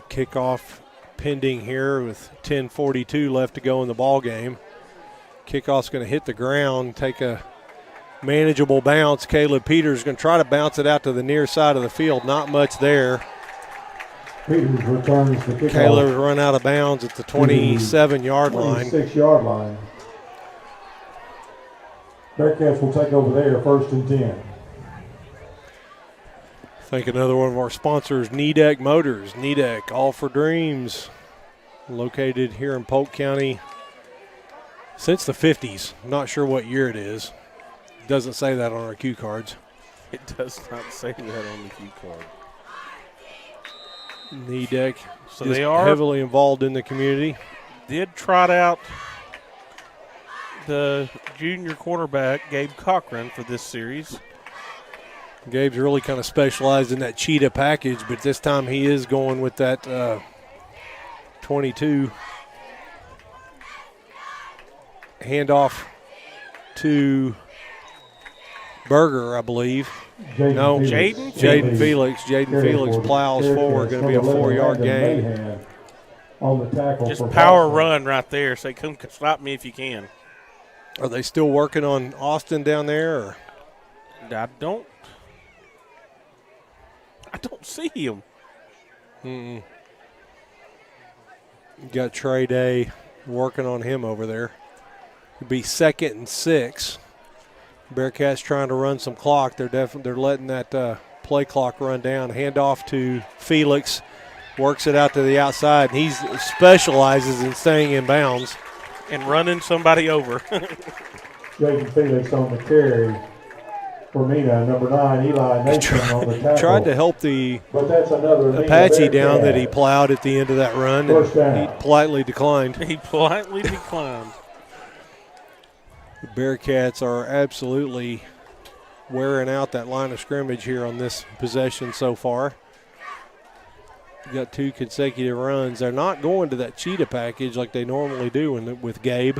Speaker 5: Kickoff pending here with 10:42 left to go in the ball game. Kickoff's going to hit the ground, take a manageable bounce. Caleb Peters going to try to bounce it out to the near side of the field. Not much there.
Speaker 1: Peters returns the kickoff.
Speaker 5: Caleb's run out of bounds at the 27-yard line.
Speaker 1: 26-yard line. Bearcats will take over there, 1st and 10.
Speaker 5: Thank another one of our sponsors, Nidec Motors. Nidec, all for dreams. Located here in Polk County since the 50s. Not sure what year it is. Doesn't say that on our cue cards.
Speaker 4: It does not say that on the cue card.
Speaker 5: Nidec,
Speaker 4: So
Speaker 5: just
Speaker 4: they are
Speaker 5: heavily involved in the community.
Speaker 4: did trot out the junior quarterback, Gabe Cochran, for this series.
Speaker 5: Gabe's really kind of specialized in that cheetah package, but this time he is going with that 22. Handoff to Berger, I believe. No,
Speaker 4: Jaden
Speaker 5: Felix. Jaden Felix plows forward. Going to be a 4-yard gain.
Speaker 1: On the tackle.
Speaker 4: Just
Speaker 1: for
Speaker 4: power
Speaker 1: Boston.
Speaker 4: run right there. Say, come stop me if you can.
Speaker 5: Are they still working on Austin down there? Or?
Speaker 4: I don't see him.
Speaker 5: Mm-mm. Got Trey Day working on him over there. It'd be 2nd and 6. Bearcats trying to run some clock. They're letting that play clock run down. Handoff to Felix. Works it out to the outside. He specializes in staying in bounds.
Speaker 4: And running somebody over.
Speaker 1: Jaden Felix on the carry for Mena. Number 9, Eli Nathan on the tackle.
Speaker 5: Tried to help the
Speaker 1: But that's another Mena
Speaker 5: Apache down
Speaker 1: Bearcat.
Speaker 5: that he plowed at the end of that run.
Speaker 1: First down.
Speaker 5: And he politely declined.
Speaker 4: He politely declined.
Speaker 5: The Bearcats are absolutely wearing out that line of scrimmage here on this possession so far. Got 2 consecutive runs. They're not going to that cheetah package like they normally do with Gabe.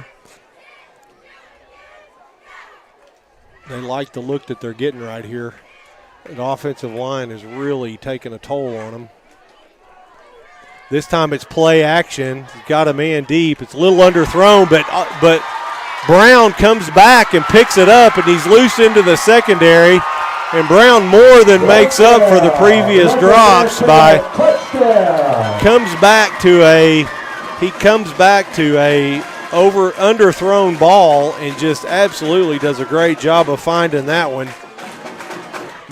Speaker 5: They like the look that they're getting right here. The offensive line is really taking a toll on them. This time it's play action. He's got a man deep. It's a little underthrown, but Brown comes back and picks it up, and he's loose into the secondary. And Brown more than makes up for the previous drops by comes back to a underthrown ball and just absolutely does a great job of finding that one.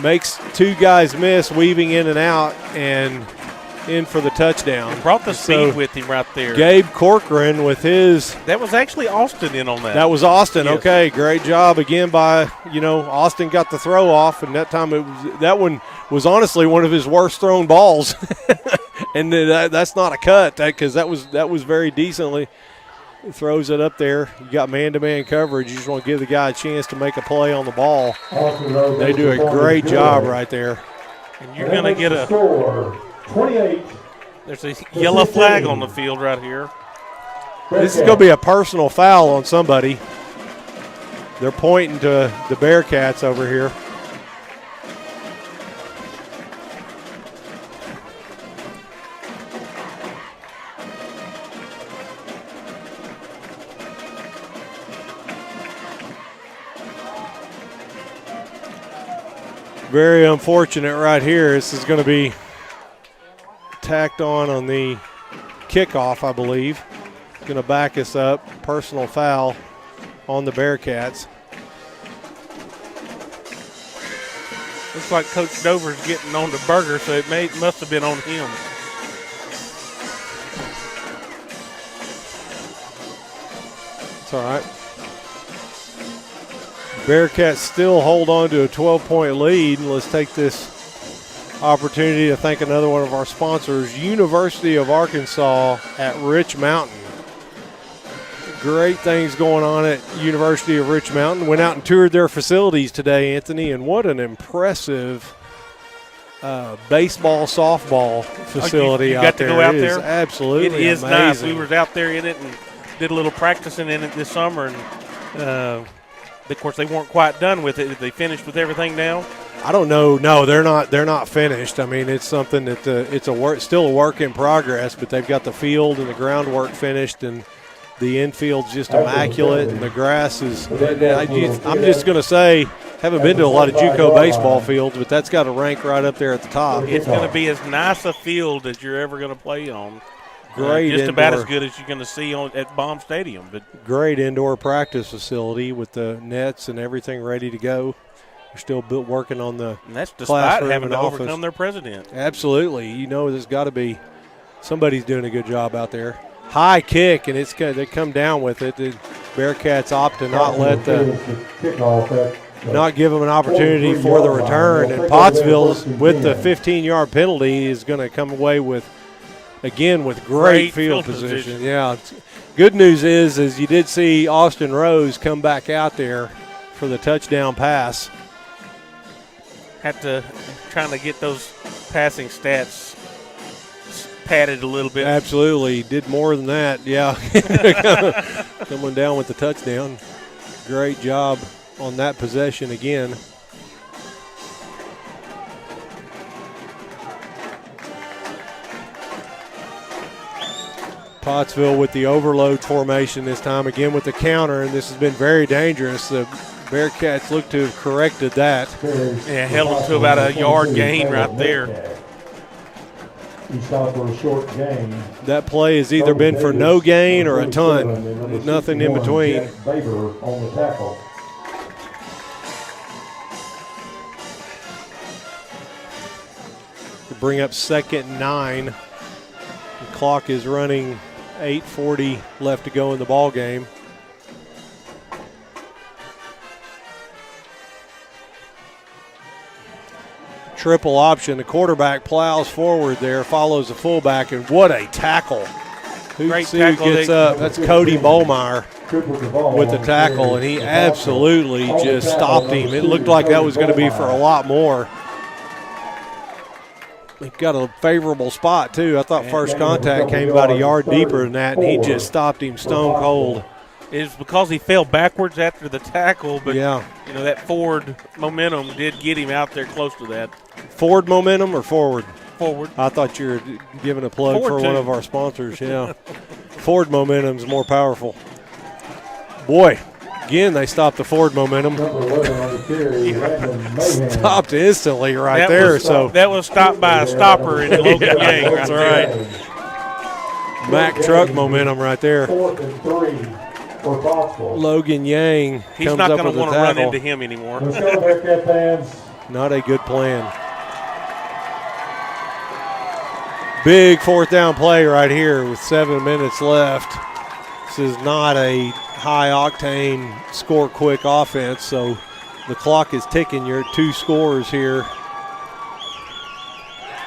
Speaker 5: Makes 2 guys miss, weaving in and out, and in for the touchdown.
Speaker 4: Brought the speed with him right there.
Speaker 5: Gabe Corcoran with his.
Speaker 4: That was actually Austin in on that.
Speaker 5: That was Austin.
Speaker 4: Yes.
Speaker 5: Okay, great job again by, Austin got the throw off, and that time that one was honestly one of his worst thrown balls. And that's not a cut because that was very decently. Throws it up there. You got man-to-man coverage. You just want to give the guy a chance to make a play on the ball. They do a great job right there.
Speaker 4: And you're going to get a
Speaker 1: score 28.
Speaker 4: There's a yellow flag on the field right here.
Speaker 5: This is going to be a personal foul on somebody. They're pointing to the Bearcats over here. Very unfortunate right here. This is going to be tacked on the kickoff, I believe. Going to back us up. Personal foul on the Bearcats.
Speaker 4: Looks like Coach Dover's getting on to Berger, so it must have been on him.
Speaker 5: It's all right. Bearcats still hold on to a 12-point lead. And let's take this opportunity to thank another one of our sponsors, University of Arkansas at Rich Mountain. Great things going on at University of Rich Mountain. Went out and toured their facilities today, Anthony, and what an impressive baseball, softball facility
Speaker 4: you
Speaker 5: out
Speaker 4: got
Speaker 5: there.
Speaker 4: to go out
Speaker 5: It is
Speaker 4: there?
Speaker 5: absolutely
Speaker 4: It is
Speaker 5: amazing.
Speaker 4: nice. We were out there in it and did a little practicing in it this summer, and of course they weren't quite done with it. Did they finish with everything now?
Speaker 5: I don't know. No, they're not. They're not finished. I mean, it's something that it's still a work in progress. But they've got the field and the groundwork finished, and the infield's just immaculate, and the grass is. I'm just going to say, haven't been to a lot of JUCO baseball fields, but that's got to rank right up there at the top.
Speaker 4: It's going to be as nice a field as you're ever going to play on.
Speaker 5: Great,
Speaker 4: just about as
Speaker 5: indoor-
Speaker 4: good as you're going to see at Baum Stadium. But
Speaker 5: Great indoor practice facility with the nets and everything ready to go. They're still working on the
Speaker 4: and that's despite
Speaker 5: classroom
Speaker 4: having
Speaker 5: and
Speaker 4: to
Speaker 5: office.
Speaker 4: overcome their president.
Speaker 5: Absolutely. You know, there's got to be somebody's doing a good job out there. High kick, and they come down with it. The Bearcats opt to not let not give them an opportunity for the return. And Pottsville, with the 15-yard penalty, is going to come away with great field position. Yeah. Good news is you did see Austin Rose come back out there for the touchdown pass.
Speaker 4: Have to trying to get those passing stats padded a little bit.
Speaker 5: Absolutely. Did more than that. Yeah. Coming down with the touchdown. Great job on that possession again. Pottsville with the overload formation this time, again with the counter, and this has been very dangerous. The Bearcats look to have corrected that.
Speaker 4: Yeah, held them to about a yard gain right there.
Speaker 1: He stopped for a short gain.
Speaker 5: That play has either been for no gain or a ton. Nothing in between.
Speaker 1: Berger on the tackle.
Speaker 5: To bring up 2nd and 9. The clock is running, 8:40 left to go in the ball game. Triple option. The quarterback plows forward there, follows the fullback, and what a tackle.
Speaker 4: Great
Speaker 5: Who
Speaker 4: tackle.
Speaker 5: gets up? That's Cody Bolmeyer with the tackle, and he absolutely just stopped him. It looked like that was going to be for a lot more. He got a favorable spot, too. I thought first contact came about a yard deeper than that, and he just stopped him stone cold.
Speaker 4: It's because he fell backwards after the tackle, but
Speaker 5: Yeah.
Speaker 4: you know that forward momentum did get him out there close to that.
Speaker 5: Forward momentum or forward?
Speaker 4: Forward.
Speaker 5: I thought you were giving a plug
Speaker 4: Forward,
Speaker 5: for
Speaker 4: too.
Speaker 5: one of our sponsors, yeah. Forward momentum's more powerful. Boy, again, they stopped the forward momentum. Stopped instantly right
Speaker 4: That
Speaker 5: there.
Speaker 4: was,
Speaker 5: So
Speaker 4: that was stopped by a stopper in Logan Yang right
Speaker 5: that's
Speaker 4: there.
Speaker 5: right. Mack truck momentum right there.
Speaker 1: 4th and 3 for Pottsville.
Speaker 5: Logan Yang
Speaker 4: He's
Speaker 5: comes
Speaker 4: not
Speaker 5: up
Speaker 4: going
Speaker 5: with
Speaker 4: to
Speaker 5: a
Speaker 4: want to run
Speaker 5: tackle.
Speaker 4: into him anymore.
Speaker 1: Let's go, Bearcat fans.
Speaker 5: Not a good plan. Big 4th down play right here with 7 minutes left. This is not a high-octane, score-quick offense, so the clock is ticking. You're at 2 scores here.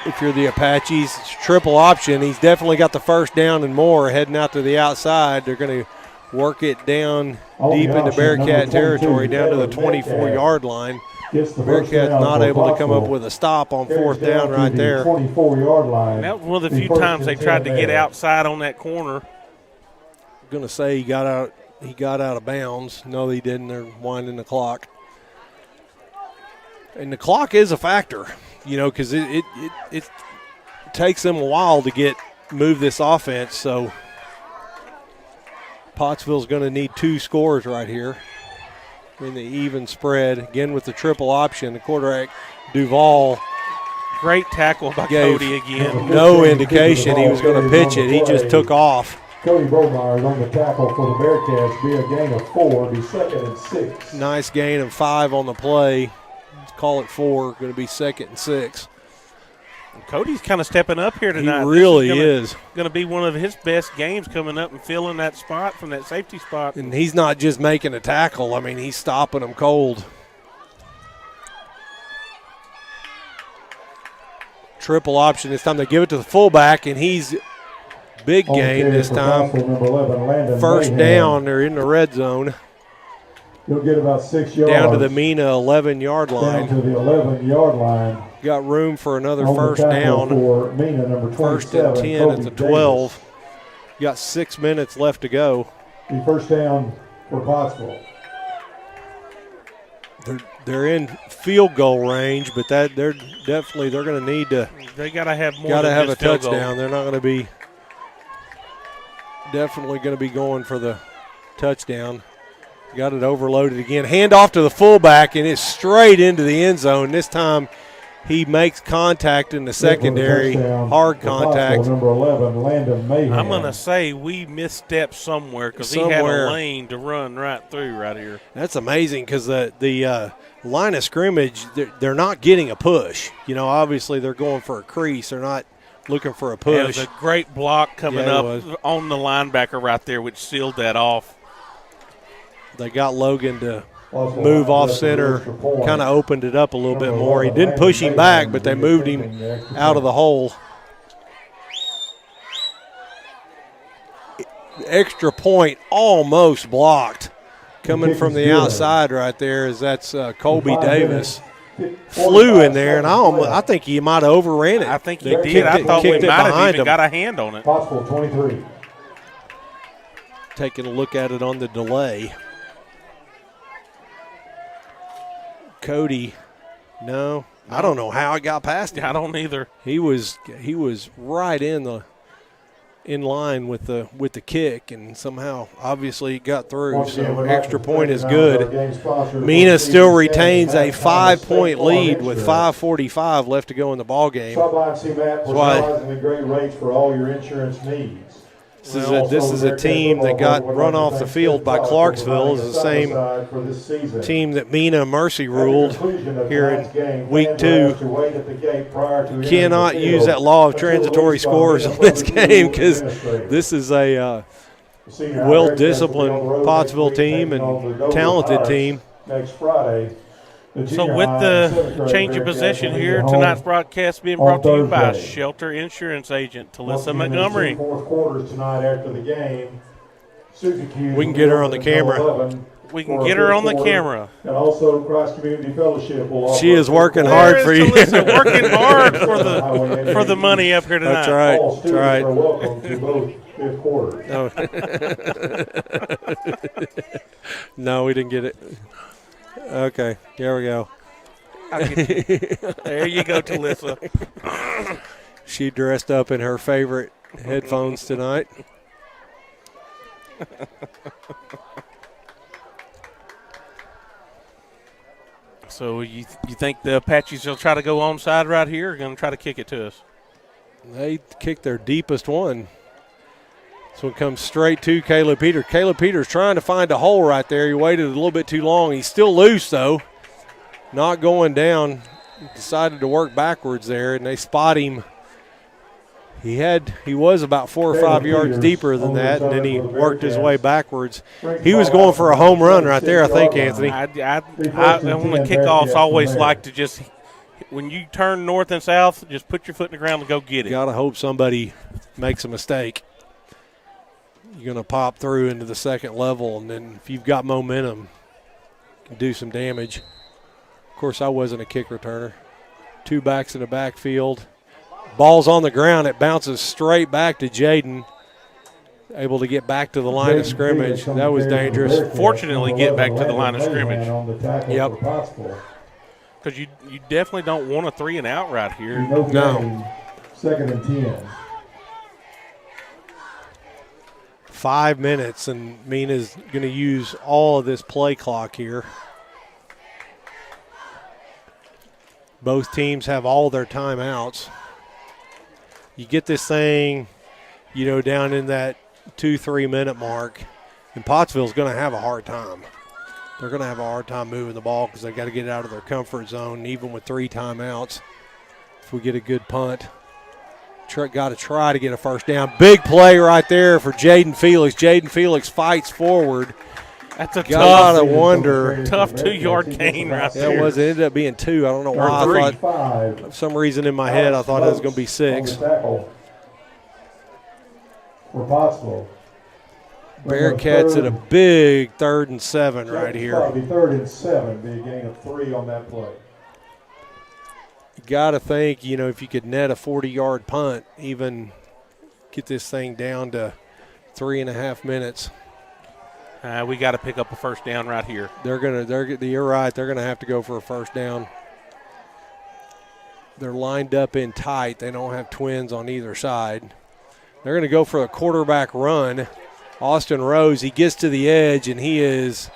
Speaker 5: If you're the Apaches, it's triple option. He's definitely got the first down and more heading out to the outside. They're going to work it down deep into Bearcat territory, down to the 24-yard line. Bearcats not able to come up with a stop on 4th down right there.
Speaker 1: 24-yard line.
Speaker 4: That was one of the few times they tried to get outside on that corner.
Speaker 5: I'm going to say he got out of bounds. No, he didn't. They're winding the clock. And the clock is a factor, you know, because it takes them a while to move this offense. So Pottsville's going to need 2 scores right here in the even spread. Again with the triple option, the quarterback Duval
Speaker 4: Great tackle by
Speaker 5: gave
Speaker 4: Cody again.
Speaker 5: no indication he was going to pitch it. He just took off.
Speaker 1: Cody Bolmeyer is on the tackle for the Bearcats. Be a gain of 4. Be 2nd and 6.
Speaker 5: Nice gain of 5 on the play. Let's call it 4. Going to be 2nd and 6.
Speaker 4: Cody's kind of stepping up here tonight.
Speaker 5: He really is.
Speaker 4: Going to be one of his best games coming up and filling that spot from that safety spot.
Speaker 5: And he's not just making a tackle. I mean, he's stopping them cold. Triple option this time. They give it to the fullback, and he's big game this time. First down. They're in the red zone.
Speaker 1: You'll get about 6 yards.
Speaker 5: Down to the Mena 11-yard line.
Speaker 1: Down to the 11-yard line.
Speaker 5: Got room for another
Speaker 1: On the
Speaker 5: first
Speaker 1: tackle
Speaker 5: down.
Speaker 1: for Mena, number 27,
Speaker 5: First and 10 at the
Speaker 1: Kobe
Speaker 5: 12.
Speaker 1: Davis.
Speaker 5: Got 6 minutes left to go.
Speaker 1: The first down for Pottsville.
Speaker 5: They're in field goal range, but they're going to need to.
Speaker 4: They got to have more.
Speaker 5: Got to
Speaker 4: than
Speaker 5: have a
Speaker 4: just field goal.
Speaker 5: touchdown. They're not going to be. Definitely going to be going for the touchdown. Got it overloaded again. Hand off to the fullback, and it's straight into the end zone. This time he makes contact in the secondary, hard contact.
Speaker 1: Number 11, Landon Mayhem.
Speaker 4: I'm going to say we misstepped somewhere because he had a lane to run right through right here.
Speaker 5: That's amazing because the line of scrimmage, they're not getting a push. You know, obviously they're going for a crease. They're not looking for a push.
Speaker 4: It was a great block coming up on the linebacker right there, which sealed that off.
Speaker 5: They got Logan to move off center, kind of opened it up a little bit more. He didn't push him back, but they moved him out of the hole. Extra point almost blocked. Coming from the outside right there is that's Colby Davis. Flew in there, and I think he might have overran it.
Speaker 4: I think he did. I thought we might have even got a hand on it.
Speaker 1: Pottsville 23.
Speaker 5: Taking a look at it on the delay. Cody, no, I don't know how it got past him.
Speaker 4: I don't either.
Speaker 5: He was right in line with the kick, and somehow obviously it got through. So extra point is good. Mena still retains a 5-point lead with 5:45 left to go in the ball game.
Speaker 1: That's why the great rates for all your insurance needs.
Speaker 5: This is a team that got run off the field by Clarksville. Is the same team that Mena Mercy ruled here in week 2. Cannot use that law of transitory scores on this game because this is a well-disciplined Pottsville team and talented team.
Speaker 1: Next Friday.
Speaker 4: So with the change of possession here, tonight's broadcast being brought to you by Shelter Insurance Agent Talissa Montgomery.
Speaker 1: Fourth quarters tonight after the game.
Speaker 5: We can get her on the camera.
Speaker 4: We can get her on the camera.
Speaker 1: And also Cross Community Fellowship will offer.
Speaker 5: She is working hard for you.
Speaker 4: Talissa working hard for the money up here tonight.
Speaker 5: That's right.
Speaker 1: All
Speaker 5: That's right.
Speaker 1: students are welcome to both fifth quarters.
Speaker 5: No, we didn't get it. Okay, here we go.
Speaker 4: There you go, Talissa.
Speaker 5: She dressed up in her favorite headphones tonight.
Speaker 4: So you think the Apaches will try to go onside right here, or going to try to kick it to us?
Speaker 5: They kicked their deepest one. This one comes straight to Caleb Peters. Caleb Peters trying to find a hole right there. He waited a little bit too long. He's still loose, though. Not going down. He decided to work backwards there, and they spot him. He was about 4 or 5 yards deeper than that, and then he worked his way backwards. He was going for a home run right there, I think, Anthony.
Speaker 4: I on the kickoffs always like to just, when you turn north and south, just put your foot in the ground and go get it.
Speaker 5: Got to hope somebody makes a mistake. You're going to pop through into the second level, and then if you've got momentum, you can do some damage. Of course, I wasn't a kick returner. 2 backs in the backfield. Ball's on the ground. It bounces straight back to Jaden. Able to get back to the line of scrimmage. That was dangerous.
Speaker 4: Fortunately, get back to the line of scrimmage.
Speaker 5: Yep.
Speaker 4: Because you definitely don't want a 3 and out right here.
Speaker 5: No.
Speaker 1: 2nd and 10.
Speaker 5: 5 minutes, and Mena's going to use all of this play clock here. Both teams have all their timeouts. You get this thing, down in that 2-3 minute mark, and Pottsville's going to have a hard time. They're going to have a hard time moving the ball because they got to get out of their comfort zone, even with 3 timeouts. if we get a good punt. Got to try to get a first down. Big play right there for Jaden Felix. Jaden Felix fights forward.
Speaker 4: That's a
Speaker 5: Gotta wonder.
Speaker 4: tough 2-yard gain right there.
Speaker 5: It was. It ended up being 2. I don't know why. I thought, for some reason in my head, I thought it was going to be 6.
Speaker 1: For Pottsville.
Speaker 5: Bearcats at a big 3rd and 7 right here.
Speaker 1: Probably 3rd and 7, be a gain of 3 on that play.
Speaker 5: You got to think, if you could net a 40-yard punt, even get this thing down to 3.5 minutes.
Speaker 4: We got to pick up a first down right here.
Speaker 5: You're right. They're gonna have to go for a first down. They're lined up in tight. They don't have twins on either side. They're gonna go for a quarterback run. Austin Rose, he gets to the edge and he is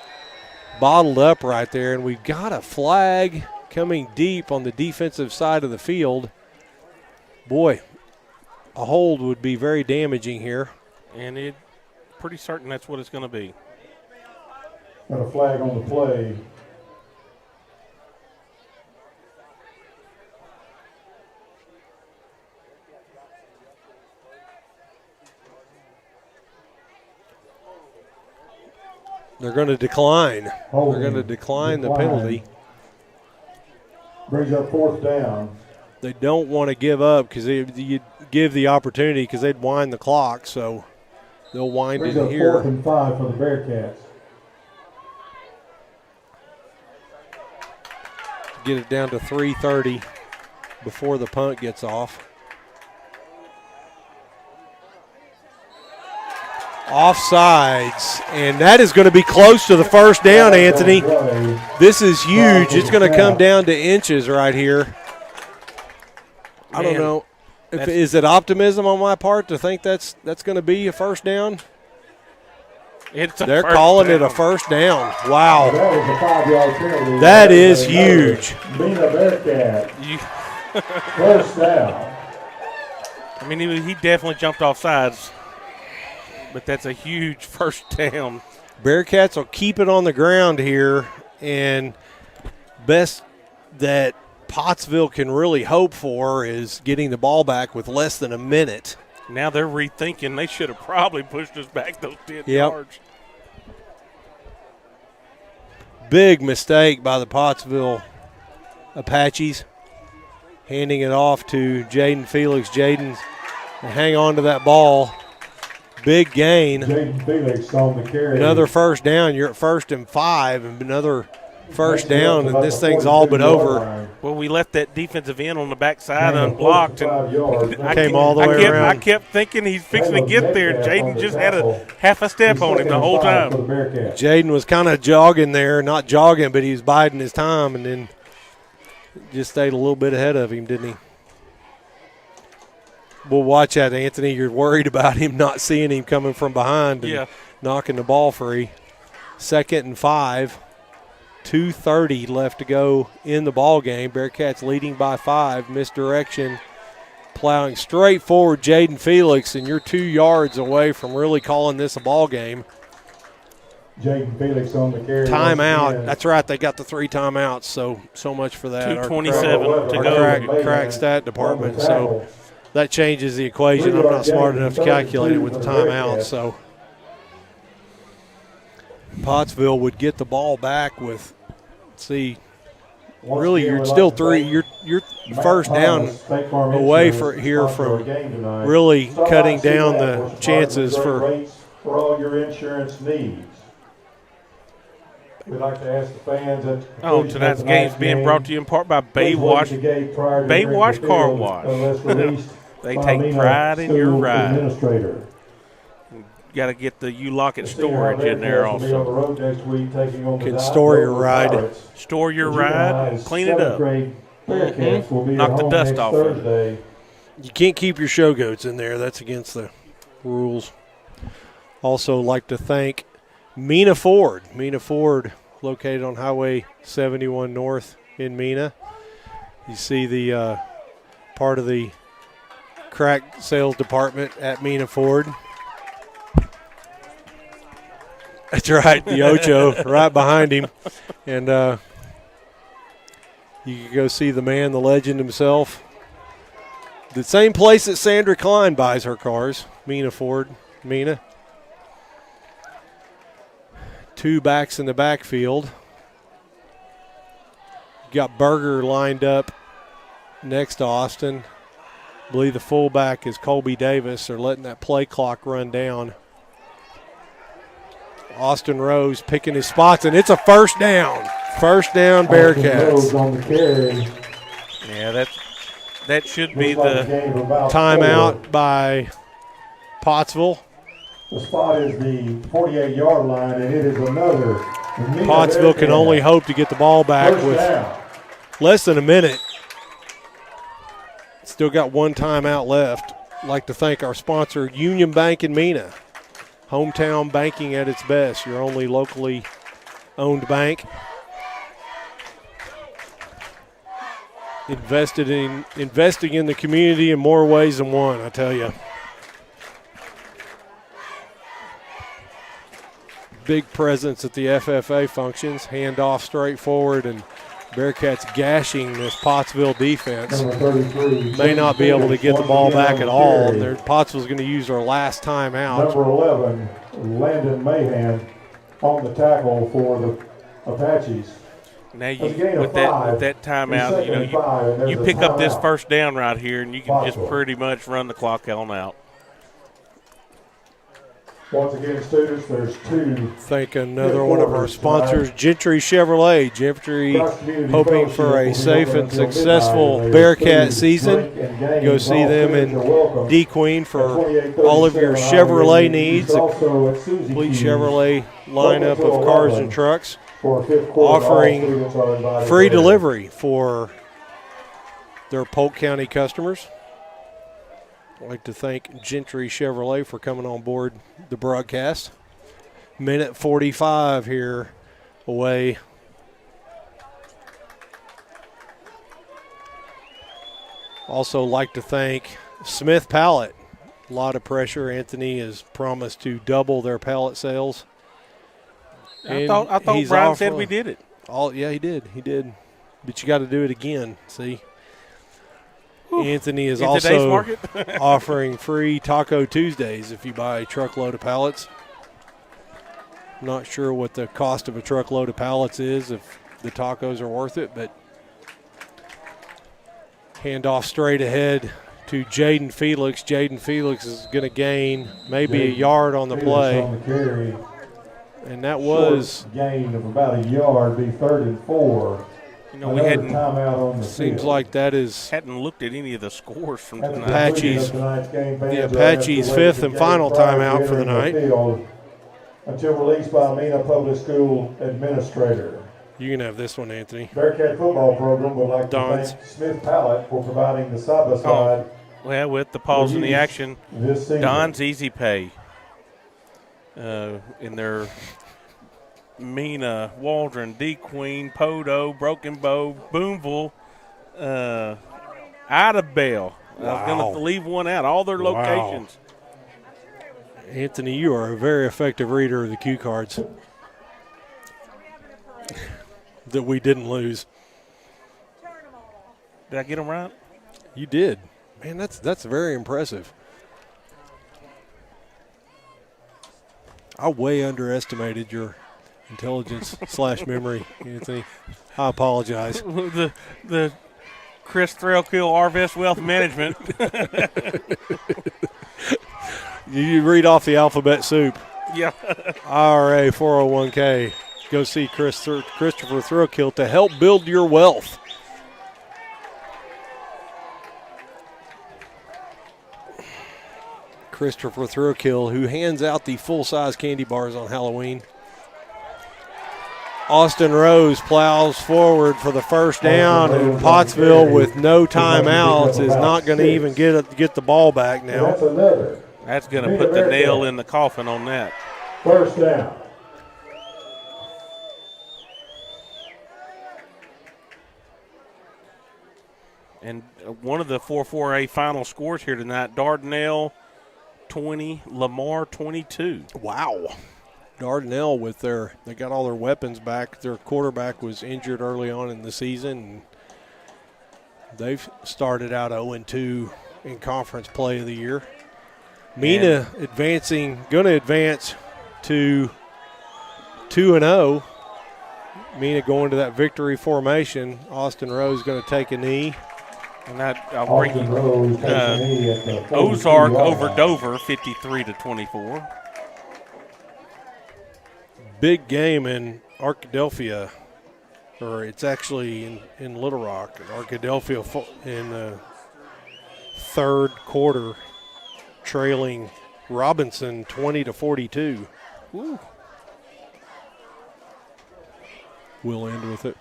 Speaker 5: bottled up right there. And we've got a flag coming deep on the defensive side of the field. Boy, a hold would be very damaging here.
Speaker 4: And it's pretty certain that's what it's going to be.
Speaker 1: Got a flag on the play.
Speaker 5: They're going to decline.
Speaker 1: Holding.
Speaker 5: They're going to decline the penalty.
Speaker 1: Brings up 4th down.
Speaker 5: They don't want to give up because you give the opportunity because they'd wind the clock, so they'll wind
Speaker 1: Brings
Speaker 5: it
Speaker 1: up
Speaker 5: here.
Speaker 1: 4th and 5 for the Bearcats.
Speaker 5: Get it down to 3:30 before the punt gets off. Offsides, and that is going to be close to the first down, Anthony. This is huge. It's going to come down to inches right here. I don't know. Is it optimism on my part to think that's going to be a first down? They're calling it a first down. Wow.
Speaker 1: That was a 5-yard penalty.
Speaker 5: That is huge.
Speaker 1: Mena Bearcats. First down.
Speaker 4: I mean, he definitely jumped off sides, but that's a huge first down.
Speaker 5: Bearcats will keep it on the ground here, and best that Pottsville can really hope for is getting the ball back with less than a minute.
Speaker 4: Now they're rethinking. They should have probably pushed us back those 10 yards.
Speaker 5: Big mistake by the Pottsville Apaches. Handing it off to Jaden Felix. Jaden, hang on to that ball. Big gain.
Speaker 1: Jaden Felix on the carry.
Speaker 5: Another first down. You're at 1st and 5, and another first down, and this thing's all but over.
Speaker 4: Well, we left that defensive end on the backside unblocked, and
Speaker 5: came all the way around.
Speaker 4: I kept thinking he's fixing to get there, and Jaden just had a half a step on him the whole time.
Speaker 5: Jaden was kind of jogging there, not jogging, but he was biding his time, and then just stayed a little bit ahead of him, didn't he? We'll watch that, Anthony. You're worried about him not seeing him coming from behind and knocking the ball free. 2nd and 5. 2:30 left to go in the ball game. Bearcats leading by 5. Misdirection, plowing straight forward. Jaden Felix, and you're 2 yards away from really calling this a ball game.
Speaker 1: Jaden Felix on the carry.
Speaker 5: Timeout. That's right. They got the 3 timeouts. So much for that.
Speaker 4: 2:27 to go.
Speaker 5: Crack stat department. So that changes the equation. I'm not smart enough to calculate it with the timeout. So Pottsville would get the ball back with, really you're still 3. You're first down away here from really cutting down the chances for
Speaker 1: all your insurance needs. We'd like to ask the fans that
Speaker 4: tonight's game is being brought to you in part by Baywash Car Wash. They take pride in your ride. Got to get the U-Locket storage in there also.
Speaker 5: Can store your ride.
Speaker 4: Store your ride, clean it up. Knock the dust off of it.
Speaker 5: You can't keep your show goats in there. That's against the rules. Also like to thank Mena Ford. Mena Ford, located on Highway 71 North in Mena. You see the part of the crack sales department at Mena Ford. That's right, the Ocho right behind him. And you can go see the man, the legend himself, The same place that Sandra Klein buys her cars. Mena Ford. Mena. 2 backs in the backfield. Got Berger lined up next to Austin. I believe the fullback is Colby Davis. They're letting that play clock run down. Austin Rose picking his spots, and it's a first down. First down, Bearcats.
Speaker 1: On the carry.
Speaker 4: Yeah, that should be
Speaker 1: Looks like a
Speaker 4: the
Speaker 1: gain of about
Speaker 5: Timeout
Speaker 1: 4.
Speaker 5: by Pottsville.
Speaker 1: The spot is the 48-yard line, and it is another.
Speaker 5: Pottsville can only hope to get the ball back
Speaker 1: First
Speaker 5: with
Speaker 1: down.
Speaker 5: less than a minute. Still got 1 timeout left. I'd like to thank our sponsor, Union Bank in Mena. Hometown banking at its best. Your only locally owned bank. Investing in the community in more ways than one, I tell you. Big presence at the FFA functions. Handoff straight forward, and Bearcats gashing this Pottsville defense.
Speaker 1: Number 33.
Speaker 5: May not be able to get the ball
Speaker 1: Once again
Speaker 5: back
Speaker 1: on
Speaker 5: at
Speaker 1: the
Speaker 5: all.
Speaker 1: carry.
Speaker 5: Pottsville's going to use their last timeout.
Speaker 1: Number 11, Landon Mahan on the tackle for the Apaches.
Speaker 4: now you
Speaker 1: That's a gain of
Speaker 4: with that
Speaker 1: 5.
Speaker 4: with that timeout,
Speaker 1: Second and 5, and there's
Speaker 4: you
Speaker 1: a
Speaker 4: pick up this
Speaker 1: timeout.
Speaker 4: first down right here, and you can just
Speaker 1: Pottsville.
Speaker 4: pretty much run the clock on out.
Speaker 1: Once again, students, there's 2.
Speaker 5: Thank another one of our sponsors, Gentry Chevrolet. Gentry hoping for a safe and successful Bearcat season. Go see them in D Queen for all of your Chevrolet needs. A complete Chevrolet lineup of cars and trucks. Offering free delivery for their Polk County customers. I'd like to thank Gentry Chevrolet for coming on board the broadcast. Minute 45 here away. Also like to thank Smith Pallet. A lot of pressure. Anthony has promised to double their pallet sales.
Speaker 4: I thought Brian said we did it.
Speaker 5: Yeah, he did. He did. But you got to do it again, see? Anthony is
Speaker 4: In today's
Speaker 5: also
Speaker 4: market?
Speaker 5: offering free Taco Tuesdays if you buy a truckload of pallets. I'm not sure what the cost of a truckload of pallets is, if the tacos are worth it, but handoff straight ahead to Jaden Felix. Jaden Felix is going to gain maybe a yard on the play.
Speaker 1: On the carry.
Speaker 5: And that was
Speaker 1: gain of about a yard, be 3rd and 4.
Speaker 4: You know, we hadn't
Speaker 5: seems like that is
Speaker 4: hadn't looked at any of the scores from
Speaker 1: That's
Speaker 4: tonight.
Speaker 5: Apaches.
Speaker 1: The
Speaker 5: Apaches' 5th and final timeout for the night.
Speaker 1: Until released by Mena Public School Administrator.
Speaker 5: You can have this one, Anthony.
Speaker 1: Bearcat football program would like
Speaker 5: Don's.
Speaker 1: to thank Smith Pallet for providing the side-by-side
Speaker 4: Well, with the pause in the action,
Speaker 1: this season.
Speaker 4: Don's Easy Pay in their Mena, Waldron, D Queen, Podo, Broken Bow, Boonville, Idabel. I was going to leave one out. All their locations.
Speaker 5: Anthony, you are a very effective reader of the cue cards that we didn't lose.
Speaker 4: Did I get them right?
Speaker 5: You did. Man, that's very impressive. I way underestimated your intelligence / memory, Anthony. I apologize.
Speaker 4: the Chris Thrillkill Arvest Wealth Management.
Speaker 5: You read off the alphabet soup.
Speaker 4: Yeah.
Speaker 5: IRA 401k. Go see Christopher Thrillkill to help build your wealth. Christopher Thrillkill, who hands out the full-size candy bars on Halloween. Austin Rose plows forward for the first down, and Pottsville, with no timeouts, is not going to even get the ball back now.
Speaker 1: That's another.
Speaker 4: That's going to put the nail in the coffin on that.
Speaker 1: First down.
Speaker 4: And one of the 4-4A final scores here tonight, Dardanelle 20, Lamar 22.
Speaker 5: Wow. Dardanelle they got all their weapons back. Their quarterback was injured early on in the season. And they've started out 0-2 in conference play of the year. Mena going to advance to 2-0. Mena going to that victory formation. Austin Rose going to take a knee.
Speaker 4: And I'll bring
Speaker 1: Austin Rose takes a knee at the 42
Speaker 4: Ozark
Speaker 1: yard
Speaker 4: over
Speaker 1: line.
Speaker 4: Dover, 53-24.
Speaker 5: Big game in Arkadelphia, or it's actually in Little Rock. Arkadelphia in the third quarter, trailing Robinson 20-42.
Speaker 4: Woo.
Speaker 5: We'll end with it.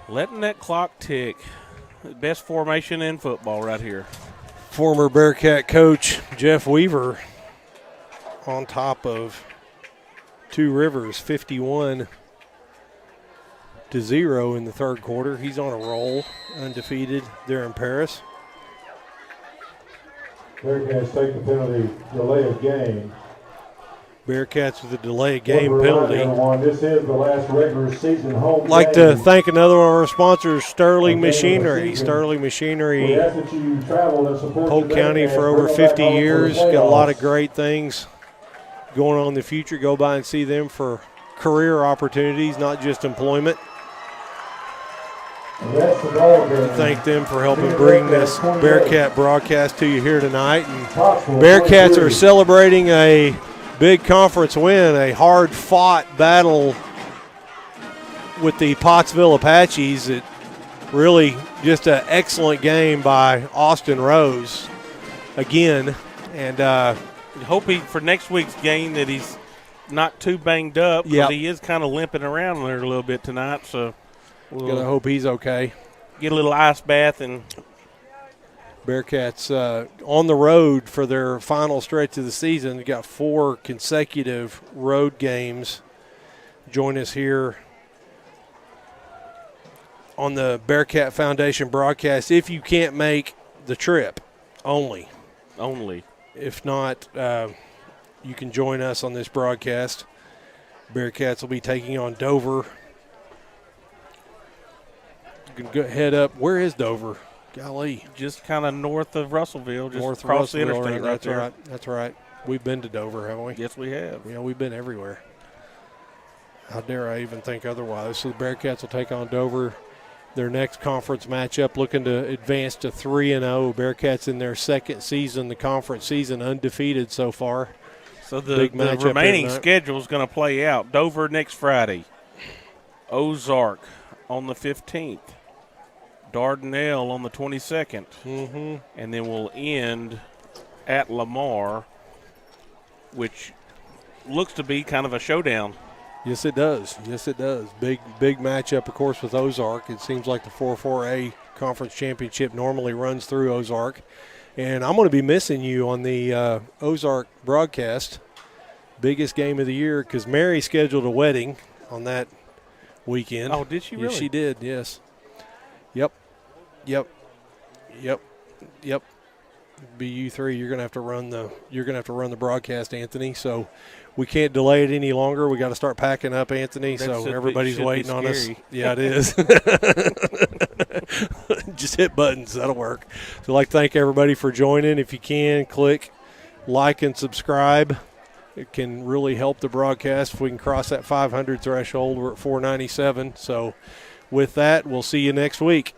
Speaker 4: Letting that clock tick. Best formation in football right here.
Speaker 5: Former Bearcat coach Jeff Weaver on top of Two Rivers, 51-0 in the third quarter. He's on a roll, undefeated there in Paris.
Speaker 1: Bearcats take the penalty, delay of game.
Speaker 5: Bearcats with a delay of game
Speaker 1: Well,
Speaker 5: penalty.
Speaker 1: everyone, this is the last regular season home
Speaker 5: Like
Speaker 1: game.
Speaker 5: to thank another one of our sponsors, Sterling
Speaker 1: Okay,
Speaker 5: Machinery.
Speaker 1: season.
Speaker 5: Sterling
Speaker 1: We
Speaker 5: Machinery,
Speaker 1: ask that you travel and support
Speaker 5: Polk
Speaker 1: your
Speaker 5: County
Speaker 1: Bearcats,
Speaker 5: for over
Speaker 1: bring them back
Speaker 5: 50
Speaker 1: home for the
Speaker 5: years. Got a lot of
Speaker 1: playoffs.
Speaker 5: great things going on in the future. Go by and see them for career opportunities, not just employment.
Speaker 1: And that's the ball game.
Speaker 5: Thank them for helping bring this Bearcat broadcast to you here tonight. And
Speaker 1: Pottsville,
Speaker 5: Bearcats
Speaker 1: 23.
Speaker 5: are celebrating a big conference win, a hard-fought battle with the Pottsville Apaches. It really just an excellent game by Austin Rose again. And
Speaker 4: Hope for next week's game that he's not too banged up, because
Speaker 5: Yep.
Speaker 4: he is kind of limping around there a little bit tonight. So
Speaker 5: gotta
Speaker 4: we'll
Speaker 5: hope he's okay.
Speaker 4: get a little ice bath and
Speaker 5: Bearcats on the road for their final stretch of the season. They got 4 consecutive road games. Join us here on the Bearcat Foundation broadcast if you can't make the trip only. If not, you can join us on this broadcast. Bearcats will be taking on Dover. You can go head up. Where is Dover? Golly.
Speaker 4: just kind of north of Russellville, just
Speaker 5: North
Speaker 4: across the
Speaker 5: Russellville,
Speaker 4: interstate right
Speaker 5: that's
Speaker 4: there.
Speaker 5: right. That's right. We've been to Dover, haven't we?
Speaker 4: Yes, we have.
Speaker 5: Yeah, we've been everywhere. How dare I even think otherwise? So the Bearcats will take on Dover. Their next conference matchup, looking to advance to 3-0. Bearcats in their second season, the conference season, undefeated so far.
Speaker 4: So the
Speaker 5: Big matchup
Speaker 4: remaining
Speaker 5: tonight.
Speaker 4: schedule is going to play out. Dover next Friday. Ozark on the 15th. Dardanelle on the 22nd.
Speaker 5: Mm-hmm.
Speaker 4: And then we'll end at Lamar, which looks to be kind of a showdown.
Speaker 5: Yes, it does. Yes, it does. Big matchup, of course, with Ozark. It seems like the 4-4A conference championship normally runs through Ozark. And I'm going to be missing you on the Ozark broadcast. Biggest game of the year, because Mary scheduled a wedding on that weekend.
Speaker 4: Oh, did she really?
Speaker 5: Yes, she did, yes. Yep. Be you three. You're gonna have to run the broadcast, Anthony. So we can't delay it any longer. We got to start packing up, Anthony.
Speaker 4: That
Speaker 5: So
Speaker 4: should
Speaker 5: everybody's
Speaker 4: be
Speaker 5: waiting on us.
Speaker 4: scary.
Speaker 5: Yeah, it is. Just hit buttons. That'll work. So I'd like to thank everybody for joining. If you can, click like and subscribe. It can really help the broadcast. If we can cross that 500 threshold, we're at 497. So with that, we'll see you next week.